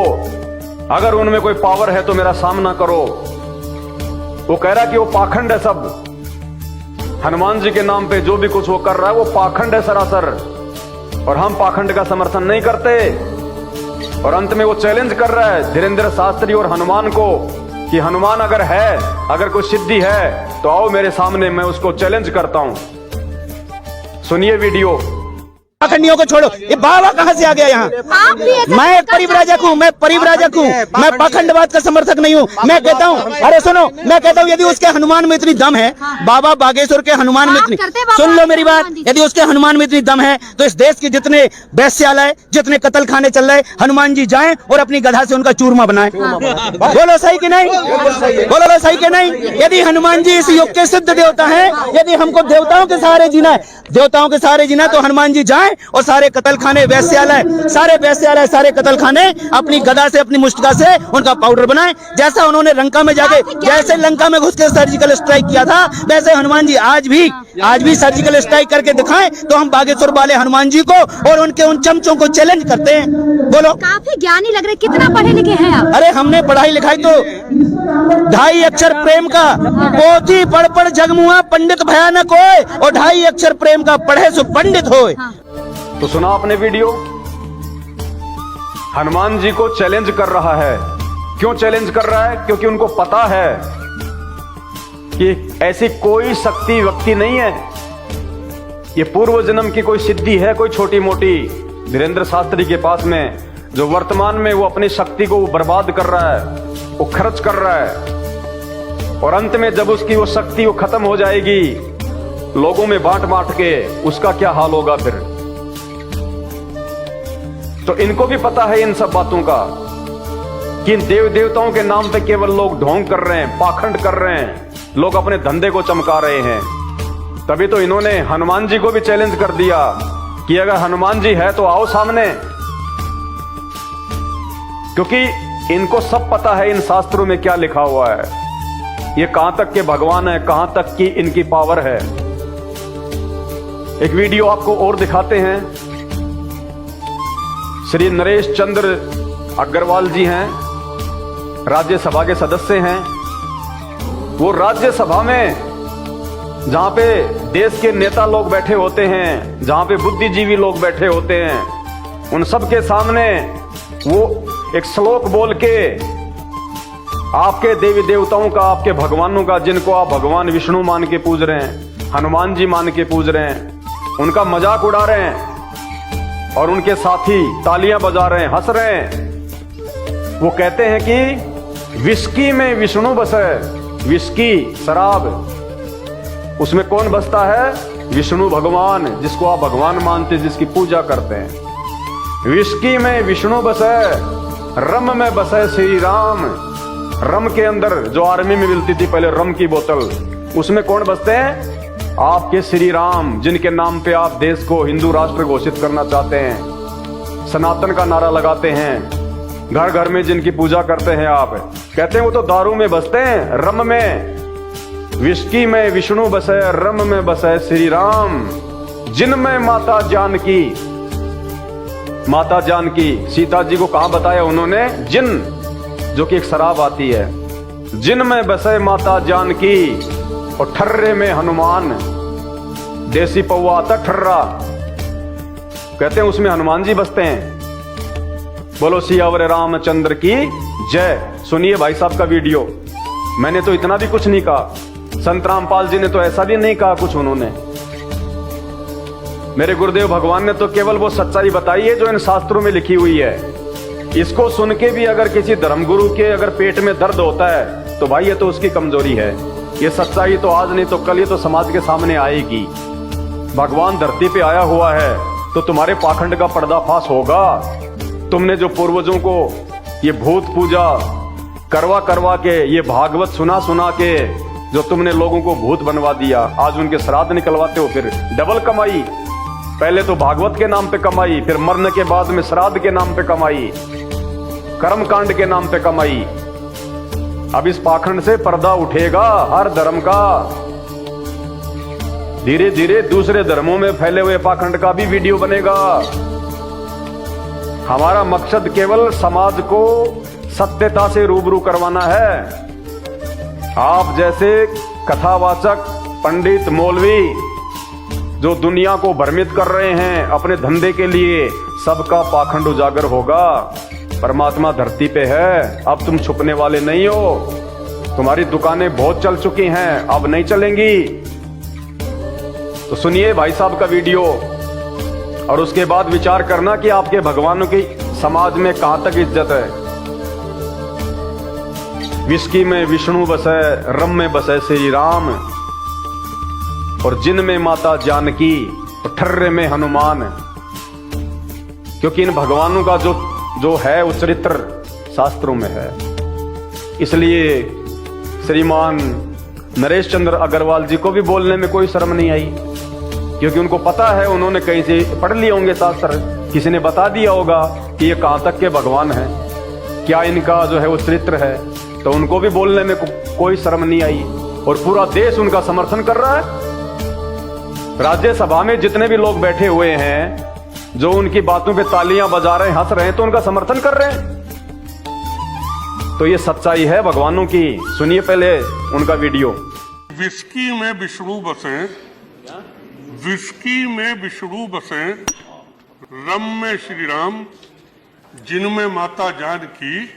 Speaker 1: अगर उनमें कोई पावर है तो मेरा सामना करो। वो कह रहा है कि वो पाखंड है सब, हनुमान जी के नाम पे जो भी कुछ वो कर रहा है वो पाखंड है सरासर, और हम पाखंड का समर्थन नहीं करते। और अंत में वो चैलेंज कर रहा है धीरेन्द्र शास्त्री और हनुमान को कि हनुमान अगर है, अगर कोई सिद्धि है तो आओ मेरे सामने, मैं उसको चैलेंज करता हूं। सुनिए वीडियो।
Speaker 2: पाखंडियों को छोड़ो, ये बाबा कहाँ से आ गया यहाँ? मैं एक परिव्राजक हूँ, मैं परिव्राजक हूँ, मैं पाखंडवाद का समर्थक नहीं हूँ। मैं कहता हूँ, अरे सुनो, मैं कहता हूँ यदि उसके हनुमान में इतनी दम है, बाबा बागेश्वर के हनुमान में इतनी, सुन लो मेरी बात, यदि उसके हनुमान में इतनी दम है तो इस देश के जितने वैश्यालय, जितने कत्ल खाने चल रहे, हनुमान जी जाएं और अपनी गधा से उनका चूरमा बनाएं। बोलो सही कि नहीं? बोलो सही कि नहीं? यदि हनुमान जी इस युग के सिद्ध देवता है, यदि हमको देवताओं के सहारे जीना है, देवताओं के सहारे जीना, तो हनुमान जी जाएं और सारे कत्ल खाने, वैश्यालय, सारे कत्ल खाने अपनी गदा से, अपनी मुष्टिका से उनका पाउडर बनाएं। जैसा उन्होंने लंका में जाके, जैसे लंका में घुस के सर्जिकल स्ट्राइक किया था, वैसे हनुमान जी आज भी सर्जिकल स्ट्राइक करके दिखाएं, तो हम बागेश्वर वाले हनुमान जी को और उनके उन चमचों को चैलेंज करते हैं। बोलो।
Speaker 3: काफी ज्ञानी लग रहे, कितना पढ़े लिखे हैं आप?
Speaker 2: अरे हमने पढ़ाई लिखाई तो 2.5 अक्षर प्रेम का, पोथी पढ़ पढ़ जगमुआ पंडित भयानक होए, और 2.5 अक्षर प्रेम का पढ़े सो पंडित होए।
Speaker 1: तो सुना आपने वीडियो, हनुमान जी को चैलेंज कर रहा है। क्यों चैलेंज कर रहा है? क्योंकि उनको पता है कि ऐसी कोई शक्ति व्यक्ति नहीं है, ये पूर्व जन्म की कोई सिद्धि है, कोई छोटी मोटी, धीरेन्द्र शास्त्री के पास में, जो वर्तमान में वो अपनी शक्ति को बर्बाद कर रहा है, वो खर्च कर रहा है, और अंत में जब उसकी वो शक्ति वो खत्म हो जाएगी लोगों में बांट बांट के, उसका क्या हाल होगा फिर। तो इनको भी पता है इन सब बातों का कि इन देव देवताओं के नाम पे केवल लोग ढोंग कर रहे हैं, पाखंड कर रहे हैं, लोग अपने धंधे को चमका रहे हैं। तभी तो इन्होंने हनुमान जी को भी चैलेंज कर दिया कि अगर हनुमान जी है तो आओ सामने, क्योंकि इनको सब पता है इन शास्त्रों में क्या लिखा हुआ है, ये कहां तक के भगवान है, कहां तक की इनकी पावर है। एक वीडियो आपको और दिखाते हैं। श्री नरेश चंद्र अग्रवाल जी हैं, राज्यसभा के सदस्य हैं। वो राज्यसभा में जहां पे देश के नेता लोग बैठे होते हैं, जहां पे बुद्धिजीवी लोग बैठे होते हैं, उन सब के सामने वो एक श्लोक बोल के आपके देवी देवताओं का, आपके भगवानों का, जिनको आप भगवान विष्णु मान के पूज रहे हैं, हनुमान जी मान के पूज रहे हैं, उनका मजाक उड़ा रहे हैं, और उनके साथी तालियां बजा रहे हैं, हंस रहे हैं। वो कहते हैं कि विस्की में विष्णु बसे, विस्की शराब, उसमें कौन बसता है? विष्णु भगवान, जिसको आप भगवान मानते, जिसकी पूजा करते हैं। विस्की में विष्णु बसे, रम में बसे श्री राम। रम के अंदर जो आर्मी में मिलती थी पहले रम की बोतल, उसमें कौन बसते हैं? आपके श्री राम, जिनके नाम पे आप देश को हिंदू राष्ट्र घोषित करना चाहते हैं, सनातन का नारा लगाते हैं, घर घर में जिनकी पूजा करते हैं आप, कहते हैं वो तो दारू में बसते हैं, रम में। विस्की में विष्णु बसे, रम में बसे श्री राम, जिनमें माता जानकी, माता जानकी, सीता जी को कहां बताया उन्होंने? जिन, जो कि एक शराब आती है। जिनमें बसे माता जानकी, और ठर्रे में हनुमान, देसी पौवा आता ठर्रा, कहते हैं उसमें हनुमान जी बसते हैं। बोलो सियावर रामचंद्र की जय। सुनिए भाई साहब का वीडियो। मैंने तो इतना भी कुछ नहीं कहा, संत रामपाल जी ने तो ऐसा भी नहीं कहा कुछ उन्होंने। मेरे गुरुदेव भगवान ने तो केवल वो सच्चाई बताई है जो इन शास्त्रों में लिखी हुई है। इसको सुन के भी अगर किसी धर्मगुरु के अगर पेट में दर्द होता है तो भाई ये तो उसकी कमजोरी है। ये सच्चाई तो आज नहीं तो कल ये तो समाज के सामने आएगी। भगवान धरती पे आया हुआ है तो तुम्हारे पाखंड का पर्दाफाश होगा। तुमने जो पूर्वजों को ये भूत पूजा करवा करवा के, ये भागवत सुना सुना के जो तुमने लोगों को भूत बनवा दिया, आज उनके श्राद्ध निकलवाते हो। फिर डबल कमाई, पहले तो भागवत के नाम पे कमाई, फिर मरने के बाद में श्राद्ध के नाम पे कमाई, कर्मकांड के नाम पे कमाई। अब इस पाखंड से पर्दा उठेगा हर धर्म का। धीरे धीरे दूसरे धर्मों में फैले हुए पाखंड का भी वीडियो बनेगा। हमारा मकसद केवल समाज को सत्यता से रूबरू करवाना है। आप जैसे कथावाचक पंडित मौलवी जो दुनिया को भ्रमित कर रहे हैं अपने धंधे के लिए, सबका पाखंड उजागर होगा। परमात्मा धरती पे है, अब तुम छुपने वाले नहीं हो। तुम्हारी दुकानें बहुत चल चुकी हैं, अब नहीं चलेंगी। तो सुनिए भाई साहब का वीडियो और उसके बाद विचार करना कि आपके भगवानों की समाज में कहां तक इज्जत है। विस्की में विष्णु बसे, रम में बसे श्री राम, और जिन में माता जानकी, और ठर्रे में हनुमान। क्योंकि इन भगवानों का जो है वो चरित्र शास्त्रों में है। इसलिए श्रीमान नरेश चंद्र अग्रवाल जी को भी बोलने में कोई शर्म नहीं आई, क्योंकि उनको पता है, उन्होंने कहीं से पढ़ लिए होंगे शास्त्र, किसी ने बता दिया होगा कि ये कहां तक के भगवान हैं, क्या इनका जो है वो चरित्र है। तो उनको भी बोलने में कोई शर्म नहीं आई और पूरा देश उनका समर्थन कर रहा है। राज्यसभा में जितने भी लोग बैठे हुए हैं जो उनकी बातों पे तालियां बजा रहे हैं, हंस रहे हैं, तो उनका समर्थन कर रहे हैं। तो ये सच्चाई है भगवानों की। सुनिए पहले उनका वीडियो।
Speaker 4: विस्की में विष्णु बसे, विस्की में विष्णु बसे, रम में श्री राम, जिनमें माता जानकी,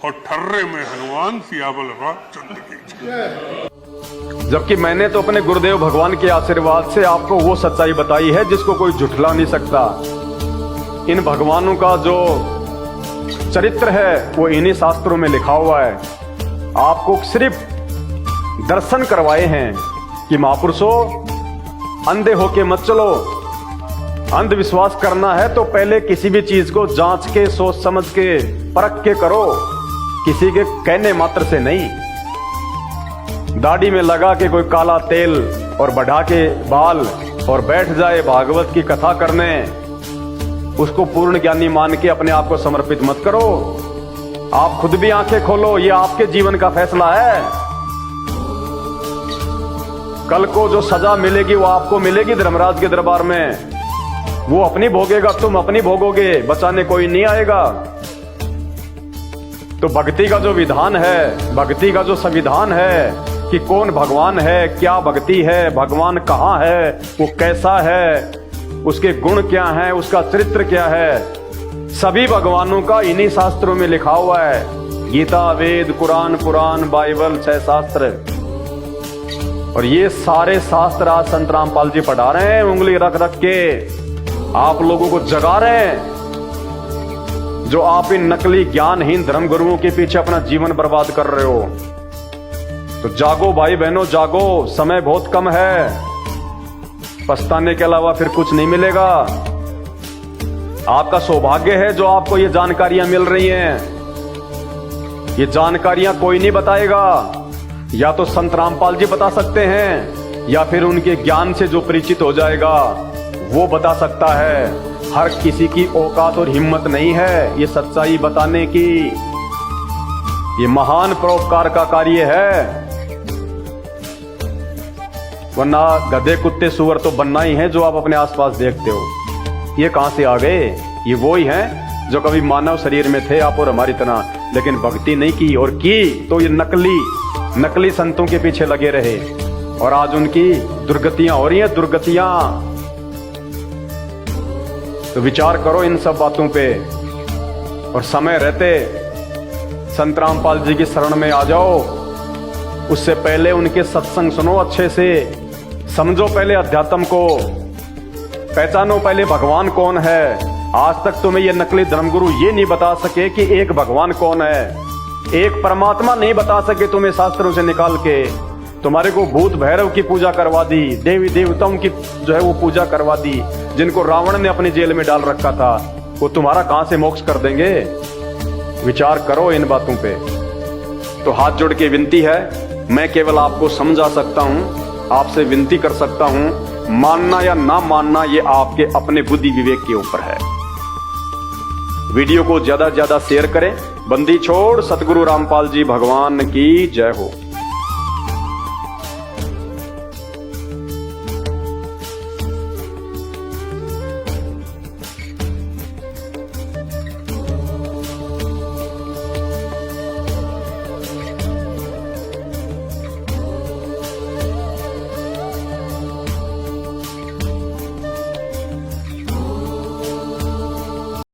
Speaker 4: और ठर्रे में हनुमान, सियावर रामचंद्र की जय।
Speaker 1: जबकि मैंने तो अपने गुरुदेव भगवान के आशीर्वाद से आपको वो सच्चाई बताई है जिसको कोई झुठला नहीं सकता। इन भगवानों का जो चरित्र है वो इन्हीं शास्त्रों में लिखा हुआ है। आपको सिर्फ दर्शन करवाए हैं कि महापुरुषों अंधे होके मत चलो। अंधविश्वास करना है तो पहले किसी भी चीज को जांच के, सोच समझ के, परख के करो, किसी के कहने मात्र से नहीं। दाढ़ी में लगा के कोई काला तेल और बढ़ा के बाल और बैठ जाए भागवत की कथा करने, उसको पूर्ण ज्ञानी मान के अपने आप को समर्पित मत करो। आप खुद भी आंखें खोलो, ये आपके जीवन का फैसला है। कल को जो सजा मिलेगी वो आपको मिलेगी धर्मराज के दरबार में। वो अपनी भोगेगा, तुम अपनी भोगोगे, बचाने कोई नहीं आएगा। तो भक्ति का जो विधान है, भक्ति का जो संविधान है कि कौन भगवान है, क्या भक्ति है, भगवान कहाँ है, वो कैसा है, उसके गुण क्या हैं, उसका चरित्र क्या है, सभी भगवानों का इन्हीं शास्त्रों में लिखा हुआ है। गीता, वेद, कुरान, पुराण, बाइबल, 6 शास्त्र। और ये सारे शास्त्र आज संत रामपाल जी पढ़ा रहे हैं, उंगली रख रख के आप लोगों को जगा रहे हैं। जो आप इन नकली ज्ञानहीन धर्मगुरुओं के पीछे अपना जीवन बर्बाद कर रहे हो, तो जागो भाई बहनों, जागो। समय बहुत कम है, पछताने के अलावा फिर कुछ नहीं मिलेगा। आपका सौभाग्य है जो आपको ये जानकारियां मिल रही हैं। ये जानकारियां कोई नहीं बताएगा, या तो संत रामपाल जी बता सकते हैं, या फिर उनके ज्ञान से जो परिचित हो जाएगा वो बता सकता है। हर किसी की औकात और हिम्मत नहीं है ये सच्चाई बताने की। ये महान परोपकार का कार्य है, वरना गधे, कुत्ते, सुअर तो बनना ही है जो आप अपने आसपास देखते हो। ये कहां से आ गए? ये वो ही हैं जो कभी मानव शरीर में थे आप और हमारी तरह, लेकिन भक्ति नहीं की, और की तो ये नकली संतों के पीछे लगे रहे, और आज उनकी दुर्गतियां हो रही हैं, दुर्गतियां। तो विचार करो इन सब बातों पे और समय रहते संत रामपाल जी की शरण में आ जाओ। उससे पहले उनके सत्संग सुनो, अच्छे से समझो पहले अध्यात्म को, पहचानो पहले भगवान कौन है। आज तक तुम्हें ये नकली धर्मगुरु ये नहीं बता सके कि एक भगवान कौन है, एक परमात्मा नहीं बता सके तुम्हें शास्त्रों से निकाल के। तुम्हारे को भूत भैरव की पूजा करवा दी, देवी देवताओं की जो है वो पूजा करवा दी, जिनको रावण ने अपनी जेल में डाल रखा था। वो तुम्हारा कहां से मोक्ष कर देंगे? विचार करो इन बातों पे। तो हाथ जोड़ के विनती है, मैं केवल आपको समझा सकता हूं, आपसे विनती कर सकता हूं। मानना या ना मानना ये आपके अपने बुद्धि विवेक के ऊपर है। वीडियो को ज्यादा से ज्यादा शेयर करें। बंदी छोड़ सतगुरु रामपाल जी भगवान की जय हो।